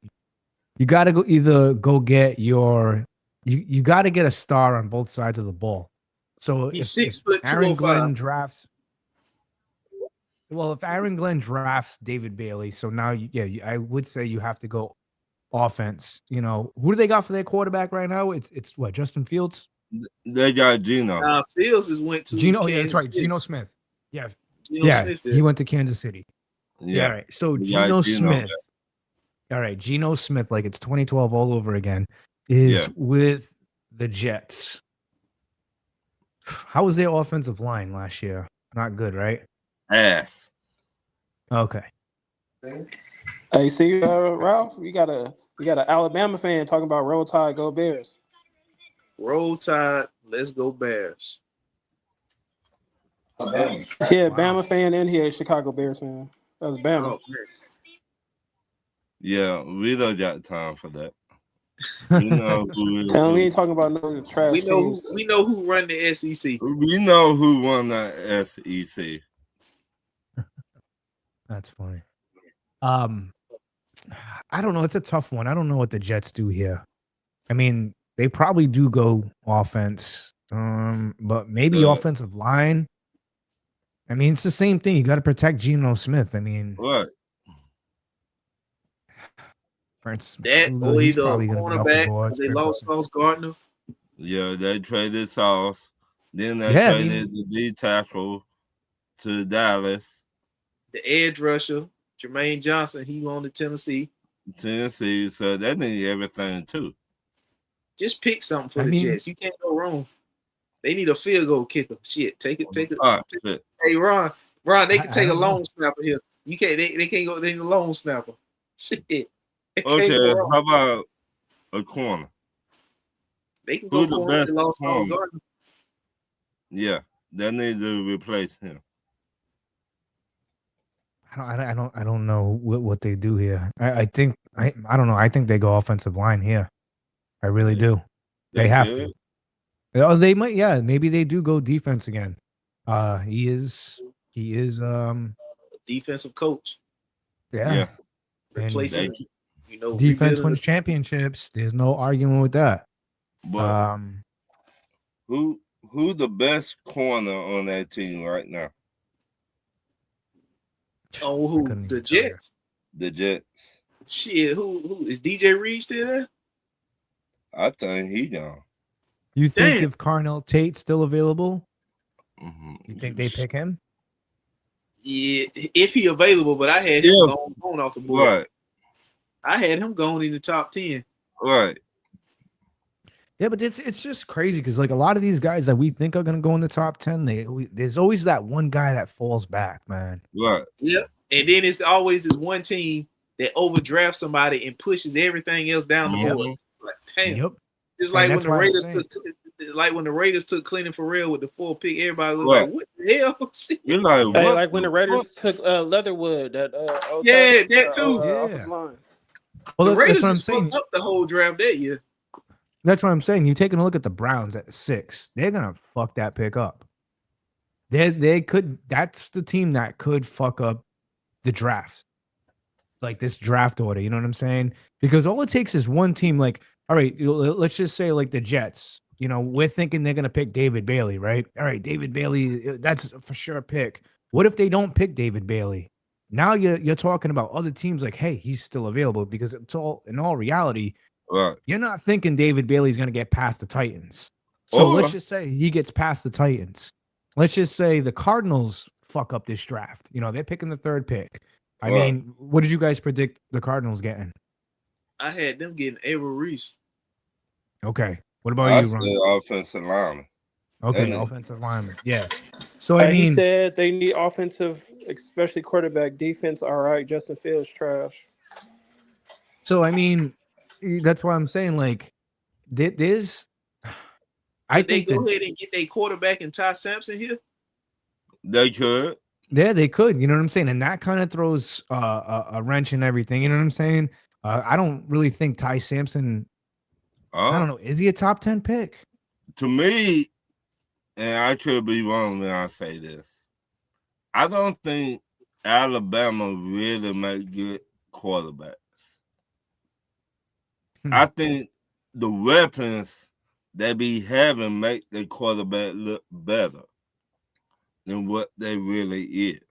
go get your. You got to get a star on both sides of the ball. So he's 6 foot, Aaron Glenn drafts. Well, if Aaron Glenn drafts David Bailey, so now, I would say you have to go offense. You know, who do they got for their quarterback right now? It's what, Justin Fields? They got Gino. Fields has went to Geno. Kansas Yeah, that's right. City. Geno Smith. Yeah, Geno Smith he went to Kansas City. Yeah, Yeah. all right. So We got Geno Geno, Smith. All right, Geno Smith, like it's 2012 all over again, is with the Jets. How was their offensive line last year? Not good, right? Ass. Okay. Hey, see, Ralph, you got an Alabama fan talking about Roll Tide, go Bears. Roll Tide, let's go Bears. Yeah, Bama fan and here, Chicago Bears fan. That was Bama. Oh, man. Yeah, we don't got time for that. We know who is Tell me, who. we ain't talking about no trash We know teams. we know who run the SEC. We know who won the SEC. That's funny. I don't know. It's a tough one. I don't know what the Jets do here. I mean, they probably do go offense, but maybe offensive line. I mean, it's the same thing. You got to protect Geno Smith. I mean, What? That or he's either a probably going to be off the cornerback. board. They lost Sauce Gardner. Yeah, they traded Sauce. Then they Yeah, I traded the D tackle to Dallas, The edge rusher, Jermaine Johnson, he on to Tennessee. Tennessee. So they need everything too. Just pick something for the Jets. You can't go wrong. They need a field goal kicker. Shit, take it. Shit. Hey, Ron, they can take a long snapper here. You can't. They can't go. They need a long snapper. Shit. Okay, how about a corner? They can go Who's the corner. best They lost Sauce corner? Gardner. Yeah, they need to replace him. I don't know what they do here. I think I don't know. I think they go offensive line here. I really do. They have to. Oh, they might. Yeah, maybe they do go defense again. He is defensive coach. Yeah. Replacing, defense wins championships. There's no arguing with that. But who the best corner on that team right now? Oh, who? The Jets. The Jets. Shit, who is DJ Reed still there? I think he gone. You think if Carnell Tate's still available, you think they pick him? Yeah, if he available, but I had him going off the board. Right. I had him going in the top 10. Right. Yeah, but it's just crazy because like a lot of these guys that we think are gonna go in the top 10, there's always that one guy that falls back, man. Right. Yep. And then it's always this one team that overdrafts somebody and pushes everything else down the board. Like, damn. Yep. It's like when the Raiders took Clinton Farrell with the 4th pick. Everybody was like, "What the hell?" You're like, what? Hey, like when the Raiders took Leatherwood. That too. Well, the Raiders that's what I'm just saying. fucked up the whole draft that year. That's what I'm saying. You're taking a look at the Browns at 6. They're gonna fuck that pick up. They could. That's the team that could fuck up the draft, like this draft order. You know what I'm saying? Because all it takes is one team. Like, all right, let's just say like the Jets. You know, we're thinking they're gonna pick David Bailey, right? All right, David Bailey, that's for sure a pick. What if they don't pick David Bailey? Now you're talking about other teams like, hey, he's still available because it's all in all reality. Right. You're not thinking David Bailey's going to get past the Titans. So let's just say he gets past the Titans. Let's just say the Cardinals fuck up this draft. You know, they're picking the 3rd pick. I mean, what did you guys predict the Cardinals getting? I had them getting Avery Reese. Okay. What about you, Ron? Offensive lineman. Okay, offensive lineman. Yeah. So, I mean. He said they need offensive, especially quarterback. Defense, all right. Justin Fields, trash. So, I mean, that's why I'm saying, like, there's. I think they go ahead and get their quarterback and Ty Sampson here. They could. Yeah, they could. You know what I'm saying? And that kind of throws a wrench in everything. You know what I'm saying? I don't really think Ty Sampson. I don't know. Is he a top 10 pick? To me, and I could be wrong when I say this, I don't think Alabama really make good quarterbacks. I think the weapons they be having make the quarterback look better than what they really is.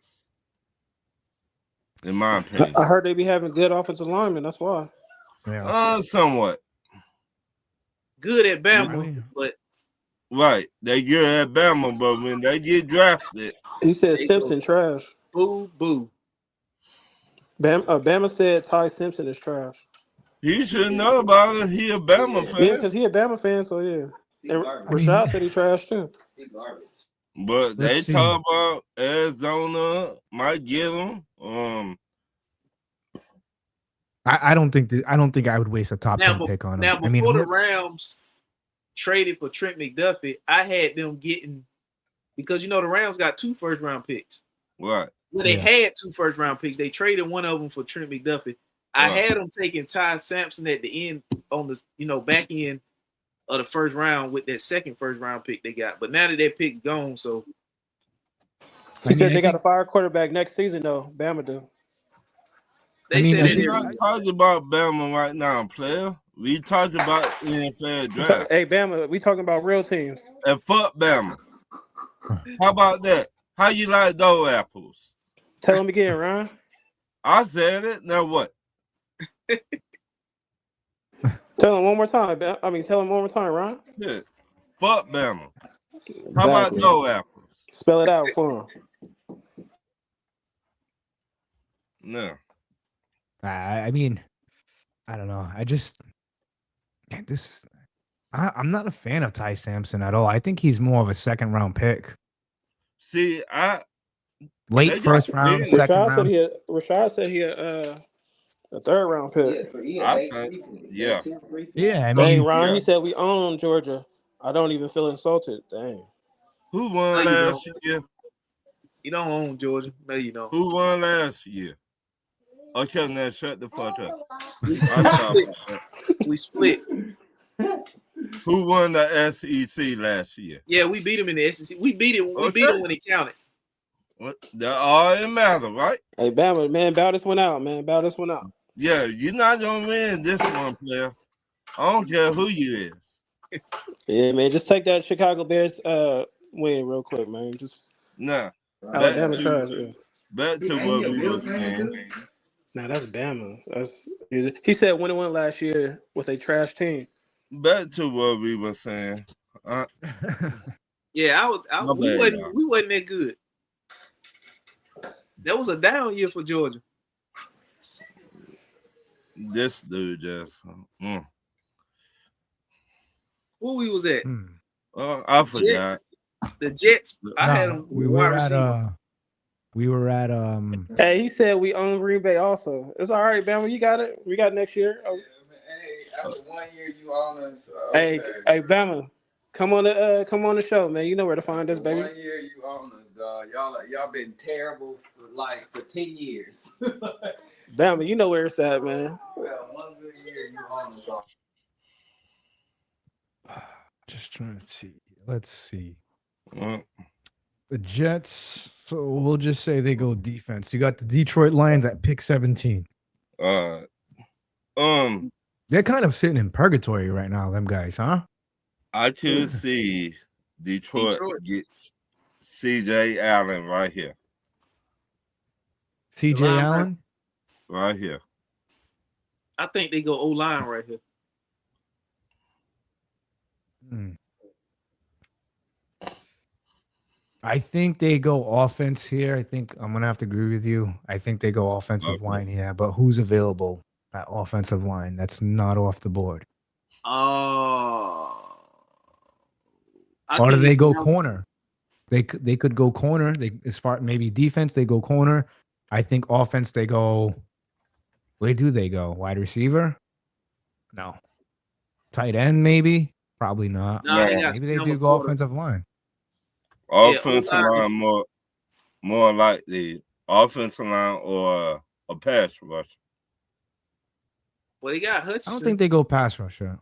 in my opinion. I heard they be having good offensive linemen. That's why. Yeah. Somewhat. Good at Bama, I mean- but Right. They good at Bama, but when they get drafted, He said They Simpson trash. boo boo. Bama said Ty Simpson is trash. he should know about it. He a Bama fan. Yeah, because he a Bama fan, so yeah. And Rashad said he trash too. But they Let's see. talk about Arizona might get him. I don't think I would waste a top 10 pick on him. Now, before the Rams traded for Trent McDuffie, I had them getting, because the Rams got 2 first-round picks. Right. Well, they had 2 first-round picks. They traded one of them for Trent McDuffie. I had them taking Ty Sampson at the end on the back end of the first round with that second first-round pick they got. But now that pick's gone, so He said they got to fire a quarterback next season though. Bama do. They said we're not talking about Bama right now, player. We talking about NFL draft. Hey, Bama, we talking about real teams. And fuck Bama. How about that? How you like those apples? Tell him again, Ryan. I said it. Now what? Tell him one more time. Tell him one more time, Ryan. Yeah. Fuck Bama. How about those apples? Spell it out for him. No. I mean, I don't know. I'm not a fan of Ty Sampson at all. I think he's more of a second round pick. See, late first round, second round. Rashad said he a third round pick. Yeah. Yeah, I mean, dang, Ron, he said we own Georgia. I don't even feel insulted. Dang. Who won last year? You don't own Georgia. No, you don't. Who won last year? Okay, now shut the fuck up. We split. Who won the SEC last year? Yeah, we beat them in the SEC. We beat him. We beat him when it counted. What? That all it matters, right? Hey, Bama, man, bow this one out, man. Bow this one out. Yeah, you're not gonna win this one, player. I don't care who you is. Yeah, man, just take that Chicago Bears win real quick, man. Just back to what we were saying. Nah, that's Bama. He said when it went last year with a trash team. Back to what we were saying. Yeah, we wasn't that good. That was a down year for Georgia. This dude just. Where we was at? I forgot. The Jets. I had them. We were at Hey, he said we own Green Bay also. It's all right, Bama. You got it. We got next year. Oh. Hey, after 1 year, you own us. Hey, Bama, come on the show, man. You know where to find us, baby. 1 year, you own us, dog. Y'all been terrible for 10 years. Bama, you know where it's at, man. Well, 1 good year, you own us. just trying to see. Let's see. The Jets. So we'll just say they go defense. You got the Detroit Lions at pick 17. They're kind of sitting in purgatory right now, them guys, huh? I could see Detroit gets CJ Allen right here. CJ Allen? Right here. I think they go O-line right here. I think they go offense here. I think I'm going to have to agree with you. I think they go offensive line here. But who's available at offensive line? That's not off the board. Or do they go corner? They could go corner. As far maybe defense, they go corner. I think offense, they go. Where do they go? Wide receiver? No. Tight end, maybe? Probably not. No, maybe they do go offensive line. Offensive line more like the offensive line or a pass rusher. Well, they got Hutchinson. I don't think they go pass rusher.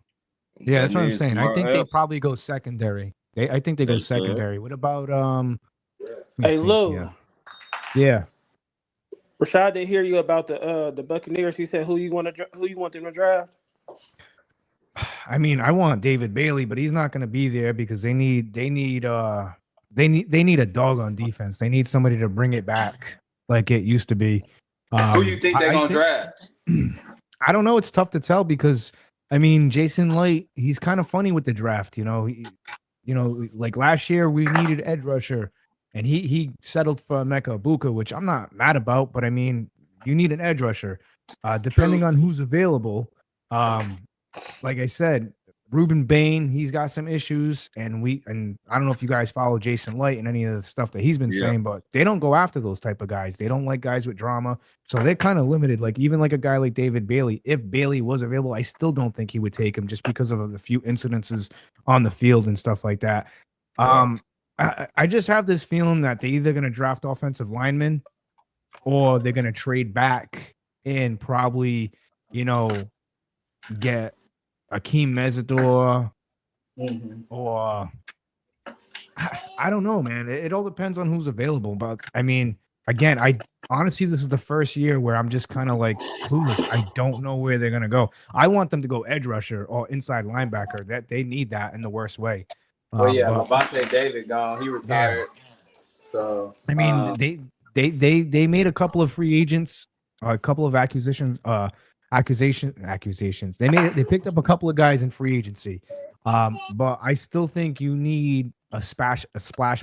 Yeah, that's what I'm saying. I think they probably go secondary. I think they go secondary. What about Hey, Lou. Yeah. Rashad didn't hear you about the Buccaneers. He said who you want them to draft? I mean, I want David Bailey, but he's not going to be there because they need a dog on defense. They need somebody to bring it back like it used to be. Who you think they're gonna draft? I don't know. It's tough to tell because I mean, Jason Light, he's kind of funny with the draft. Like last year we needed edge rusher, and he settled for Emeka Ibuka, which I'm not mad about. But I mean, you need an edge rusher, depending on who's available. Like I said, Ruben Bain, he's got some issues, and I don't know if you guys follow Jason Light and any of the stuff that he's been saying, but they don't go after those type of guys. They don't like guys with drama, so they're kind of limited. Like even like a guy like David Bailey, if Bailey was available, I still don't think he would take him just because of the few incidences on the field and stuff like that. I just have this feeling that they're either going to draft offensive linemen or they're going to trade back and probably, get Akeem Mesidor or I don't know, man. It all depends on who's available. But I mean, again, I honestly, this is the first year where I'm just kind of like clueless. I don't know where they're gonna go. I want them to go edge rusher or inside linebacker. That they need that in the worst way. Levante David gone. He retired. Yeah. So I mean, they made a couple of free agents, a couple of accusations. They picked up a couple of guys in free agency. But I still think you need a splash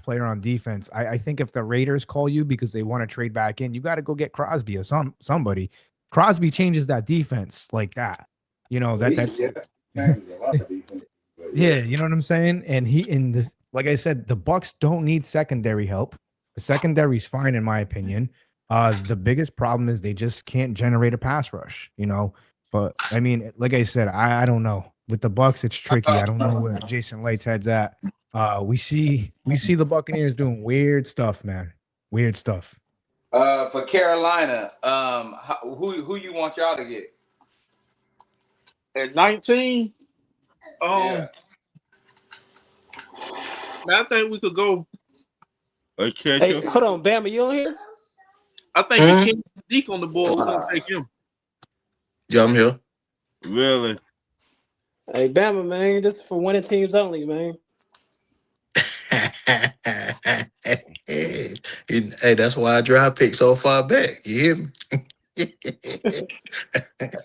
player on defense. I think if the Raiders call you because they want to trade back in, you got to go get Crosby or somebody. Crosby changes that defense like that. That's yeah, you know what I'm saying? And like I said, the Bucs don't need secondary help. The secondary's fine in my opinion. The biggest problem is they just can't generate a pass rush, But I mean, like I said, I don't know. With the Bucs, it's tricky. I don't know where Jason Light's head's at. We see the Buccaneers doing weird stuff, man. Weird stuff. For Carolina, who you want y'all to get? At 19, I think we could go. Okay. Hey, hold on, Bama, you on here? I think if King Deke on the board, we're gonna take him. Yeah, I'm here. Really? Hey, Bama, man, this is for winning teams only, man. Hey, that's why I drive pick so far back. You hear me?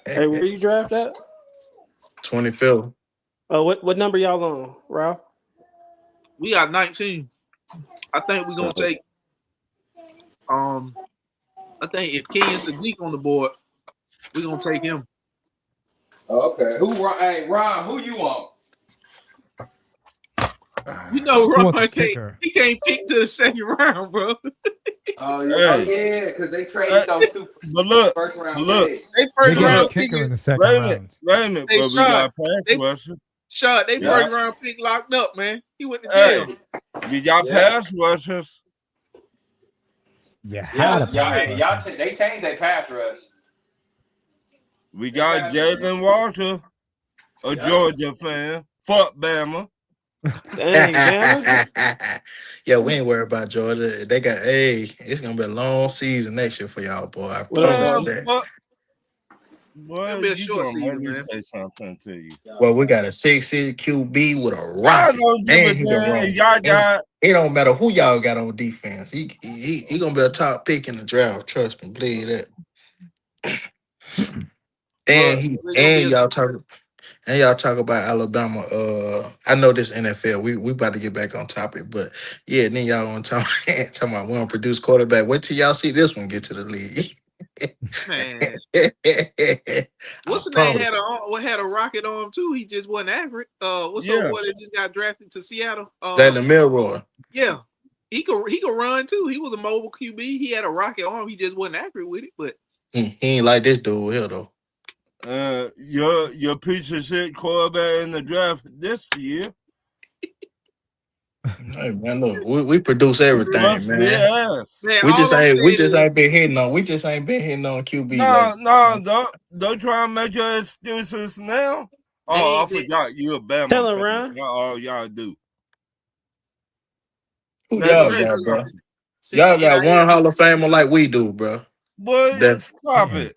Hey, where you draft at? 25th. Oh, what number y'all on, Ralph? We got 19. I think we're gonna take. I think if Kenyon Sadiq on the board, we're gonna take him. Okay. Hey, Ron, who you want? Ron he can't pick to the second round, bro. Oh yeah, because they traded those two. But look, first round. They first round kicker in the second round. Wait a minute, bro. We got pass rushers. They first round pick locked up, man. He went to jail. We got pass rushers. They changed their pass rush. We got Jalen Walker, a Georgia fan. Fuck Bama. Dang, Bama. Yeah, we ain't worried about Georgia. They got it's gonna be a long season next year for y'all, boy. I promise that. It'll be a short season, man. Say something to you. Well, we got a 6-6 QB with a rocket. It don't matter who y'all got on defense. He gonna be a top pick in the draft. Trust me, believe that. Y'all talk about Alabama. I know this NFL. We about to get back on topic, but yeah, then y'all want to talk about we don't produce quarterback. Wait till y'all see this one get to the league. Man, what's the name had a rocket on him too? He just wasn't accurate. What's up? Boy that just got drafted to Seattle? Jalen Milroy. Yeah, he could run too. He was a mobile QB. He had a rocket arm. He just wasn't accurate with it. But he ain't like this dude here though. Your piece of shit quarterback in the draft this year. Hey man, look, we produce everything, man. Yes. Man. We just ain't been hitting on QB. Don't try and make your excuses now. Oh, I forgot you a Bama. Tell him, Ron. That's all y'all do. Who y'all got, bro? Y'all got one Hall of Famer like we do, bro. Boy, stop it.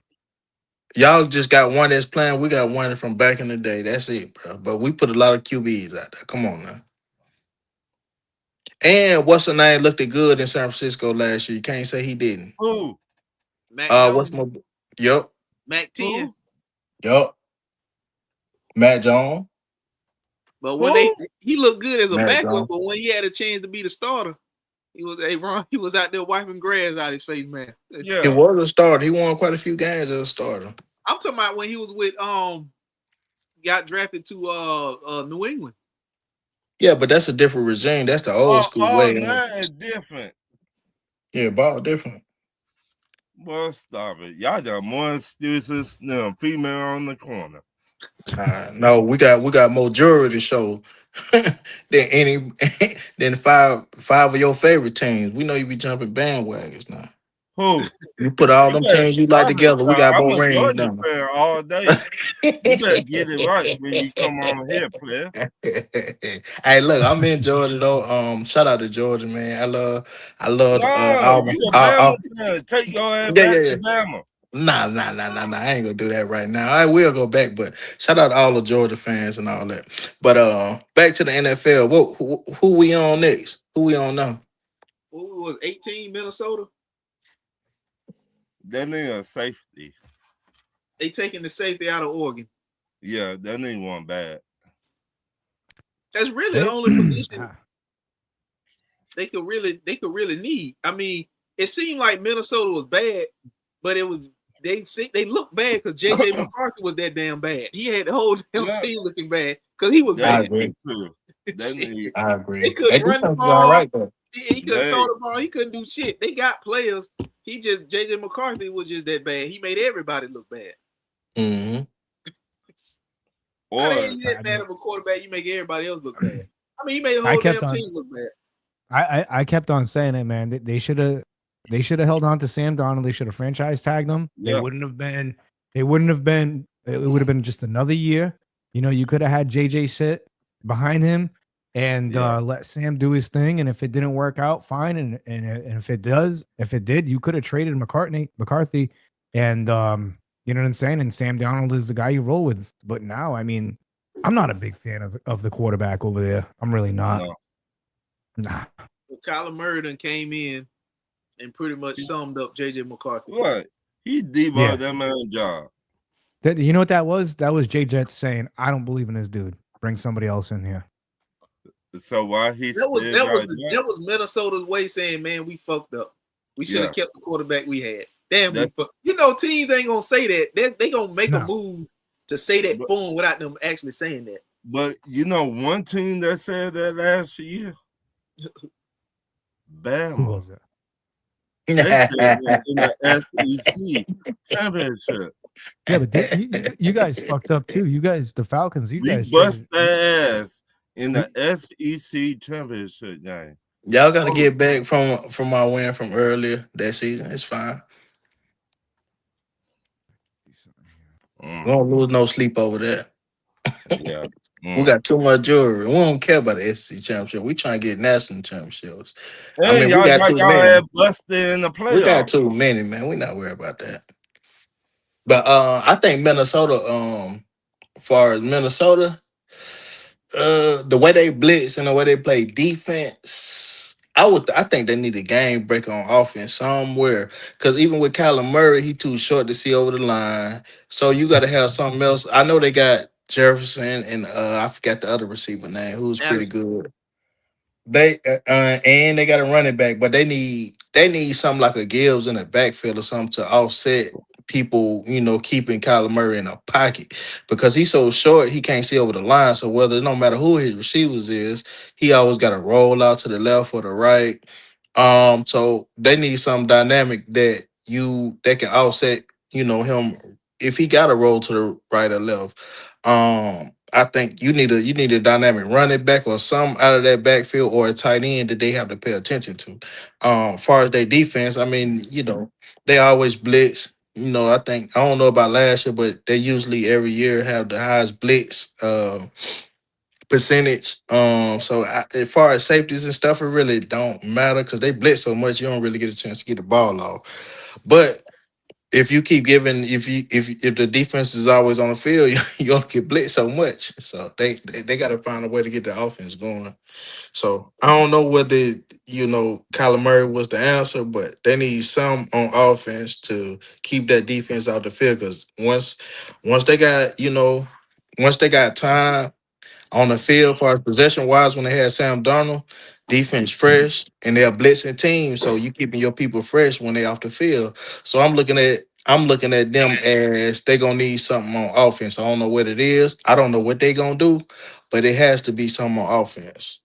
Y'all just got one that's playing. We got one from back in the day. That's it, bro. But we put a lot of QBs out there. Come on now. And what's the name looked good in San Francisco last year? You can't say he didn't. Who? Mac What's Jones, my? Yep, Mac 10. Who? yep. Matt Jones. But when Who? he looked good as a Matt backup, Jones. but when he had a chance to be the starter, he was out there wiping grass out his face, man. He Yeah. was a starter. He won quite a few games as a starter. I'm talking about when he was with got drafted to New England. Yeah, but that's a different regime. That's the old school Oh, way. now it's different. Yeah, ball different. Well, stop it. Y'all got more excuses than a female on the corner. No, we got more jewelry to show than any than five of your favorite teams. We know you be jumping bandwagons now. Who? You put all You them better teams you like stop it. together. We got I'm more a rings Georgia now. fan all day. You better get it right when you come on here, player. Hey, look, I'm in Georgia though. Shout out to Georgia, man. I love No, Auburn. you a Bama fan. Take your ass Yeah, yeah, back yeah. to Bama. Nah. I ain't gonna do that right now. I will go back, but shout out to all the Georgia fans and all that. But back to the NFL. Who we on next? Who we on now? Who was 18 Minnesota? That nigga a safety. They taking the safety out of Oregon. Yeah, that nigga one bad. That's really the only position they could really need. I mean, it seemed like Minnesota was bad, but it was they looked bad because JJ McCarthy was that damn bad. He had the whole damn team looking bad because he was That bad. nigga too. That nigga. I agree. They couldn't run the defense is ball. all right though. He couldn't throw the ball. He couldn't do shit. They got players. He just JJ McCarthy was just that bad. He made everybody look bad. Mm-hmm. How you that bad of a quarterback? You make everybody else look bad. I mean, he made the I whole kept damn on- team look bad. I kept on saying it, man. They should have held on to Sam Darnold. They should have franchise tagged him. They Yeah. wouldn't have been. It would have been just another year. You know, you could have had JJ sit behind him and Yeah. let Sam do his thing. And if it didn't work out, fine. And if it did, you could have traded McCarthy, and you know what I'm saying. And Sam Darnold is the guy you roll with. But now, I mean, I'm not a big fan of the quarterback over there. I'm really not. No. Nah. Well, Kyler Murray done came in and pretty much summed up JJ McCarthy. What? He debunked that man's job. You know what that was? That was Jay Jets saying, "I don't believe in this dude. Bring somebody else in here." So why he That was Minnesota's way saying, "Man, we fucked up. We should have kept the quarterback we had." Damn, you know, teams ain't gonna say that. They gonna make a move to say that for him without them actually saying that. But you know, one team that said that last year, Bama. Who was that? They said that in the SEC championship. Yeah, but you guys fucked up too. You guys, the Falcons, We bust their ass in the SEC championship game. Y'all got to get back from our win from earlier that season. It's fine. We don't lose no sleep over that. Yeah. We got too much jewelry. We don't care about the SEC championship. We trying to get national championships. Hey, I mean, y'all we got too many. busted in the playoffs. We got too many, man. We not worried about that. But I think Minnesota, far as Minnesota, the way they blitz and the way they play defense, I think they need a game break on offense somewhere. Because even with Kyler Murray, he too short to see over the line. So you got to have something else. I know they got Jefferson and I forgot the other receiver name who's pretty good. They and they got a running back, but they need something like a Gibbs in the backfield or something to offset people, you know, keeping Kyler Murray in a pocket because he's so short he can't see over the line. So whether no matter who his receivers is, he always got to roll out to the left or the right. So they need some dynamic that can offset, you know, him if he got to roll to the right or left. I think you need a dynamic running back or some out of that backfield or a tight end that they have to pay attention to. Far as their defense, I mean, you know, they always blitz. You know, I don't know about last year, but they usually every year have the highest blitz percentage. So as far as safeties and stuff, it really don't matter because they blitz so much you don't really get a chance to get the ball off. But if you keep giving, if the defense is always on the field, you don't get blitzed so much. So they got to find a way to get the offense going. So I don't know whether Kyler Murray was the answer, but they need some on offense to keep that defense out the field. Because once they got once they got time on the field, for as possession wise, when they had Sam Darnold, defense fresh, and they're blitzing teams, so you keeping your people fresh when they off the field. So I'm looking at them as they gonna need something on offense. I don't know what it is. I don't know what they gonna do, but it has to be something on offense.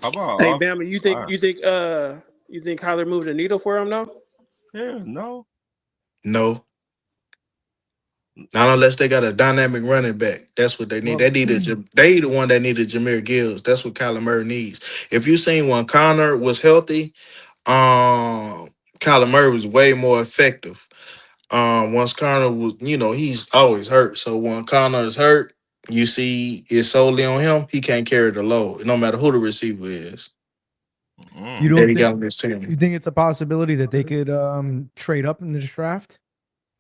How about Hey, offensive Bama, line? you think Kyler moved the needle for him now? Hell no. No, not unless they got a dynamic running back. That's what they need. Well, They the one that needed Jameer Gibbs. That's what Kyler Murray needs. If you seen when Connor was healthy, Kyler Murray was way more effective. Once Connor was, he's always hurt. So when Connor is hurt, you see it's solely on him. He can't carry the load, no matter who the receiver is. you That don't he got think on his team. you think it's a possibility that they could trade up in this draft?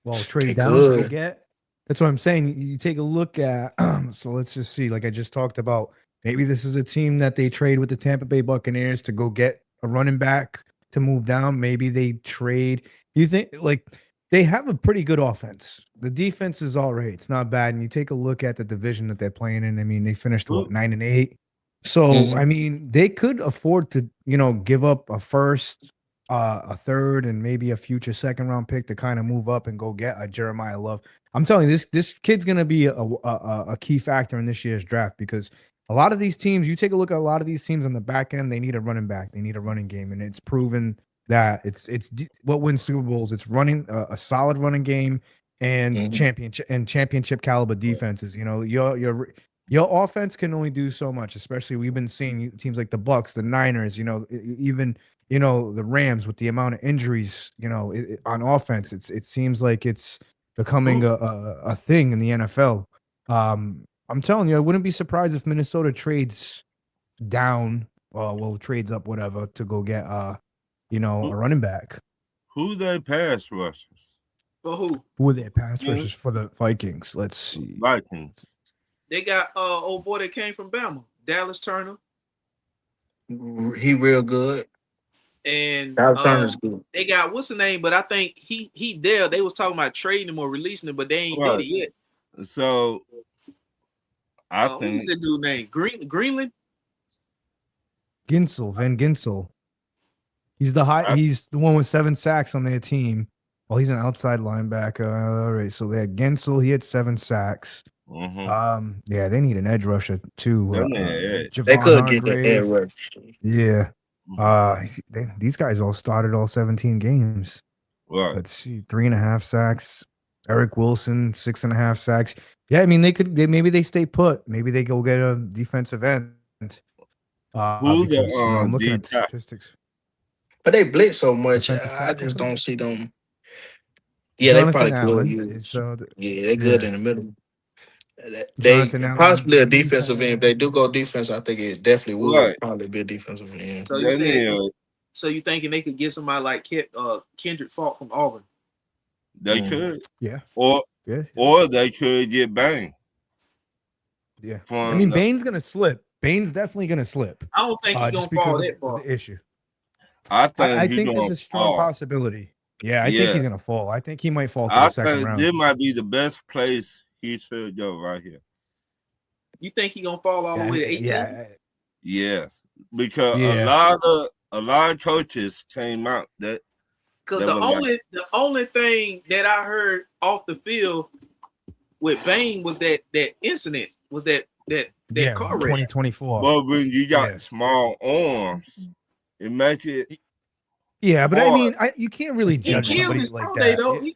Well, They trade down to go could. get. That's what I'm saying. You take a look at. So let's just see. Like I just talked about, maybe this is a team that they trade with the Tampa Bay Buccaneers to go get a running back to move down. Maybe they trade. You think like they have a pretty good offense. The defense is all right. It's not bad. And you take a look at the division that they're playing in. I mean, they finished Who 9-8. So I Mhm. mean, they could afford to, give up a first, a third, and maybe a future second round pick to kind of move up and go get a Jeremiah Love. I'm telling you, this kid's gonna be a key factor in this year's draft because a lot of these teams, you take a look at a lot of these teams on the back end, they need a running back, they need a running game, and it's proven that what wins Super Bowls. It's running a solid running game and Mhm. championship caliber defenses. Your offense can only do so much, especially we've been seeing teams like the Bucks, the Niners, even the Rams with the amount of injuries, on offense. It seems like it's becoming who a thing in the NFL. I'm telling you, I wouldn't be surprised if Minnesota trades down, trades up, whatever, to go get a who running back. who they pass rushers? For who? Who are their pass Yeah. rushers for the Vikings? Let's see. Vikings. They got old boy that came from Bama, Dallas Turner, He real good. and Dallas Turner's good. they got what's the name? But I think he there. They was talking about trading him or releasing him, but they ain't did Right. it yet. So I What was think that dude name? Greenland. Van Ginsel. He's the one with 7 sacks on their team. Well, he's an outside linebacker. All right, so they had Ginsel. He had 7 sacks. Yeah, they need an edge rusher too. They need an edge. They Javon could get the air Hargrave. rush. Yeah. Mhm. These guys all started all 17 games. Right. Let's see, 3.5 sacks. Eric Wilson, 6.5 sacks. Yeah, I mean maybe they stay put. Maybe they go get a defensive end. Who Because I'm the looking D at the tackle? statistics. But they blitz so much. Defensive I tackle, just don't see them. Yeah, they Jonathan probably could Allen is use. Yeah, they good yeah. in the middle. They Jonathan Allen, possibly a he's defensive end. If they do go defense, I think it definitely Right. would probably be a defensive end. So you They said need so you thinking they could get somebody like Kendrick Falk from Auburn? they could. Yeah. Or Yeah. or they could get banged. Yeah. I From mean, the, Bane's gonna slip. Bane's definitely gonna slip. I don't think he's Just gonna fall because that of far. the issue. I think I he think gonna there's a strong fall. possibility. Yeah, I think Yeah. he's gonna fall. I think he might fall to I the second think round. this might be the best place he should go right here. You think he gonna fall all the way to 18? Yeah. Yes. Because Yeah. a lot of coaches came out that Because they the were like, only thing that I heard off the field with Bane was that incident, was that car wreck. 2024. well, when you got Yeah. small arms, it makes it Yeah, but I hard. mean, you can't really He judge killed somebody his like pro day that. though. He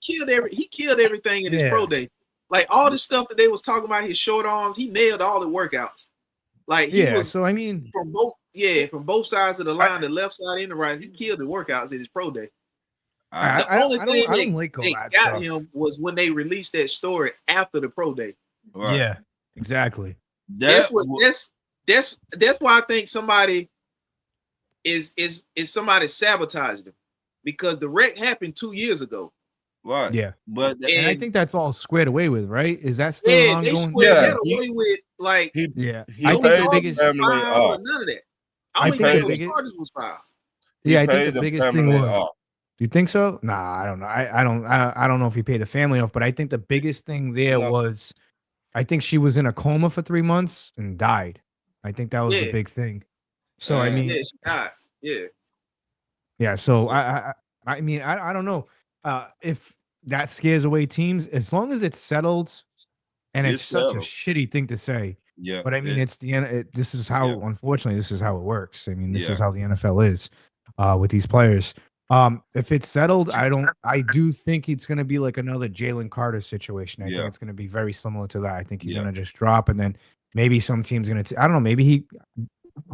killed everything in his pro day. Like all the stuff that they was talking about, his short arms, he nailed all the workouts. Like he was so I mean, from both sides of the line, the left side and the right. He killed the workouts in his pro day. The only thing I don't like all that that got stuff. him was when they released that story after the pro day. Right. Yeah, exactly. That's why I think somebody is somebody sabotaging him, because the wreck happened 2 years ago. Right. Yeah. But And I And think that's all squared away with, right? Is that still an yeah, they ongoing? squared Yeah, that away with like he Yeah. he I no think the paid the charges biggest, was family filed or off. none of that. I I don't even think think the those biggest, charges was filed. He yeah, I think paid the the biggest thing family was, off. do you think so? Nah, I don't know. I don't know if he paid the family off, but I think the biggest thing there No, was, I think she was in a coma for 3 months and died. I think that was the Yeah, big thing. So, I and mean, yeah, she died. Yeah. yeah. So I mean, I don't know if that scares away teams as long as it's settled. And it's it's such a settled. shitty thing to say, Yeah, but I mean, it's the this is yeah, how, unfortunately, this is how it works. I mean, this yeah, is how the NFL is with these players. If it's settled, I do think it's going to be like another Jalen Carter situation. I think yeah, it's going to be very similar to that. I think he's yeah. going to just drop, and then maybe some team's going to. I don't know. Maybe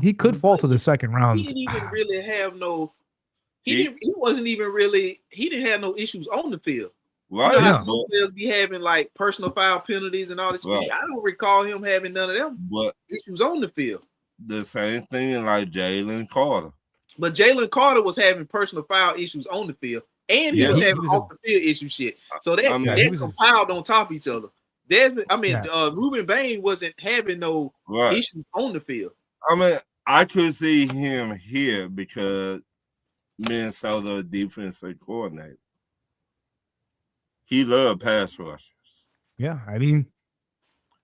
he could fall But to the second he round. didn't even really have no He he wasn't even really he didn't have no issues on the field. You know right, how No. some players be having like personal foul penalties and all this. right. I don't recall him having none of them But issues on the field. the same thing like Jalen Carter. But Jalen Carter was having personal foul issues on the field, and he Yeah, was he having was a, off the field issue shit. So that I mean, yeah, he that was a, compiled on top of each other. yeah. Ruben Bain wasn't having no right. issues on the field. I mean, I could see him here because Minnesota defensive coordinator. He loved pass rushers. Yeah, I mean,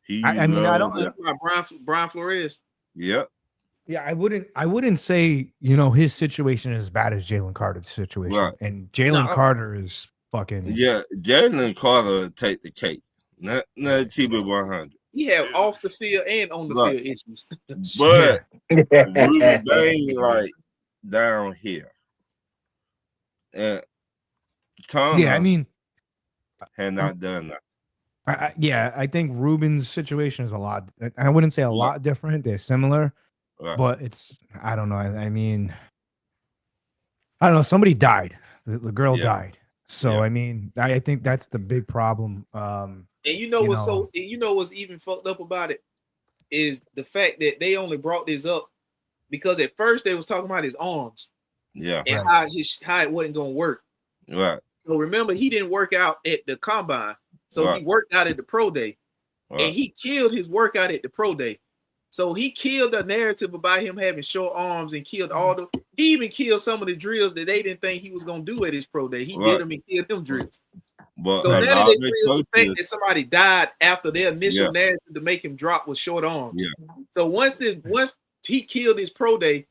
He I mean, I loved don't. it. That's why Brian Flores. Yep. Yeah, I wouldn't say, his situation is as bad as Jalen Carter's situation. Right. And Jalen No. Carter is fucking Yeah. Jalen Carter would take the cake. Not keep it 100. He had off the field and on the Right. field issues. But Ruben Bain like down here. And Tom yeah, I mean, had not done that. I think Ruben's situation is a lot. I wouldn't say a lot different. They're similar, Right. but I don't know. I mean, I don't know. Somebody died. The girl Yeah. died. So Yeah. I mean, I think that's the big problem. And you know what's even fucked up about it is the fact that they only brought this up because at first they was talking about his arms Yeah. and how it wasn't gonna work. Right. So remember, he didn't work out at the combine, so Right. he worked out at the pro day, Right. and he killed his workout at the pro day. So he killed the narrative about him having short arms and killed he even killed some of the drills that they didn't think he was gonna do at his pro day. He did them and killed them drills. But So a now lot they of the feel the fact coaches, that somebody died after their initial Yeah. narrative to make him drop with short arms. Yeah. So once he killed his pro day,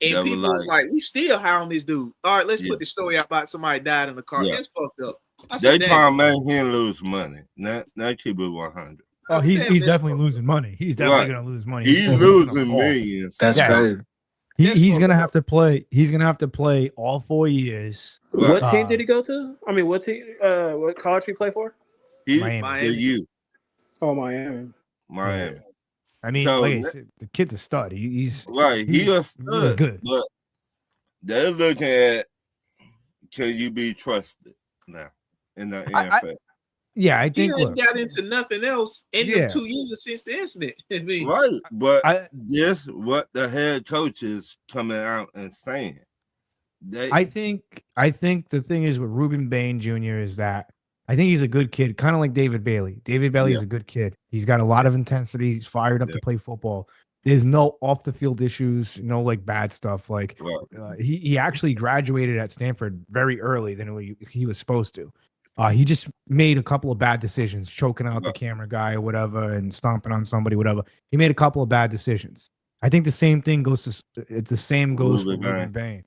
and They were people was like, we still high on this dude. All right, let's Yeah. put the story out about somebody died in the car. Yeah. That's fucked up. I they said, trying to make him lose money. Not keep it 100. Oh, he's Damn, he's that's definitely fucked losing money. He's definitely gonna lose money. He's definitely gonna losing fall. millions. That's Yeah. crazy. He's gonna have to play. He's gonna have to play all 4 years. What Uh, team did he go to? I mean, what team? What college he play for? He Miami. the youth, Oh, Miami. Miami. I mean, So like I said, the kid's a stud. He's Right. He he's a really stud, good. but they're looking at can you be trusted now in the NFL? Yeah, I He think. ain't Look, got into nothing else in Yeah. the 2 years since the incident. I mean, Right. But I this what the head coach is coming out and saying. I think the thing is with Ruben Bain Jr. is that I think he's a good kid, kind of like David Bailey. David Bailey is a good kid. He's got a lot of intensity. He's fired up to play football. There's no off the field issues, no like bad stuff. Like he actually graduated at Stanford very early than he was supposed to. He just made a couple of bad decisions, choking out the camera guy or whatever, and stomping on somebody, whatever. He made a couple of bad decisions. I think the same thing goes for Ruben Bain.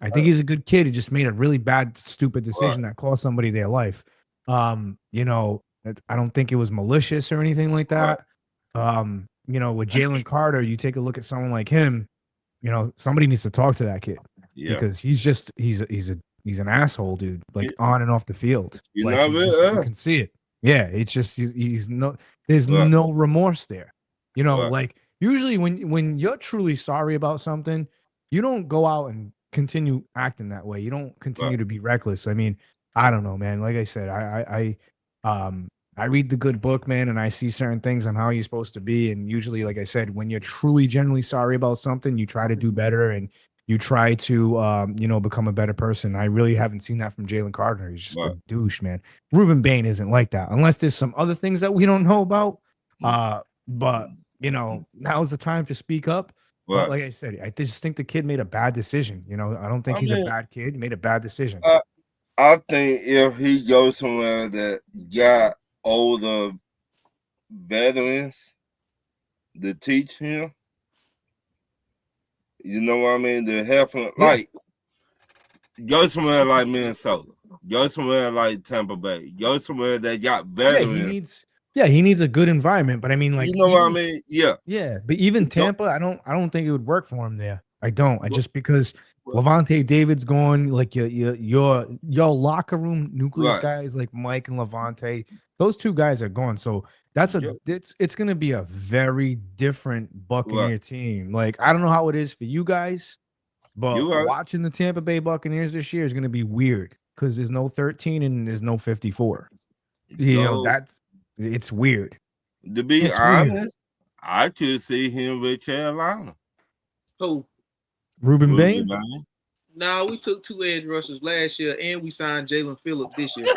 I think he's a good kid. He just made a really bad, stupid decision that cost somebody their life. I don't think it was malicious or anything like that. With Jalen Carter, you take a look at someone like him, somebody needs to talk to that kid because he's an asshole, dude. Like on and off the field. You can see it. Yeah, it's just there's no remorse there. Like usually when you're truly sorry about something, you don't go out and continue acting that way. You don't continue to be reckless. I mean, I don't know, man. Like I said, I read the good book, man, and I see certain things on how you're supposed to be. And usually, like I said, when you're truly genuinely sorry about something, you try to do better and you try to become a better person. I really haven't seen that from Jalen Carter. He's just a Right. douche, man. Ruben Bain isn't like that, unless there's some other things that we don't know about. But now's the time to speak up. But Right. like I said, I just think the kid made a bad decision. I don't think I he's a mean, bad kid. He made a bad decision. I think if he goes somewhere that got older veterans to teach him, you know what I mean, to help him, like go somewhere like Minnesota, go somewhere like Tampa Bay, go somewhere that got veterans. He needs a good environment. But I mean, like, You know what I mean? Yeah. Yeah, but even Tampa, I don't think it would work for him there. I don't. Just because Levante David's going, like your locker room nucleus Right. guys like Mike and Levante, those two guys are gone. So it's gonna be a very different Buccaneer team. Like, I don't know how it is for you guys, but watching the Tampa Bay Buccaneers this year is gonna be weird because there's no 13 and there's no 54. It's weird. To be honest, I could see him with Carolina. Who? Ruben Bain? No, we took 2 edge rushers last year, and we signed Jalen Phillips this year.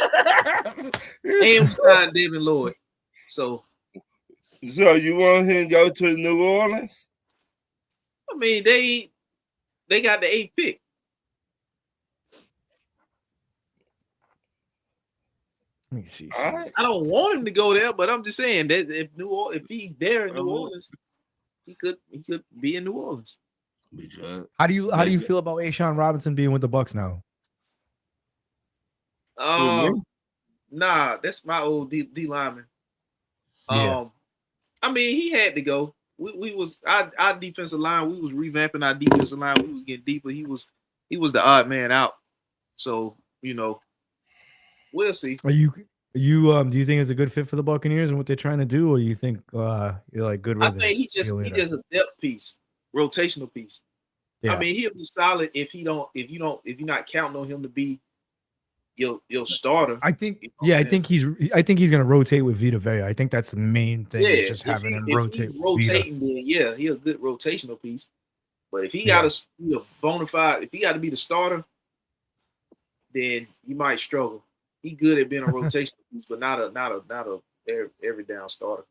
And we signed Devin Lloyd. So you want him to go to New Orleans? I mean, they got the 8th pick. Let me see. I don't want him to go there, but I'm just saying that if he's there in New Orleans, he could be in New Orleans. How do you feel about Ashawn Robinson being with the Bucs now? Nah, that's my old D lineman. I mean, he had to go. We was our defensive line. We was revamping our defensive line. We was getting deeper. He was the odd man out. So we'll see. Do you think it's a good fit for the Buccaneers and what they're trying to do, or you think you're like good riddance? I think he just a depth piece, rotational piece. Yeah. I mean, he'll be solid if you're not counting on him to be your starter. I think he's gonna rotate with Vita Vea. I think that's the main thing. Yeah, just having him rotate. Rotating, then he's a good rotational piece. But if he got to be a bona fide, if he got to be the starter, then you might struggle. He good at being a rotational piece, but not a every down starter.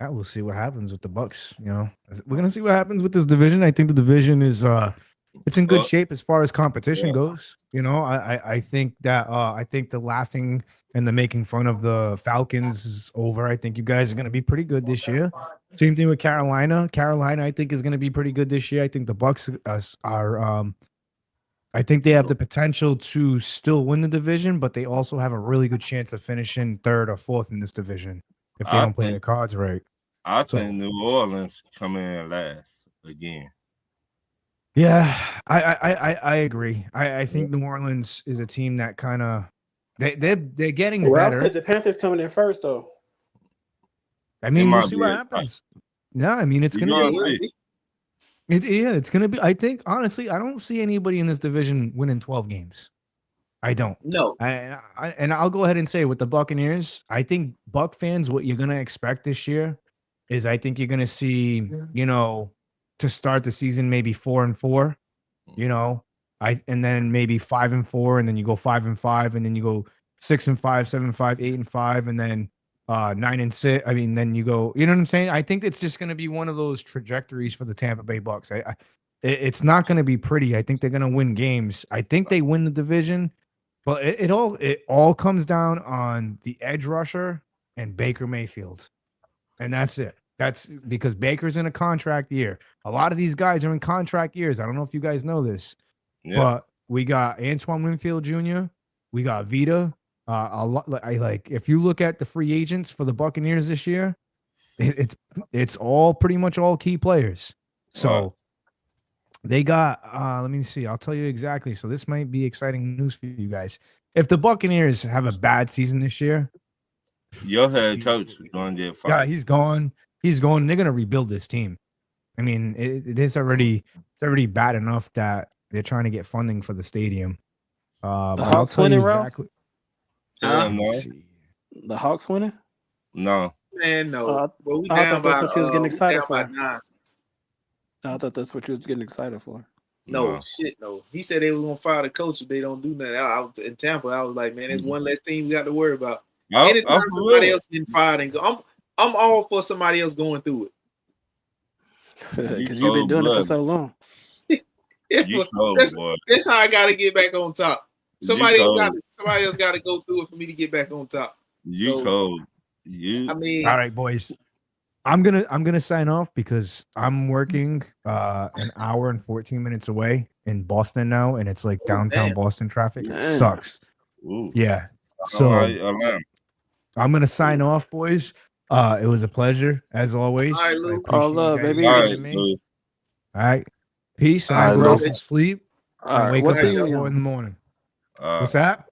We'll see what happens with the Bucs. We're gonna see what happens with this division. I think the division is it's in good shape as far as competition goes. I think that I think the laughing and the making fun of the Falcons is over. I think you guys are gonna be pretty good this year. Same thing with Carolina. Carolina, I think, is gonna be pretty good this year. I think the Bucs are I think they have the potential to still win the division, but they also have a really good chance of finishing 3rd or 4th in this division if they don't play their cards right. I think New Orleans come in last again. Yeah, I agree. I think New Orleans is a team that kind of they're getting better. The Panthers coming in first, though. I mean, we'll see what happens. Yeah, I mean, it's gonna be. It's gonna be. I think honestly, I don't see anybody in this division winning 12 games. I don't. No. And I'll go ahead and say with the Buccaneers, I think Buck fans, what you're gonna expect this year is I think you're gonna see, to start the season maybe 4-4, and then maybe 5-4, and then you go 5-5, and then you go 6-5, 7-5, 8-5, and then 9-6. I mean, then you go, you know what I'm saying? I think it's just going to be one of those trajectories for the Tampa Bay Bucks. It's not going to be pretty. I think they're going to win games. I think they win the division, but it all comes down on the edge rusher and Baker Mayfield, and that's it. That's because Baker's in a contract year. A lot of these guys are in contract years. I don't know if you guys know this, but we got Antoine Winfield Jr., we got Vita. A lot. If you look at the free agents for the Buccaneers this year, it's all pretty much all key players. So they got. Let me see. I'll tell you exactly. So this might be exciting news for you guys. If the Buccaneers have a bad season this year, your head coach is going to get fired. Yeah, he's gone. He's going. They're going to rebuild this team. I mean, it's already bad enough that they're trying to get funding for the stadium. I'll tell you exactly. The Hawks winning? No. Man, no. I thought that's what you was getting excited for. I thought that's what you was getting excited for. No, shit, no. He said they were gonna fire the coach if they don't do nothing. I was in Tampa. I was like, man, there's one less team we got to worry about. Anytime somebody else getting fired and go, I'm all for somebody else going through it. Because you've been doing it for so long. That's how I got to get back on top. Somebody else got to go through it for me to get back on top. I mean, all right, boys. I'm gonna sign off because I'm working an hour and 14 minutes away in Boston now, and it's like downtown Boston traffic. It sucks. Ooh. Yeah. So I'm gonna sign off, boys. It was a pleasure as always. All right, Lou. All love, baby. All right. Peace. And I go some sleep. And wake up at 4 in the morning. What's that?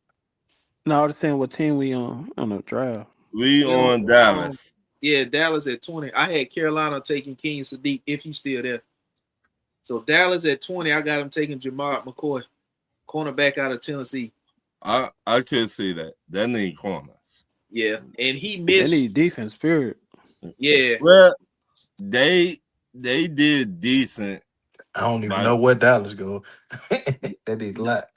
No, I was saying what team we on the draft. We on Dallas. Yeah, Dallas at 20. I had Carolina taking King Sadiq if he's still there. So Dallas at 20, I got him taking Jamar McCoy, cornerback out of Tennessee. I could see that. They need corners. Yeah, and he missed. They need defense, period. Yeah. Well, they did decent. I don't even know where Dallas go. They need a lot.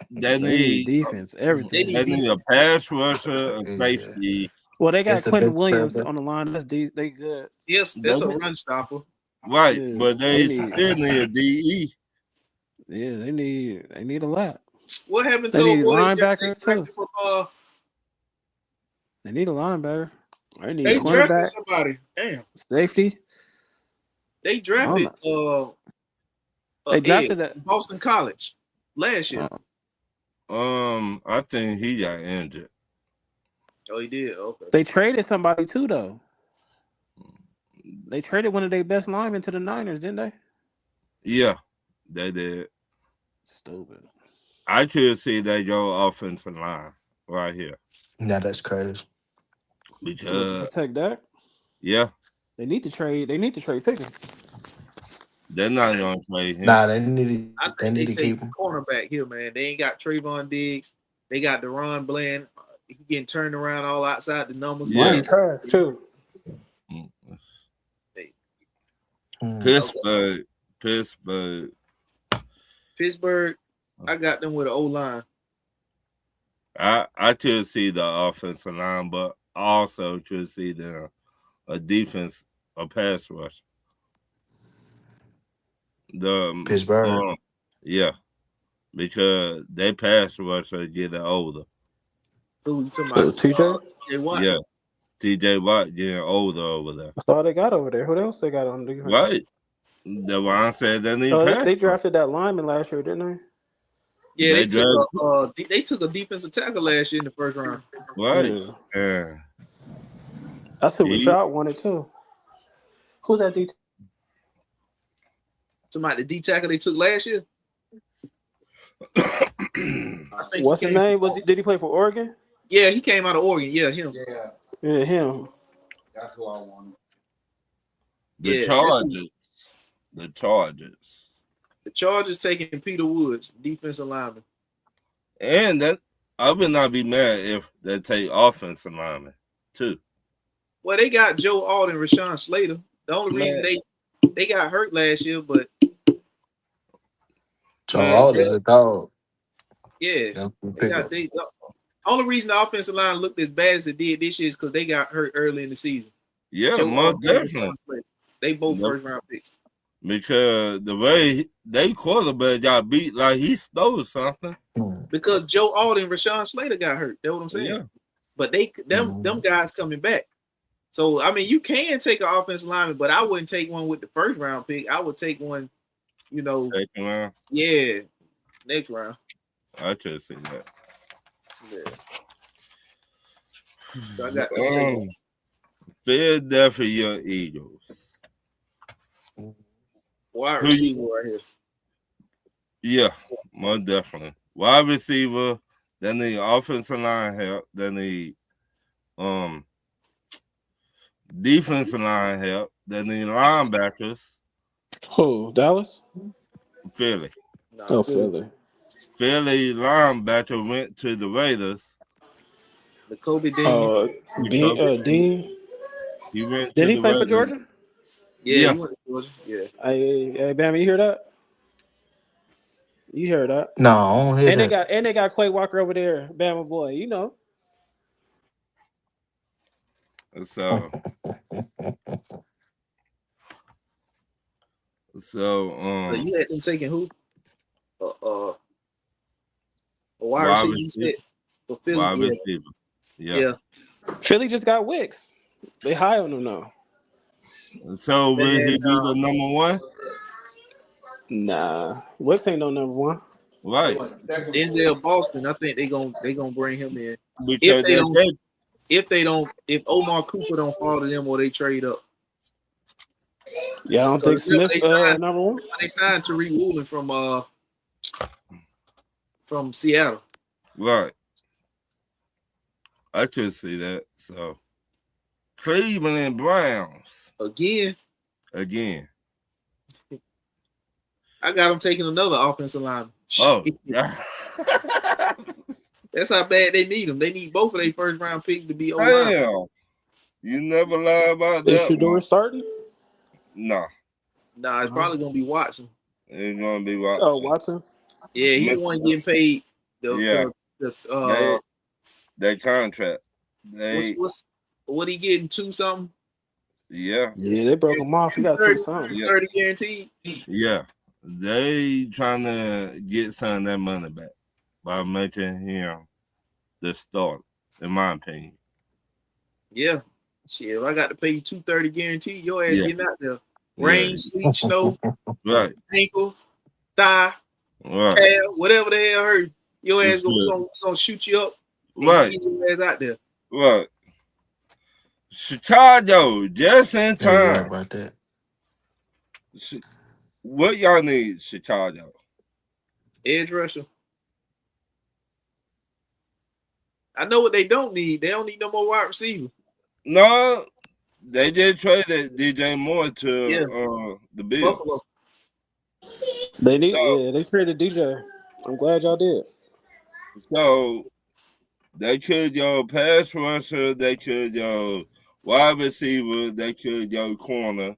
They need defense, everything. They need a pass rusher, a safety. Well, they got Quentin Williams on the line. That's they good. Yes, that's a run stopper. Right, yeah, but they still need a DE. Yeah, they need a lot. What happened to linebacker too? From, they need a linebacker. They drafted somebody. Damn. Safety. They drafted they drafted at Boston College last year. I think he got injured. Oh, he did. Okay. They traded somebody too, though. They traded one of their best linemen to the Niners, didn't they? Yeah, they did. Stupid. I could see that your offensive line right here. Now that's crazy. Because protect that. Yeah. They need to trade Pickens. They're not gonna trade him. Nah, they need to keep him. Cornerback here, man. They ain't got Trayvon Diggs. They got Deron Bland. He getting turned around all outside the numbers. Yeah, trash too. Pittsburgh. I got them with an O-line. I could see the offensive line, but I also could see a defense, a pass rush. The Pittsburgh. Yeah, because they pass rush are getting older. Who you talking about? TJ Watt? Yeah, TJ Watt getting older over there. That's all they got over there. Who else they got on the defense? Right. The one said they need pass. They drafted that lineman last year, didn't they? Yeah, they took a defensive tackle last year in the first round. Right. Yeah. That's who Rashad wanted too. Who's that D? Somebody, the D tackle they took last year. What's his name? Did he play for Oregon? Yeah, he came out of Oregon. Yeah, him. Yeah, him. That's who I wanted. The Chargers taking Peter Woods, defensive lineman. And that I would not be mad if they take offensive lineman too. Well, they got Joe Alden, Rashawn Slater. The only reason they got hurt last year, but Joe Alden's a dog. Yeah, the only reason the offensive line looked as bad as it did this year is because they got hurt early in the season. Yeah, most definitely. They both first round picks. Because the way they quarterback got beat like he stole something. Because Joe Alden and Rashawn Slater got hurt. That's what I'm saying. Yeah. But them guys coming back. So I mean, you can take an offensive lineman, but I wouldn't take one with the first round pick. I would take one, second round. Yeah, next round. I could see that. Yeah. So I got Philadelphia Eagles. Wide receiver right here. Yeah, most definitely. Wide receiver. They need offensive line help. They need defensive line help. They need linebackers. Who? Dallas? Philly. Philly. Philly linebacker went to the Raiders. Kobe Dean. Dean. He went. Did he play for Georgia? Yeah. He went to Georgia. Yeah. Hey, Bama, you hear that? You heard that? No, I don't hear And they that. got Quay Walker over there, Bama boy. You know. So so So you had them taking who? A wide wide receiver. You receiver, said for Philly. wide Yeah, receiver. Yeah. yeah. Philly just got Wicks. They high on him now. So And will he then be the number one? Nah, Wicks ain't no number one. Right. Denzel Boston. I think they gonna bring him in. If Because they don't, if Omar Cooper don't fall to them or they trade up. Yeah, I don't think Because remember Smith number one. they signed Tariq Woolen from Seattle. right. I could see that. So Cleveland Browns Again, again. I got them taking another offensive lineman. Oh, That's how bad they need them. They need both of their first round picks to be O-line. damn! You never lie about Is that Shador one. starting? Nah, Nah, it's probably gonna be Watson. it's gonna be Oh, Watson. Watson. Yeah, he the Miss- one getting paid. Yeah. The That contract. what he getting 2 something? Yeah, Yeah, they broke him off. He got 30, two something. Yeah. 30 guaranteed. yeah. They trying to get some of that money back by making him the starter, in my opinion. Yeah. Shit, if I got to pay you 230 guaranteed, your ass Yeah. getting out there. Rain, sleet, snow, Right, ankle, thigh, right, calf, whatever the hell hurt. Your ass That's good. gonna shoot you up and right, get your ass out there. right. Chicago, just in Yeah, you're right time. about that. What y'all need, Chicago? Edge rusher. I know what they don't need. They don't need no more wide receiver. No, they did trade DJ Moore to Yeah. the Bills. Buffalo. They need. So- Yeah, they traded DJ. I'm glad y'all did. So they could go pass rusher, they could go wide receiver, they could go corner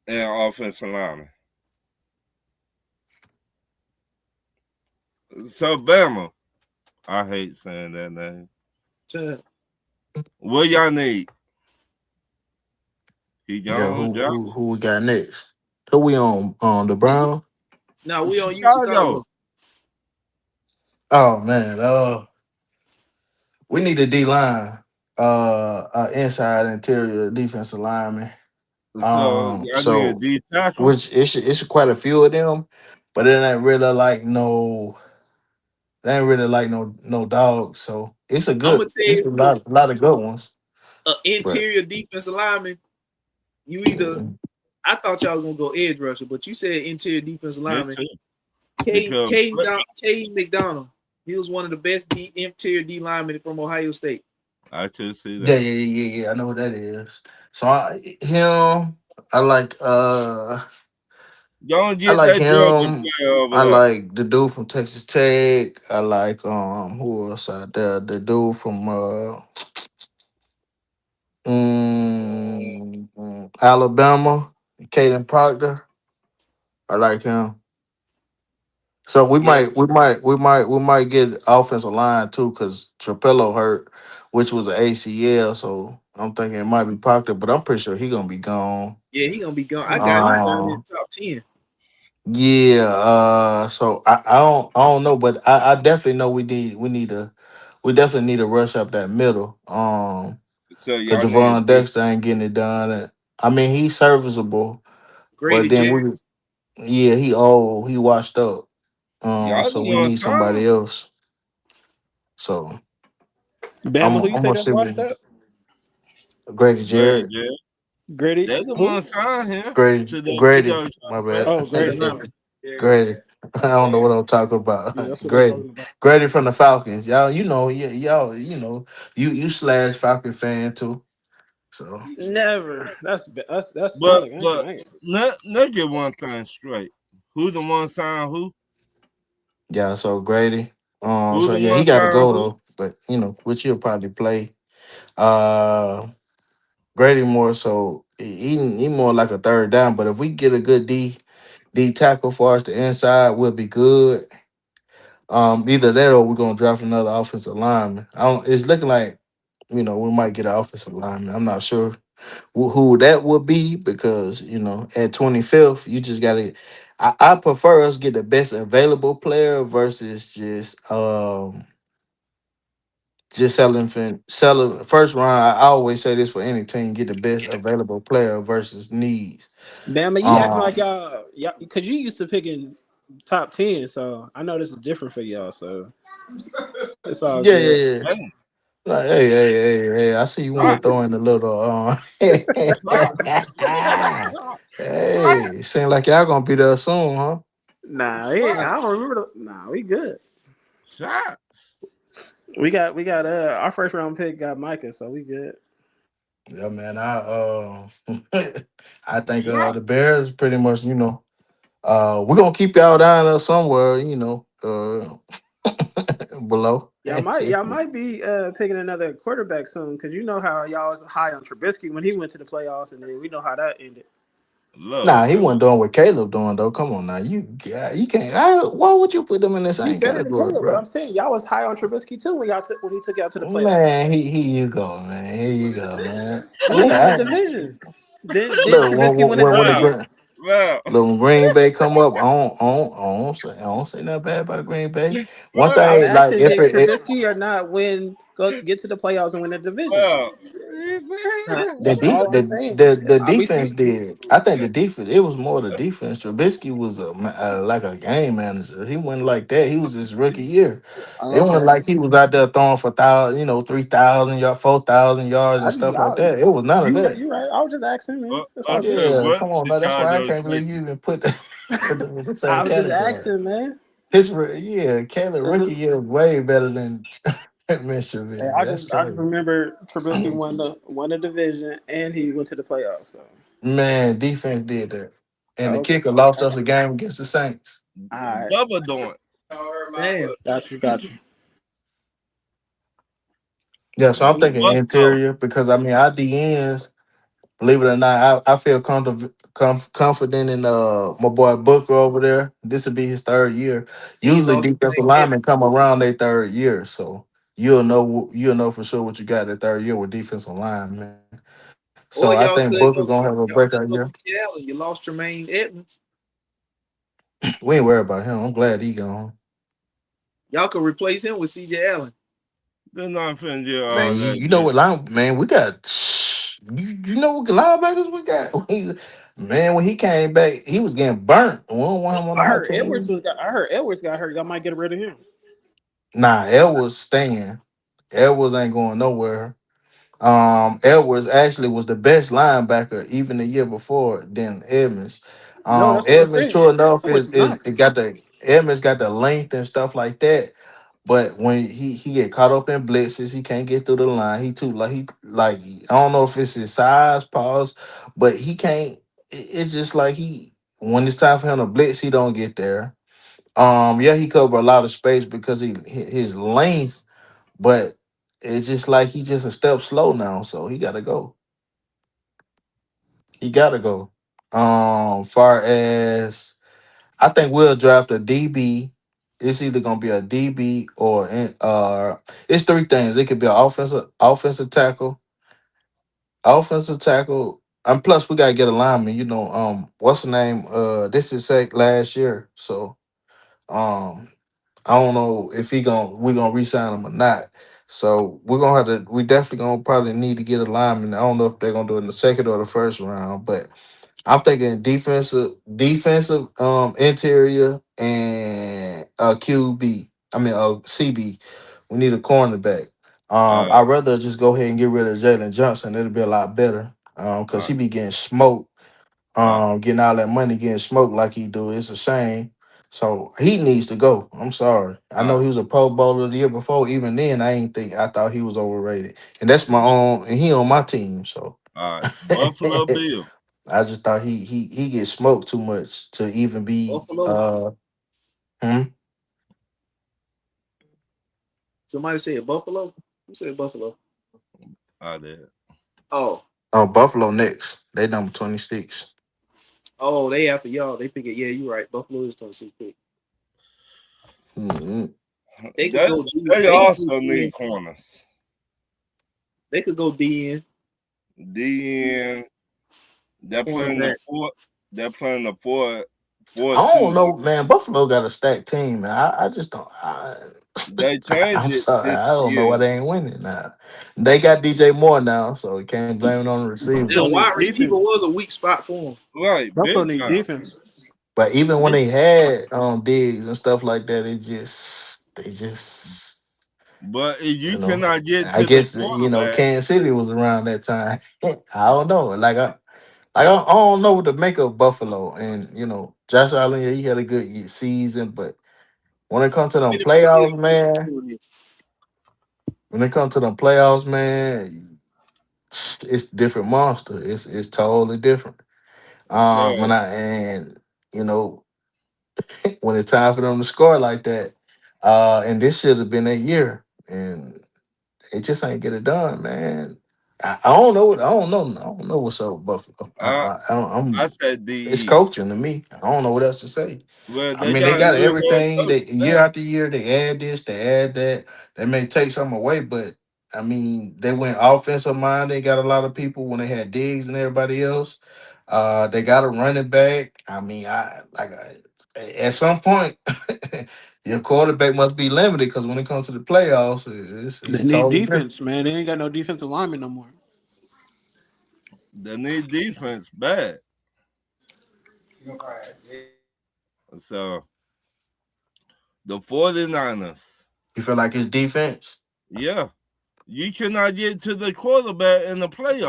and offensive lineman. So Bama, I hate saying that name. What y'all need? He Yeah, gone, who we got next? Who we on the Brown? No, we on you, Chicago. Chicago. Oh man, we need a D line, inside interior defensive lineman. So y'all need a So D tackle. which it's quite a few of them, but it ain't really like no. They ain't really like no dogs. So it's a I'ma good. tell It's you, a lot of good ones. interior defensive lineman. You either I thought y'all was gonna go edge rusher, but you said interior defensive lineman. Caden McDonald. He was one of the best interior D linemen from Ohio State. I could see that. Yeah. I know what that is. So I like Don't I get like that Georgia him. player over I there. like the dude from Texas Tech. I like who else out there? The dude from Alabama, Caden Proctor. I like him. So we Yeah. might get offensive line too, because Trapello hurt, which was an ACL. So I'm thinking it might be Proctor, but I'm pretty sure he gonna be gone. Yeah, he gonna be gone. I got him down in the top 10. Yeah, so I don't know, but I definitely know we definitely need to rush up that middle. So Cause y'all need Javon Dexter ain't getting it done. And, I mean, he's serviceable, Grady but then Jarrett. he old, he washed up. y'all So the we one need somebody sign. else. So Bama, who you I'm say gonna that's see washed what up? Grady Grady Jarrett, Jarrett. Grady. They the Who? one sign him to Grady, go my bad. Oh, Defensive Grady. lineman. Grady. I don't know what I'm talking about. Yeah, that's what I'm Grady. talking about. Grady from the Falcons. Y'all, you slash Falcon fan too. So Never. That's But Sonic. but I ain't. let's get one thing straight. Who the one sign who? yeah, so Grady. Who So the yeah, he one gotta sign go who? though. But which he'll probably play. Uh Grady more so he more like a third down. But if we get a good D, D tackle for us, the inside will be good. Either that or we're gonna draft another offensive lineman. I don't. It's looking like we might get an offensive lineman. I'm not sure who that would be because at 25th you just gotta. I prefer us get the best available player versus just selling first round. I always say this for any team: get the best available player versus needs. Bama, you acting like Um, y'all, because you used to picking top 10, so I know this is different for y'all. So it's all yeah, yeah, good. yeah. Hey, Like, hey! I see you want to He, throw in a little. shot, shot, Hey, seem like y'all gonna be there soon, huh? I shot, don't remember. We good. shots, We got our first round pick got Micah, so we good. Yeah, man. I think shot. the Bears pretty much, we're gonna keep y'all down there somewhere, below. Y'all might be picking another quarterback soon because you know how y'all was high on Trubisky when he went to the playoffs, and then we know how that ended. Love Nah, he him. wasn't doing what Caleb doing though. Come on now, you can't. Why would you put them in the He same better than category, Caleb, but bro? I'm saying y'all was high on Trubisky too when he took y'all to the playoffs. Man, here you go, man. Here you go, man. We won a Yeah, division. Then look, Trubisky won a when the Well, division. well, look, when Green Bay come up, I don't say nothing bad about Green Bay. One I'm thing, well, like asking, if did it Trubisky or not get to the playoffs and win a division? well. the That's def all I'm the, saying. the We defense see. did, I think the defense it was more the defense. Trubisky was like a game manager. He wasn't like that. He was his rookie year. It wasn't Okay. like he was out there throwing for 3,000 yards, 4,000 yards and I just, stuff like I, that. It was none of that. you right. I was just asking, man. That's I all tell you good. Yeah, what, come on, now that's why I Chicago can't believe State. you even put them in the same I was just category. asking, man. Caleb rookie Uh-huh. year was way better than Mr. Hey, Trubisky. That's I just crazy. remember Trubisky won the division and he went to the playoffs. So Man, defense did that. And the okay, kicker lost us a game against the Saints. all right, Double doing. Damn. got you. Yeah, so I'm We thinking good. Buffalo. interior because I mean our DNs, believe it or not, I feel confident in my boy Booker over there. This will be his third year. And you Usually lost defensive Jermaine Evans. linemen come around their third year, so you'll know for sure what you got that third year with defensive linemen. So I Or think y'all Booker could gonna go have see a y'all breakout could go year. see Allen. You lost Jermaine Evans. We ain't worried about him. I'm glad he gone. Y'all could replace him with CJ Allen. They're not finna get Man, all you, that you know deal. what line man we got you know what linebackers we got? Man, when he came back, he was getting burnt. We don't want him on our team. I heard Edwards got hurt. Y'all might get rid of him. Nah, Edwards staying. Edwards ain't going nowhere. Edwards actually was the best linebacker even the year before than Edmonds. No, that's what I'm Edmonds, saying. true enough, Edwards is is is nice. it got the Edmonds got the length and stuff like that. But when he get caught up in blitzes, he can't get through the line. He I don't know if it's his size, pause, but he can't. It's just like when it's time for him to blitz, he don't get there. Yeah, he cover a lot of space because his length, but it's just like he's just a step slow now, so he gotta go. He gotta go. Far as I think we'll draft a DB. It's either gonna be a DB it's three things. It could be an offensive tackle, and plus we gotta get a lineman. What's the name? This is last year, so um, I don't know if we gonna re-sign him or not. So we're gonna have to. We definitely gonna probably need to get a lineman. I don't know if they're gonna do it in the second or the first round, but I'm thinking defensive, interior, and QB. I mean, CB. We need a cornerback. All right, I'd rather just go ahead and get rid of Jalen Johnson. It'll be a lot better. all Because right, he be getting smoked. all right. Getting all that money, getting smoked like he do. It's a shame. So he needs to go. I'm sorry. I All know right. he was a Pro Bowler the year before. Even then, I thought he was overrated. And that's my own. And he on my team. So. All right. Buffalo Bill. I just thought he gets smoked too much to even be Buffalo. hmm? Somebody said Buffalo. Who said Buffalo? Out there. Oh, Oh, Buffalo next. They number 26. Oh, they after y'all. They pick it. Yeah, you're right. Buffalo is 26 pick. Mm-hmm. They could They, go D. they They could go also D. need corners. They could go D in DN, they're playing the cornerback. four. They're playing the four, I four don't two. know, man. Buffalo got a stacked team, man. I just don't. They changed I'm it sorry. this I don't know year. why they ain't winning now. They got DJ Moore now, so we can't blame it on the Now, Buffalo receivers. need wide receiver defense. was a weak spot for him. Right, Buffalo big need time. defense. But even when They, they had Diggs and stuff like that, they just But if you you know. cannot get I to the guess quarterback, Kansas City was around that time. I don't know. I don't know what to make of Buffalo, and Josh Allen. Yeah, he had a good season, but when it comes to them been in the playoffs, league man. doing this. When it comes to them playoffs, man, it's different monster. It's totally different. so You know when it's time for them to score like that, and this should have been a year, and it just ain't get it done, man. I don't know what I don't know. I don't know what's up with Buffalo. I I'm I said It's DE. coaching to me. I don't know what else to say. Well, I they mean, they got a got new head everything. coach They year now. after year they add this, they add that. They may take some away, but I mean, they went offensive mind. They got a lot of people when they had Diggs and everybody else. They got a running back. I mean, at some point, your quarterback must be limited because when it comes to the playoffs, They it's need totally different. defense, man. They ain't got no defensive lineman no more. They need defense bad. So the 49ers, You feel like it's defense? yeah, you cannot get to the quarterback in the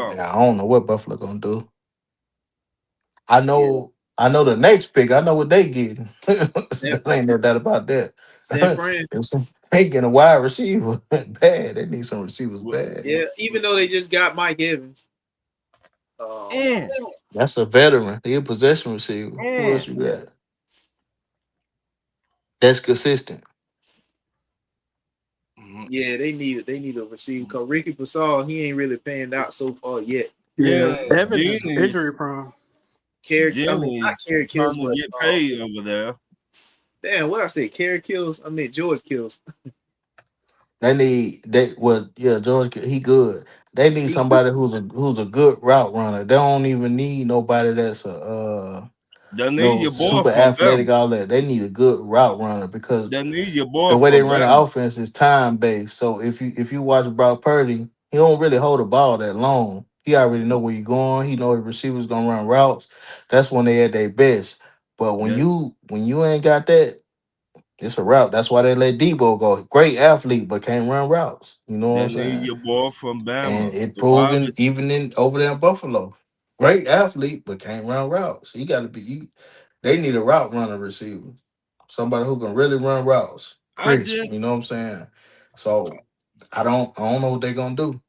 Yeah, I playoffs. don't know what Buffalo gonna do. Yeah, I know the next pick. I know what they getting. San, There ain't no doubt about that. San Fran. They getting a wide receiver. Bad. They need some receivers Wh- bad. Yeah, even though they just got Mike Evans. Um, Mm, That's a veteran. He a possession receiver. Who else mm. you got? That's consistent. Mhm. yeah, they need a receiver because Ricky Pascal, he ain't really panned out so far yet. Yeah, And Evans is Jenny's injury prone. Jenny Not Kerry Kills, trying to but get paid over there. damn, what I said, Kerry Kills. I mean George Kills. George, he good. They need He good. somebody who's a good route runner. They don't even need nobody that's a They need no your boy super from athletic, Bama. all that. They need a good route runner because They need your the boy way they from run the Bama. offense is time based. So if you watch Brock Purdy, he don't really hold the ball that long. He already know where you're going. He know his receivers gonna run routes. That's when they at their best. But when They, you ain't got that, it's a route. That's why they let Debo go. Great athlete, but can't run routes. You know what they I'm need saying? your boy from And Bama. it The wide proven even in over there in Buffalo. Great athlete, but can't run routes. You got to be. They need a route runner receiver, somebody who can really run routes, I crisp. just You know what I'm saying? So I don't know what they're gonna do.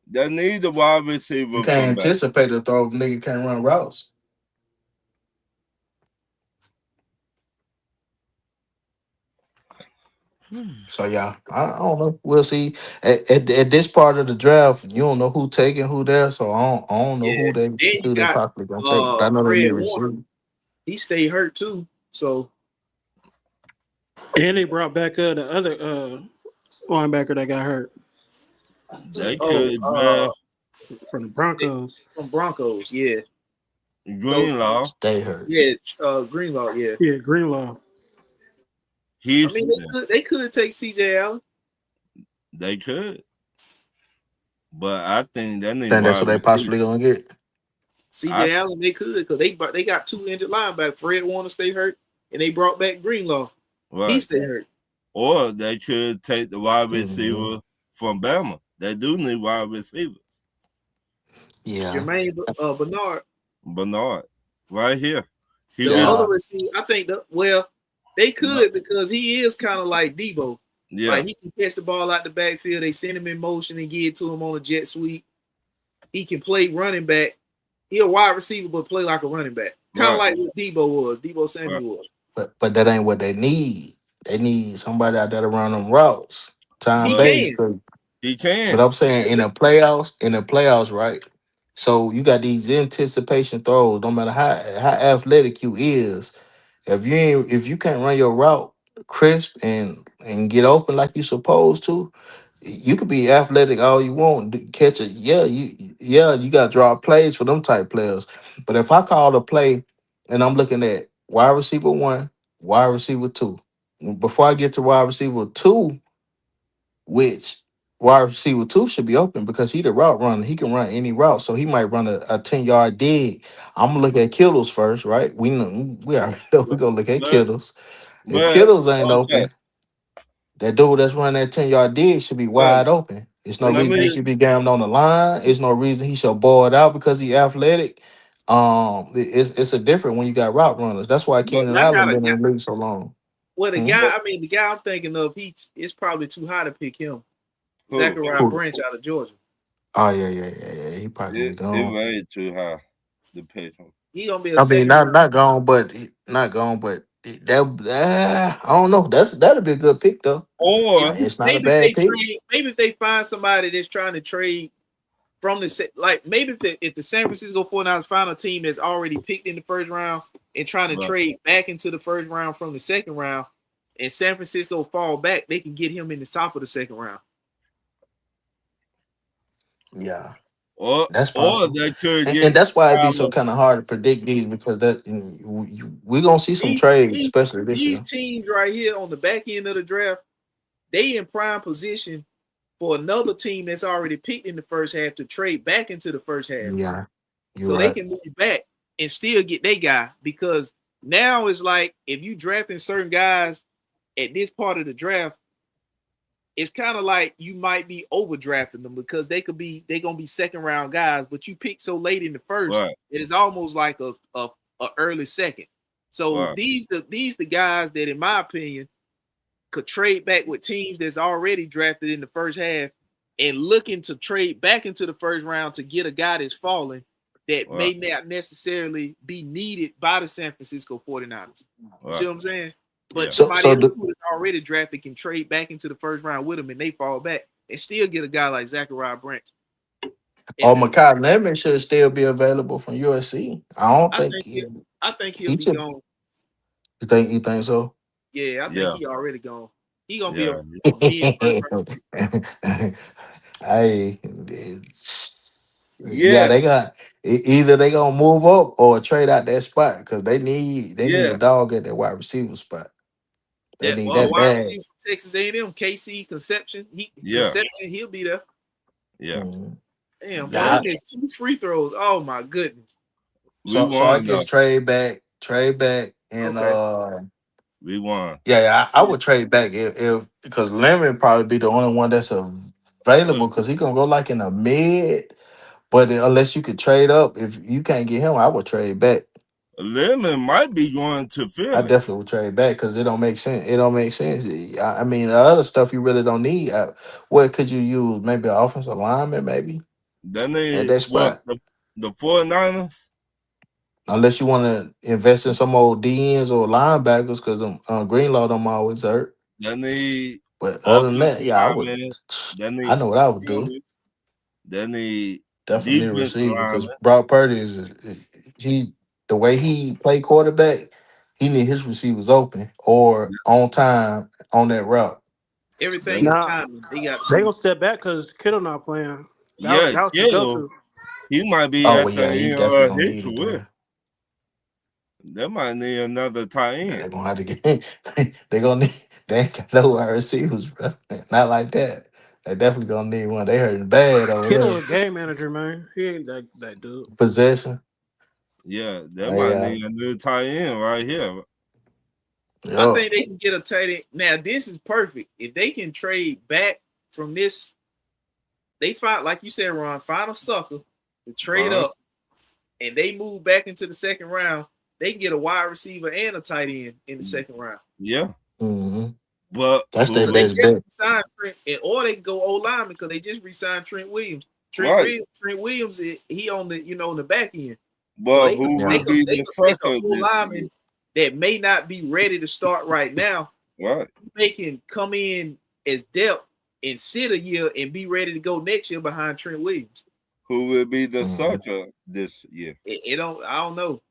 they need the wide You receiver can't from Bama. anticipate a throw if a nigga can't run routes. So yeah, I don't know. We'll see. At this part of the draft, you don't know who taking who there. So I don't know Yeah. Then you who they got possibly gonna take. But I know they need Fred a Warner. receiver. He stayed hurt too. So And they brought back the other linebacker that got hurt They oh could draft from the Broncos. from Broncos, yeah. So Greenlaw, Stay hurt. yeah, Greenlaw, yeah. Yeah, Greenlaw. I mean Houston. they could take CJ Allen. They could. But I think they need Think that's what wide they receiver. possibly gonna get. I CJ Allen they could because they got two injured linebackers. Fred Warner stay hurt, and they brought back Greenlaw. He right. stay hurt. Or they could take the wide Hmm. receiver from Bama. They do need wide receivers. Yeah, Jermaine Bernard. Bernard, right here. He The gets other yeah. receiver, I think they could because he is kind of like Debo. yeah, Like he can catch the ball out the backfield. They send him in motion and get it to him on a jet sweep. He can play running back. He a wide receiver, but play like a running back. Kind of right, like what Debo was. Debo right. Samuel was. But that ain't what they need. They need somebody out there to run them routes, time He But based. can. But he I'm can. saying in the playoffs, right? So you got these anticipation throws. No matter how athletic you is, if you can't run your route crisp and get open like you supposed to, you could be athletic all you want, catch it. You got to draw plays for them type players. But if I call a play and I'm looking at wide receiver 1, wide receiver 2, before I get to wide receiver 2, which wide receiver 2 should be open because he the route runner. He can run any route. So he might run a 10-yard dig. I'm gonna look at Kittles first, right? We know we already know we're gonna look at But Kittles. If but Kittles ain't okay, open, that dude that's running that 10-yard dig should be but wide open. It's no let reason he me should be gammed on the line. It's no reason he should ball it out because he athletic. It's a different when you got route runners. That's why but Keenan Y'all Allen gotta. been in the league so long. Well, Hmm? the guy I'm thinking of, it's probably too high to pick him. who Zachariah Who? Branch out of Georgia. Oh yeah. He probably gonna be it gone. way too high to pick him. He gonna be a I mean, second round. not gone, but not gone, but I don't know. That'll be a good pick though. Or It's not a bad pick. Maybe if they find somebody that's trying to trade from the set, like maybe if the San Francisco 49ers find a team that's already picked in the first round and trying to Right. trade back into the first round from the second round, and San Francisco fall back, they can get him in the top of the second round. Yeah, or that's or possible, they could and get that's why it'd be so Kyler. kind of hard to predict these because we're gonna see some trades, These, especially this these year. teams right here on the back end of the draft, they in prime position for another team that's already picked in the first half to trade back into the first half. Yeah, you're So they right. can move back and still get their guy because now it's like if you drafting certain guys at this part of the draft, it's kind of like you might be overdrafting them because they're gonna be second round guys, but you pick so late in the first, Right, it is almost like a early second. So right, the guys that, in my opinion, could trade back with teams that's already drafted in the first half and looking to trade back into the first round to get a guy that's falling that right, may not necessarily be needed by the San Francisco 49ers. You right. see what I'm saying? But Yeah. somebody So else the who is already drafted can trade back into the first round with them and they fall back and still get a guy like Zachariah Branch. or And Makai Lemon should still be available from USC. I don't I think think he, I think he'll he be should. gone. You think so? Yeah, I think Yeah, he already gone. He gonna be yeah, a mid first round. Hey, yeah, yeah, they got either they gonna move up or trade out that spot because they need a yeah, dog at that wide receiver spot. They That need that wide bad. receiver from Texas A&M, KC yeah, He'll be there. yeah. Mhm. Damn, boy, he Yeah. missed 2 free throws. Oh my goodness. We So I won guess though. trade back, and Okay. We won. I would trade back if because Lemon probably be the only one that's available because he gonna go like in a mid. But unless you could trade up, if you can't get him, I would trade back. Lemon might be going to I Philly. definitely would trade back because it don't make sense. It don't make sense. I mean, the other stuff you really don't need. What could you use? Maybe an offensive lineman, maybe Then at they that what spot. the 49ers? Unless you want to invest in some old DNs or linebackers, because Greenlaw don't always hurt. They need But other than that, offensive yeah, I would. linemen. They I need know what I would do. receivers. They need Definitely need a defensive receiver because linemen. Brock Purdy he the way he play quarterback, he need his receivers open or on time on that route. Everything Then is Nah, timing. They got to they do. gonna step back because Kittle not playing. yeah, That was his Kittle. go-to. He might be Oh at well, the yeah, he end definitely of gonna his need it career. then. They might need another tight Yeah, end. they're gonna have to get. They gonna need. They ain't got no wide receivers, bro. Not like that. They definitely gonna need one. They hurting bad over Kittle a there. game manager, man. He ain't that dude. Possession. Yeah, they Oh, might yeah. need a new tight end right here. I Yup. think they can get a tight end. Now, this is perfect. If they can trade back from this, they find, like you said, Ron, find a sucker to trade up and they move back into the second round, they can get a wide receiver and a tight end in the second round. Yeah. Mm-hmm. But That's their So they best just bet. signed Trent, or they can go O lineman because they just re-signed Trent Williams. right. Trent Williams, he on the on the back end. So But they who could Yeah. will be they the could take a sucker O this year? lineman that may not be ready to start right now. Right. They can come in as depth and sit a year and be ready to go next year behind Trent Williams. Who will be the Mhm. starter this year? It don't. I don't know.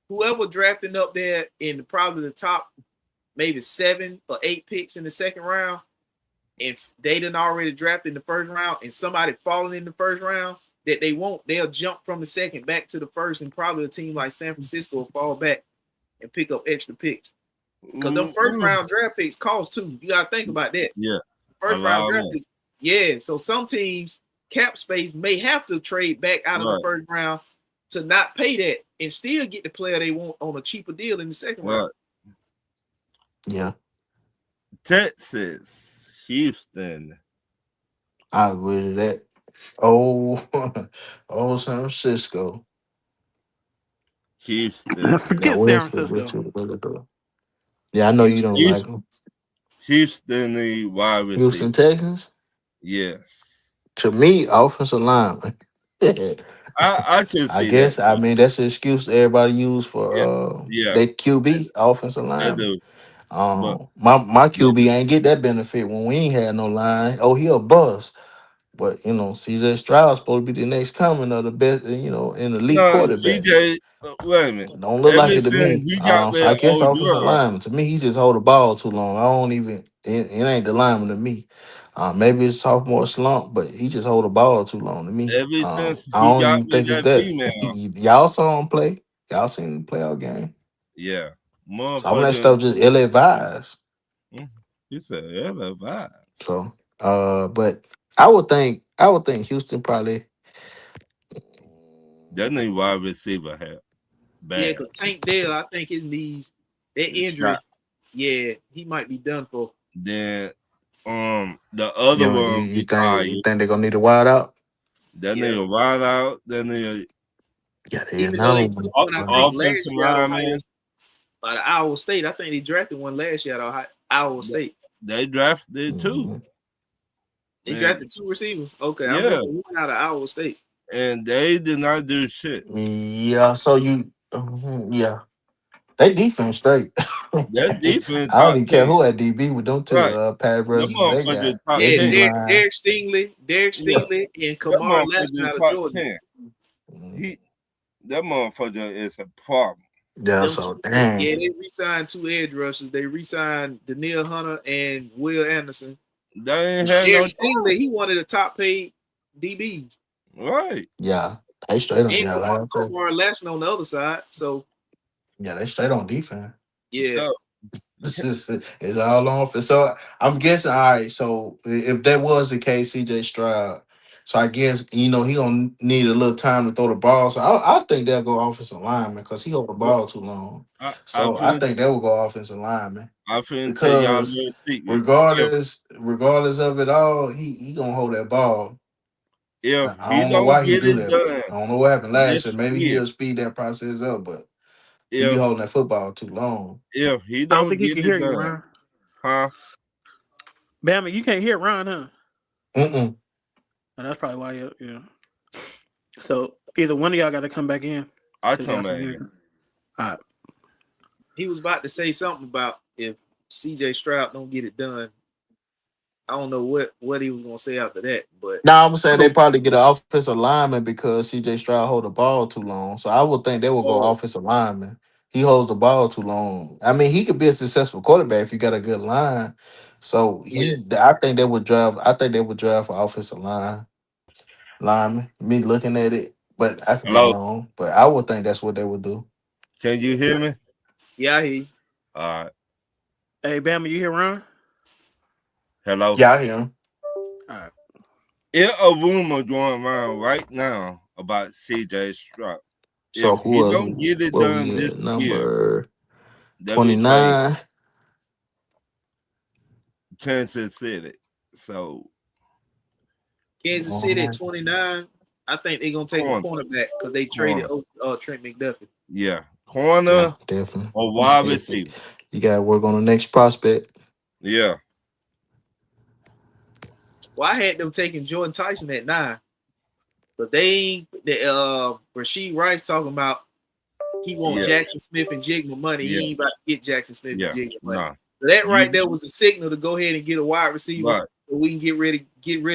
Whoever drafting up there in probably the top maybe 7 or 8 picks in the second round, and they done already drafted in the first round, and somebody falling in the first round that they won't, they'll jump from the second back to the first, and probably a team like San Francisco will fall back and pick up extra picks. Because them first round draft picks cost too. You gotta think about that. Yeah, First round draft picks. Yeah. So some teams cap space may have to trade back out of the first round to not pay that and still get the player they want on a cheaper deal in the second round. Yeah. Texas, Houston. I agree with that. Oh, San Francisco. Houston. Forget San Francisco. Yeah, I know you don't like them. Houston, the wide receiver. Houston Texans? Yes. To me, offensive lineman. I can see I guess, that. I mean, that's the excuse everybody use for their QB, offensive lineman. My QB ain't get that benefit when we ain't had no line. Oh, he a bust. But CJ Stroud's supposed to be the next coming of the best, in the elite quarterback. CJ, wait a minute. Don't look like it to me. He got So I guess old offensive lineman. To me, he just hold the ball too long. I don't even. It ain't the lineman to me. Maybe it's sophomore slump, but he just hold the ball too long to me. I don't even think it's that. Y'all saw him play. Y'all seen him play our game. Yeah, some of that stuff just ill advised. He said ill advised. So, but I would think Houston probably. That name wide receiver had bad. Yeah, because Tank Dell, I think his knees, that injury, yeah, he might be done for. Then, the other one, you think they're gonna need a wide out? That nigga wide out. That nigga. Yeah, even though they took one, I think offensive lineman. Out of Iowa State, I think they drafted one last year out of Iowa State. They drafted 2. They drafted 2 receivers. Okay, I remember one out of Iowa State. And they did not do shit. Yeah, so they defense straight. That defense. I don't even care who at DB with them 2 pass rushers they got. Derek Stingley, and Kamar Lassiter out of Georgia. That motherfucker is a problem. Yeah, so damn. Yeah, they re-signed 2 edge rushers. They re-signed Daniil Hunter and Will Anderson. They ain't had Derek Stingley, he one of the top paid DBs. Right. Yeah. They straight on Kamar Lassiter on the other side. So yeah, they straight on defense. Yeah. So, it's all on. So I'm guessing, all right, so if that was the case, CJ Stroud, so I guess, he gonna need a little time to throw the ball. So I think they'll go offensive lineman because he hold the ball too long. I think they will go offensive lineman. Because regardless of it all, he gonna hold that ball. If I don't know why he do that. I don't know what happened last year. Maybe he'll speed that process up, but he be holding that football too long. If he don't think he can hear you, Ron. Huh? Bama, you can't hear Ron, huh? And that's probably why. Yeah. So either one of y'all got to come back in. I come back in. All right. He was about to say something about if CJ Stroud don't get it done. I don't know what he was gonna say after that, but I'm saying they probably get an offensive lineman because CJ Stroud hold the ball too long. So I would think they will go offensive lineman. He holds the ball too long. I mean, he could be a successful quarterback if you got a good line. So I think they would draft. I think they would draft for offensive lineman. Me looking at it, but I could be wrong. But I would think that's what they would do. Can you hear me? Yeah, I hear you. All right. Hey, Bama, you hear Ron? Hello? Yeah, I hear him. All right. There's a rumor going around right now about CJ Stroud. So if he don't get it done this number 29? Kansas City. So Kansas City at 29. I think they're gonna take a cornerback because they traded Trent McDuffie. Yeah, corner, definitely, or wide receiver. You gotta work on the next prospect. Yeah. Well, I had them taking Jordan Tyson at 9, but Rasheed Rice talking about he want Jackson Smith and Jigma money. He ain't about to get Jackson Smith and Jigma money. Nah. So that right there was the signal to go ahead and get a wide receiver so we can get rid of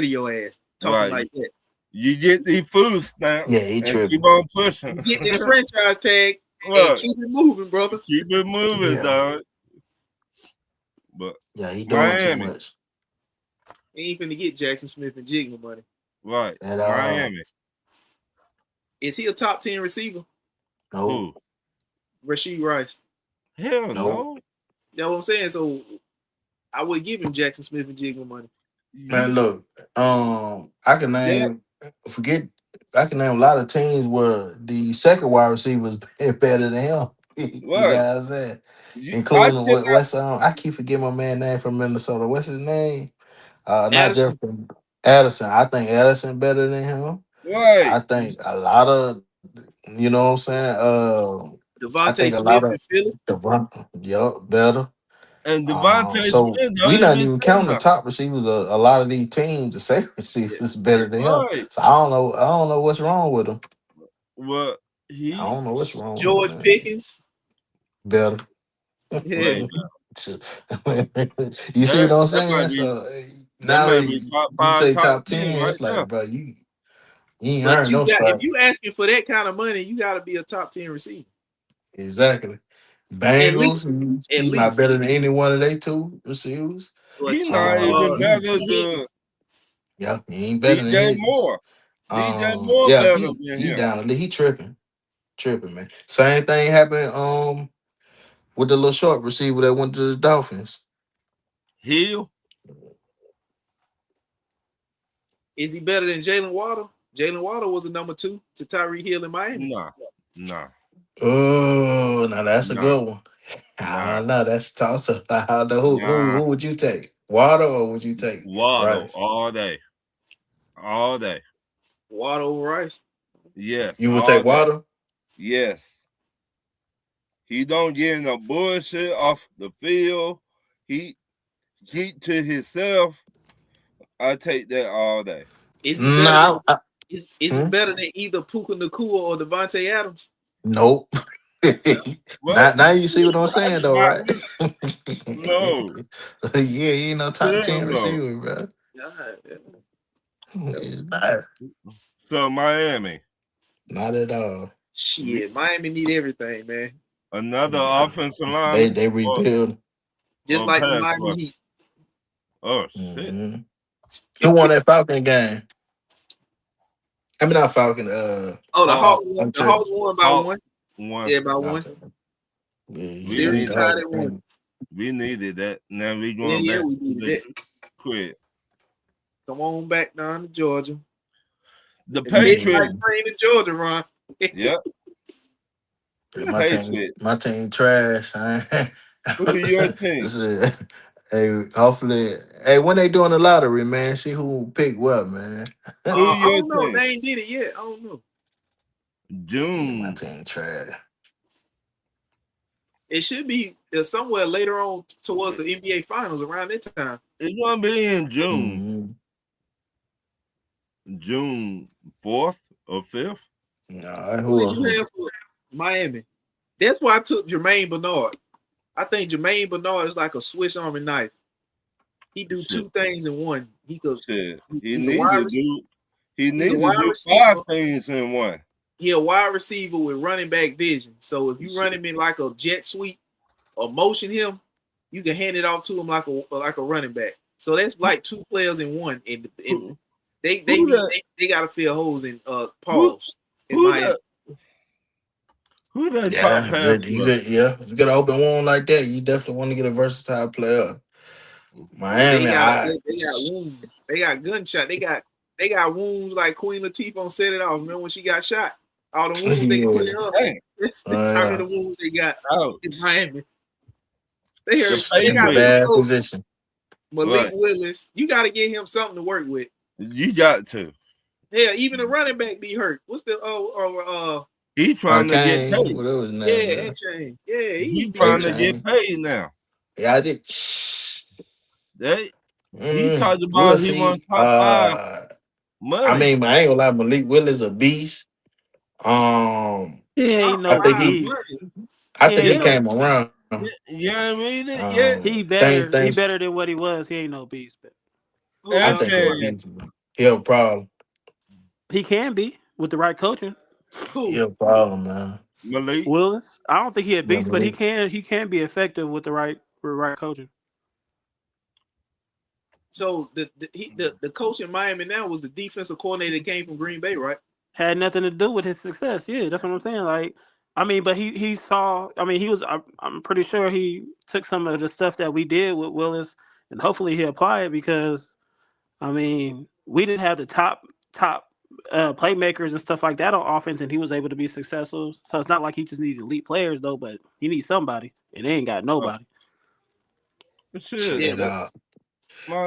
your ass. Talking like that. You get these food stamps Yeah, he and keep tripping. on pushing. You get this franchise tag and Look, keep it moving, brother. keep it moving, Yeah. dog. But Yeah, he doing too Miami, much. He ain't finna get Jackson Smith and Jigma money. right? At Miami. Is he a top 10 receiver? No, Who? Rasheed Rice. Hell No. no. You know what I'm saying? So I would give him Jackson Smith and Jigma money. man. Look, I can name. I can name a lot of teams where the second wide receivers better than him. You Right. guys said, I including cannot. what's I keep forgetting my man name from Minnesota. What's his name? Not Addison. Jefferson. Addison. I think Addison better than him. Right. I think a lot of, you know what I'm saying. I Devontae think a Smith lot of in Philly. Yup, better. And Devontae So Smith we don't not even even say counting the nothing. top receivers. A lot of these teams, the second Yeah. receivers better than him. Right. So I don't know. I don't know what's wrong with him. Well, I he don't know what's wrong with him, George man. Pickens. Better. Yeah. You see what I'm that might saying? be So that now might that be top you 5, say top top 10 10, right it's like, there. bro, you ain't But earned you no got, if spot. you asking for that kind of money, you got to be a top 10 receiver. Exactly. At Bengals, least. At he's not least. better than any one of they two receivers. But He not even better than Yeah, he ain't better than DJ him. Moore. DJ Moore Yeah, better than he him. down. He tripping, man. Same thing happened with the little short receiver that went to the Dolphins. Hill. is he better than Jalen Waddle? Jalen Waddle was a number 2 to Tyreek Hill in Miami. Nah. Oh, now that's a Nah. good one. I don't know. That's toss up. I don't know who would you take? Water or would you take Waddle Rice? all day. All day. Waddle over Rice. Yes. You would all take day. Water? Yes. He don't get no bullshit off the field. He keep to himself. I take that all day. Is he better? No. Is he better than either Puka Nacua or Devontae Adams? Nope. Well, now you see what I'm saying though, right? No. Yeah, he ain't no top 10 no. receiver, bro. He's not. So Miami. Not at all. Shit, Miami need everything, man. Another offensive line. They rebuild. Just like the pass Miami rush. Heat. Oh shit. Who won that Falcon game? I mean, not Falcon. The Hawks won by Hawks one. One. Yeah, by one. Yeah, Series tied at one. We needed that. Now we going Yeah, back we to needed the that. quit. Come on back down to Georgia. The Patriots Patriots. playing in Georgia, Ron. Yep. My team trash. Who your team? Hey, hopefully, when they doing the lottery, man, see who pick what, man. Who I your don't know. team? They ain't did it yet. I don't know. June. My team trash. It should be somewhere later on towards the NBA Finals around that time. It's gonna be in June. June 4th or 5th. Nah, Who did you have for Miami? That's why I took Jermaine Bernard. I think Jermaine Bernard is like a Swiss Army knife. He do two things in one. He goes. He He's needs a wide to do. He he's needs a to wide do receiver. 5 things in one. He a wide receiver with running back vision. So if you run him in like a jet sweep or motion him, you can hand it off to him like a running back. So that's like 2 players in one. And they got to fill holes in Pauls. Who that top pass? If you get an open one like that, you definitely want to get a versatile player. Miami, they got wounds. They got gunshot. They got wounds like Queen Latifah on Set It Off. Remember when she got shot? All the wounds they put in her. That's the time of the wounds they got in Miami. They got bad position. Malik Willis. You got to get him something to work with. You got to. Yeah, even the running back be hurt. What's the he trying to get paid. Yeah, he trying to get paid now. Yeah, I did. He talked about he wants top 5 money. I mean, I ain't gonna lie, Malik Willis a beast. He ain't no beast. I think he came around. Yeah, I mean it. He better than what he was. He ain't no beast. I think he a problem. He can be with the right coaching. Who? Yeah, problem, man. Malik. Willis, I don't think he a Yeah, beast, but Malik. he can be effective with the right coaching. So the coach in Miami now was the defensive coordinator that came from Green Bay, right? Had nothing to do with his success. Yeah, that's what I'm saying. Like, I mean, but he saw. I mean, he was. I'm pretty sure he took some of the stuff that we did with Willis, and hopefully he apply it because I mean, we didn't have the top playmakers and stuff like that on offense, and he was able to be successful. So it's not like he just needs elite players though, but he needs somebody, and they ain't got nobody. Shit. Yeah, Shit, but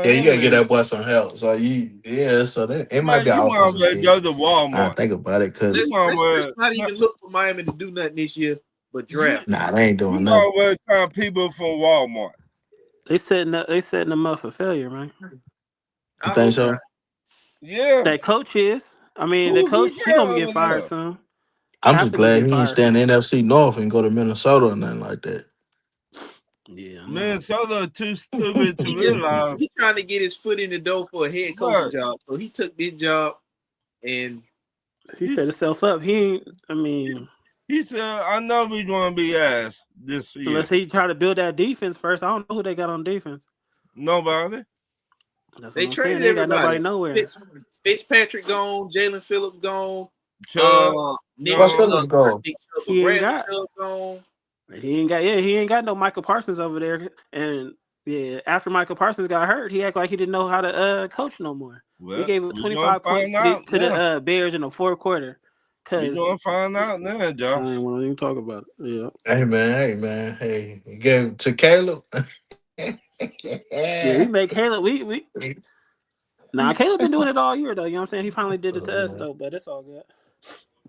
yeah, you gotta get Miami. that boy some help. So so it might Man, be an you might as offensive well thing. go to I Walmart. think about it, You cause might as let's not well. even look for Miami to do nothing this year, but You draft. nah, they ain't you doing might nothing. as well find people from Walmart. They setting them up for failure, man. You I think hope not. so? Yeah. That coach is. I mean, the Who's coach the he gonna guy get over fired there? soon. I'm just Haskins gonna glad get he ain't fired stay in the soon. NFC North and go to Minnesota or nothing like that. Yeah, I know. Minnesota too stupid to He just realize. he trying to get his foot in the door for a head coaching But job. So he took this job and He he, set himself up. He ain't. I mean, he said, I know we're going to be ass this year. unless he try to build that defense first, I don't know who they got on defense. Nobody. That's what they I'm saying. traded They ain't got nobody everybody. nowhere. Fitzpatrick gone, Jalen Phillips gone, Chubb, What's gone. Phillips go? He ain't Bradley got. Chubb gone. He ain't got no Michael Parsons over there. And yeah, after Michael Parsons got hurt, he act like he didn't know how to coach no more. We Well, gave up we're going to 25 points find out to now. the Bears in the fourth quarter. We're Cause going to find out now, I Josh. ain't want to even talk about it. Yeah. Hey, you gave it to Caleb. Yeah, we make Caleb. We Nah, Caleb been doing it all year though. You know what I'm saying? He finally did it to us though, but it's all good.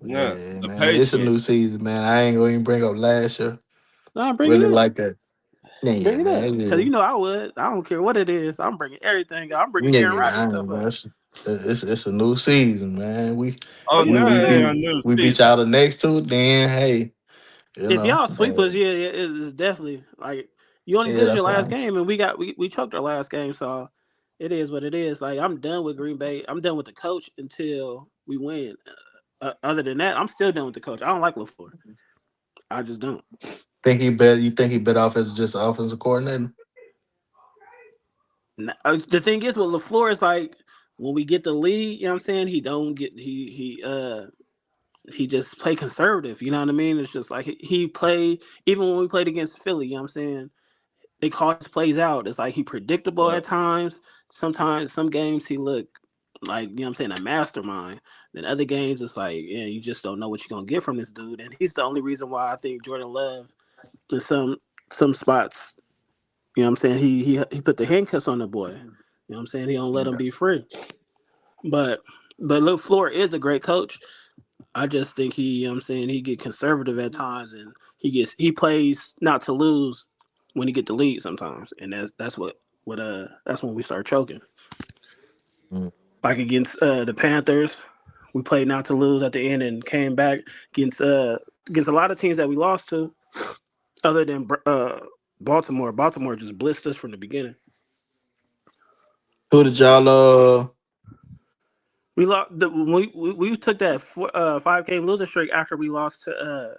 Yeah, Yeah, the man, it's a Patriots. new season, man. I ain't gonna even bring up last year. Nah, bring it Really up. like that. Yeah, Bring it up. man. Cause you know I would. I don't care what it is. I'm bringing everything. I'm bringing Yeah, Aaron yeah, Rodgers I stuff know, up. man. It's a new season, man. Oh Oh, yeah, no, for it ain't sure. a new We beat season. y'all the next two, then hey, If y'all sweep us, hey, yeah, it's definitely like you only yeah, good as your that's last why. game, and we choked our last game, so it is what it is. Like I'm done with Green Bay. I'm done with the coach until we win. Other than that, I'm still done with the coach. I don't like LaFleur. I just don't. Think he better? You think he better off as just an offensive coordinator? The thing is with LaFleur is like when we get the lead, you know what I'm saying? He don't get he just play conservative. You know what I mean? It's just like he play even when we played against Philly. You know what I'm saying? They call his plays out. It's like he predictable But at times. Sometimes some games he look like, you know what I'm saying, a mastermind. Then other games it's like, yeah, you just don't know what you're gonna get from this dude. And he's the only reason why I think Jordan Love in some spots, you know what I'm saying, he put the handcuffs on the boy. You know what I'm saying? He don't let him be free. But Luke Floor is a great coach. I just think he, you know what I'm saying, he get conservative at times and he plays not to lose when he get the lead sometimes. And that's when we start choking. Mm. Like against the Panthers, we played not to lose at the end and came back against a lot of teams that we lost to, other than Baltimore. Baltimore just blitzed us from the beginning. Who did y'all We lost we took that 5 game losing streak after we lost to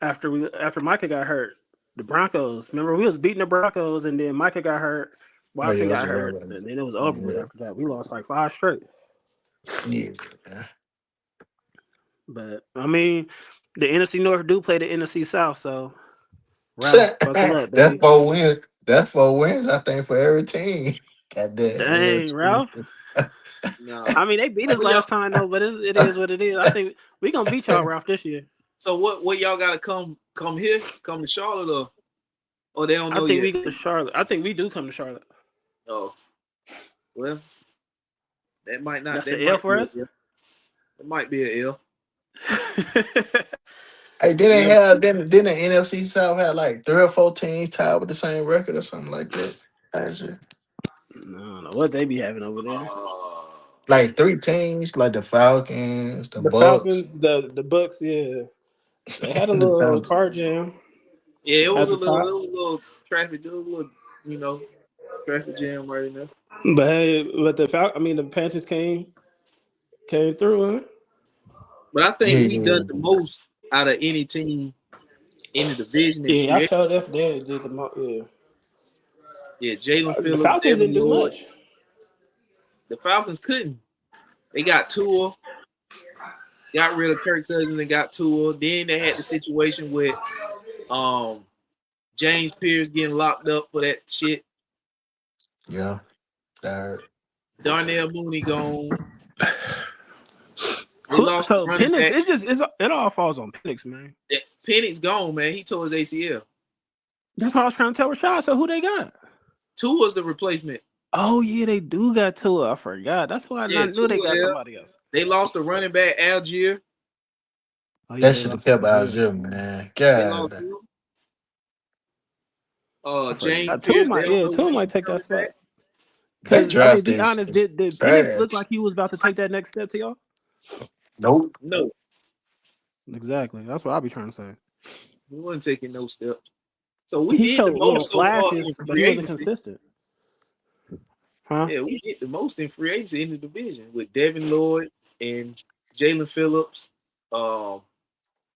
after Micah got hurt. The Broncos. Remember, we was beating the Broncos, and then Micah got hurt. Oh yeah, Watson that's got right. hurt, Right. and then it was over with Yeah, after that. We lost like 5 straight. yeah. Yeah. But I mean, the NFC North do play the NFC South, so Ralph, buckle up, That's baby. 4 wins. That's 4 wins, I think, for every team. Got Dang, that. Ralph. No. I mean, they beat us What y'all, last time though, but it is what it is. I think we gonna beat y'all, Ralph, this year. so what y'all gotta come here, come to Charlotte or they don't I know think yet? we go to Charlotte. I think we do come to Charlotte. Oh, well, that might not That's that an L might for be us. a L. It might be a L. Hey, didn't they Yeah. have didn't the NFC South have like 3 or 4 teams tied with the same record or something like that? Last year? I don't know what they be having over there. Uh, Like 3 teams, like the Falcons, the The Bucks, Falcons, the Bucks, yeah, they had a the little Falcons. car jam yeah, at the top. it was a little traffic, it was a little, you know, traffic jam right in there. But hey, but the Panthers came. Came through, huh? But I think we Yeah. done the most out of any team in the division in Yeah, I free showed agency. that they did the most. Yeah, Yeah, Jalen the Phillips, Falcons Devin didn't do Lloyd. much. The Falcons couldn't. They got Tua, got rid of Kirk Cousins and got Tua. Then they had the situation with James Pierce getting locked up for that shit. Yeah. That Darnell Mooney gone. They lost the So running Penix, back. it all falls on Penix, man. Penix gone, man. He tore his ACL. That's what I was trying to tell Rashad. So who they got? Tua's the replacement. Oh yeah, they do got Tua. I forgot. That's why I Yeah, knew they Tua got there. somebody else. They lost the running back Algier. Oh yeah, they should have lost kept Algier. Algier, man. They lost God. him. I James forgot. Pierce. They don't know Tua when he's might take that coming spot. back. That Because I mean, draft be honest, is did Penix look trash. like he was about to take that next step to y'all? Nope. No, Exactly. That's what I be trying to say. he wasn't taking no steps. So we He did the showed little most so far flashes, in but he free wasn't agency. consistent. Huh? Yeah, we did the most in free agency in the division with Devin Lloyd and Jalen Phillips.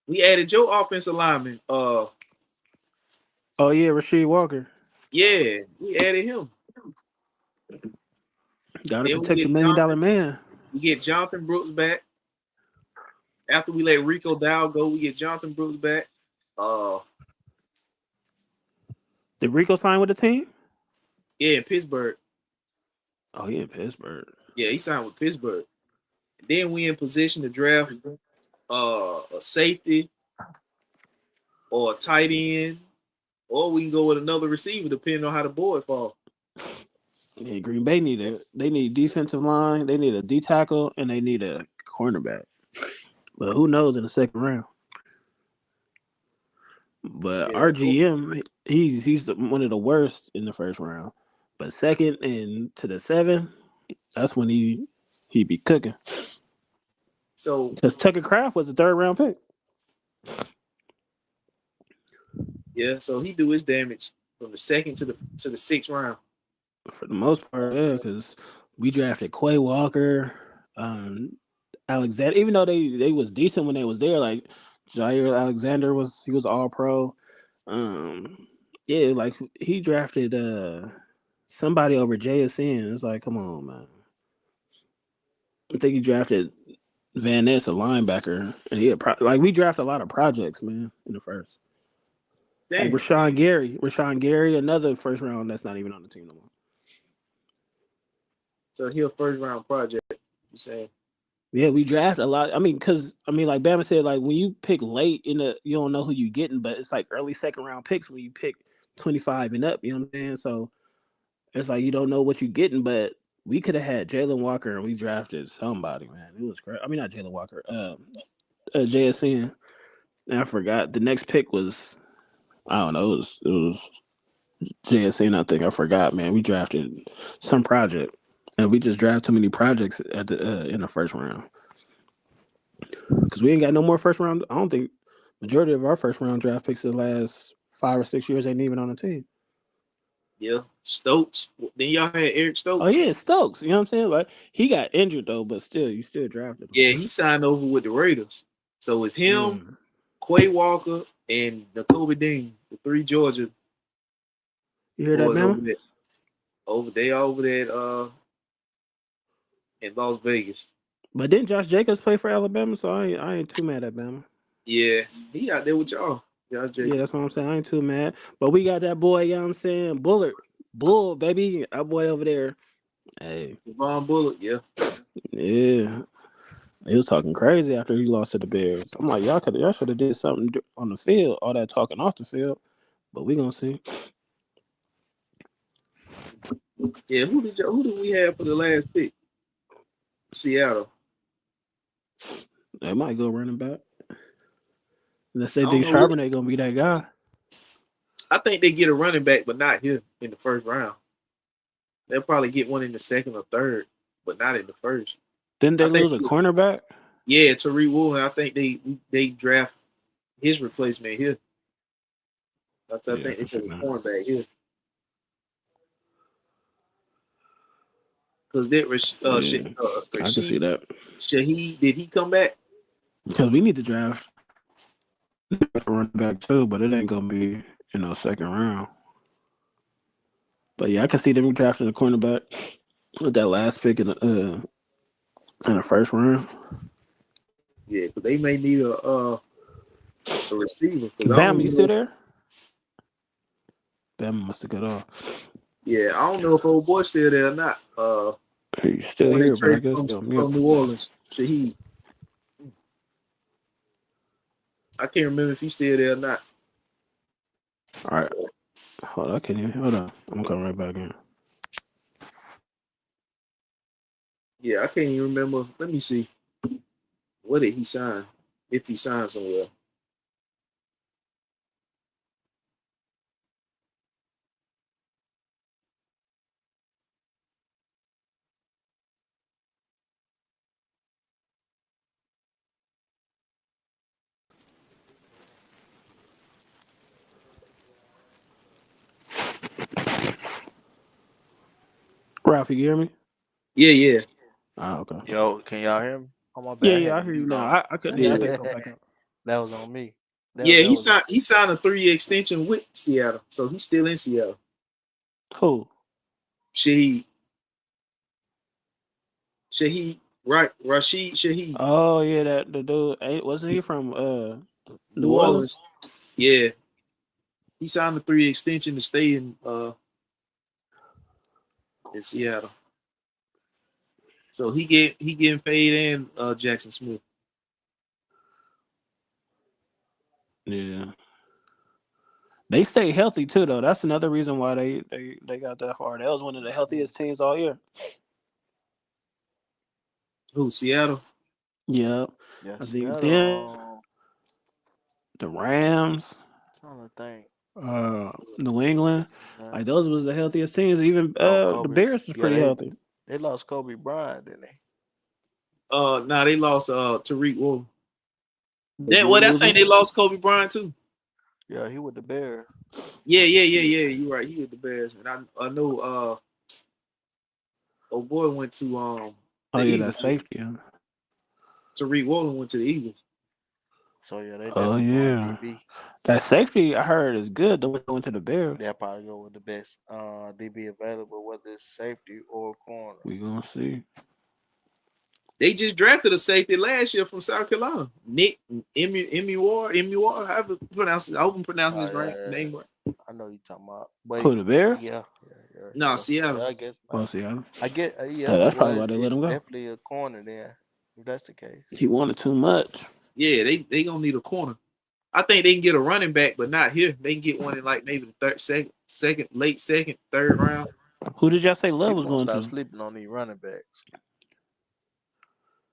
We added your offensive lineman. Oh yeah, Rasheed Walker. Yeah, we added him. Got to Then we protect the get $1 million man. We get Jonathan Brooks back. After we let Rico Dow go, we get Jonathan Brooks back. Did Rico sign with the team? Yeah, in Pittsburgh. Oh, he in Pittsburgh. Yeah, he signed with Pittsburgh. And then we in position to draft a safety or a tight end, or we can go with another receiver depending on how the board falls. Yeah, Green Bay they need defensive line, they need a D tackle, and they need a cornerback. But who knows in the second round? But Yeah, our GM, he's one of the worst in the first round. But second and to the 7, that's when he be cooking. so Because Tucker Kraft was the 3rd round pick. yeah, so he do his damage from the second to the 6th round. For the most part, yeah, because we drafted Quay Walker, Alexander. Even though they was decent when they was there, like Jair Alexander was all pro. Yeah, like he drafted somebody over JSN. It's like, come on, man. I think he drafted Van Ness, a linebacker, and he had like we drafted a lot of projects, man, in the first. Damn. Like Rashawn Gary, another first round that's not even on the team no more. So he a first round project. You saying? Yeah, we draft a lot. I mean, like Bama said, like when you pick late in the, you don't know who you getting, but it's like early second round picks when you pick 25 and up. You know what I'm saying? So it's like you don't know what you're getting, but we could have had Jalen Walker and we drafted somebody, man. It was great. I mean, not Jalen Walker, JSN. And I forgot the next pick was, I don't know, it was JSN. I think I forgot, man. We drafted some project, and we just drafted too many projects at the in the first round. Because we ain't got no more first round. I don't think majority of our first round draft picks in the last 5 or 6 years ain't even on the team. Yeah, Stokes. Then y'all had Eric Stokes. Oh yeah, Stokes. You know what I'm saying? Like he got injured though, but still, you still drafted him. Yeah, he signed over with the Raiders. So it's him, Quay Walker, and Nakobe Dean, the 3 Georgia. You hear that, man? Over there in Las Vegas. But didn't Josh Jacobs play for Alabama? So I ain't too mad at Bama. Yeah, he out there with y'all. Josh Jacobs. Yeah, that's what I'm saying. I ain't too mad. But we got that boy, you know what I'm saying? Bull, baby. That boy over there. Hey. Von Bullock, yeah. Yeah. He was talking crazy after he lost to the Bears. I'm like, y'all should have did something on the field, all that talking off the field. But we gonna see. Yeah, who did we have for the last pick? Seattle. They might go running back. Unless they think Charbonnet gonna be that guy. I think they get a running back, but not here in the first round. They'll probably get one in the second or third, but not in the first. Didn't they lose a cornerback? Yeah, Tariq Woolen. I think they draft his replacement here. I think they took a cornerback here. Because that I can see that. Shaheed, did he come back? Because we need to draft a running back too, but it ain't gonna be second round. But yeah, I can see them drafting a cornerback with that last pick in the first round. Yeah, because they may need a receiver. Because I Bam, you don't still know. there? Bam must have got off. Yeah, I don't know if old boy still there or not. He's still When they here, but I trade guess from New Orleans, Shaheed. I can't remember if he's still there or not. All right. Hold on, hold on. I'm coming right back in. Yeah, I can't even remember. Let me see. What did he sign? If he signed somewhere. Ralph, you hear me? Yeah. Okay. Yo, can y'all hear me? Oh my bad, I Yeah, had I to hear you mute now. off. I couldn't. Yeah, I had to go back up. That was on me. Yeah, That was he signed a 3-year extension with Seattle, so he's still in Seattle. Who? Shaheed, Rashid Shaheed. Oh yeah, that the dude. Wasn't he from New New Orleans? Yeah, he signed a 3-year extension to stay in Seattle. So he getting paid and Jackson Smith. Yeah. They stay healthy too, though. That's another reason why they got that far. That was one of the healthiest teams all year. Who, Seattle? Yeah. yeah, I think then Seattle. the Rams, Trying to think. New England, like those was the healthiest teams. Even the Kobe. Bears was pretty healthy. They lost Kobe Bryant, didn't they? Nah, they lost Tariq Woolen. I I think they lost Kobe Bryant too. Yeah, he with the Bears. Yeah. You're right. He with the Bears, and I know. Old boy went to the Eagles. That safety. Yeah. Tariq Woolen went to the Eagles. So yeah, they definitely going DB. That safety I heard is good. The one that went to the Bears. They'll probably go with the best DB available, whether it's safety or corner. We gonna see. They just drafted a safety last year from South Carolina. Nick Emuar, however you pronounce it. I hope I'm pronouncing his name right. I know you talking about. But who, the Bears? Yeah. No, Seattle. Yeah, I guess. Seattle. I get. That's probably why they let him go. Definitely a corner there, if that's the case. He wanted too much. Yeah, they gonna need a corner. I think they can get a running back, but not here. They can get one in like maybe the late second, third round. Who did y'all say Love was going to? Stop sleeping on these running backs.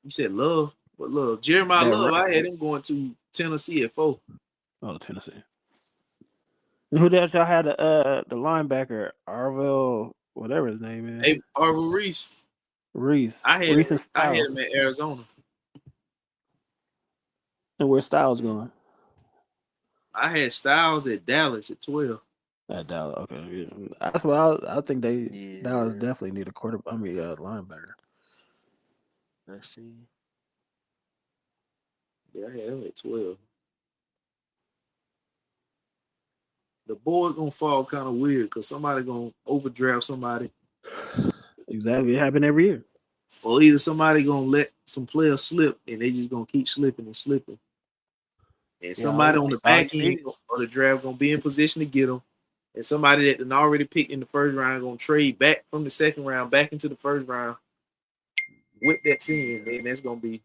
You said Love? What Love? Jeremiah Love. I had him going to Tennessee at 4. Oh, Tennessee. And who else y'all had the linebacker, Arvell, whatever his name is? Hey, Arvell Reese. I had him at Arizona. And where's Styles going? I had Styles at Dallas at 12. At Dallas, okay. Yeah. That's what I think Dallas definitely need a linebacker. Let's see. Yeah, I had him at 12. The board gonna fall kind of weird because somebody gonna overdraft somebody. Exactly, it happen every year. Or either somebody gonna let some players slip and they just gonna keep slipping and slipping. And somebody on the back end of the draft gonna be in position to get them. And somebody that done already picked in the first round gonna trade back from the second round back into the first round with that team. And that's gonna be.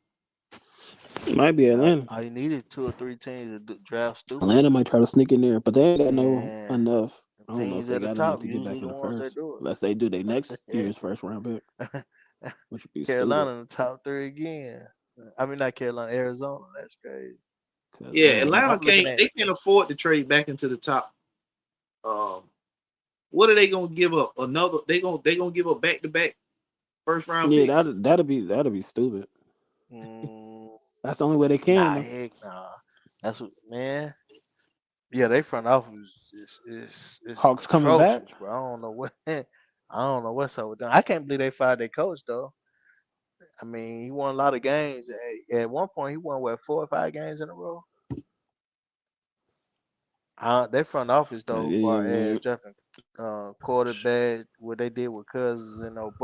It might be Atlanta. I needed 2 or 3 teams to draft stupid. Atlanta might try to sneak in there, but they ain't got enough. I don't know if they got enough to get back in the first. Unless they do their next year's first round pick. Which would be Carolina in the top 3 again. I mean, not Carolina, Arizona. That's crazy. Yeah, Atlanta they can't afford to trade back into the top. What are they gonna give up? They gonna give up back-to-back first round picks? Yeah, that'll be stupid. That's the only way they can. Heck nah. That's what, man. Yeah, they front office is Hawks coming back. Bro. I don't know what. I don't know what's up with them. I can't believe they fired their coach though. I mean, he won a lot of games. At one point, he won 4 or 5 games in a row. Their front office though, far as drafting quarterback, what they did with Cousins and O'Boy.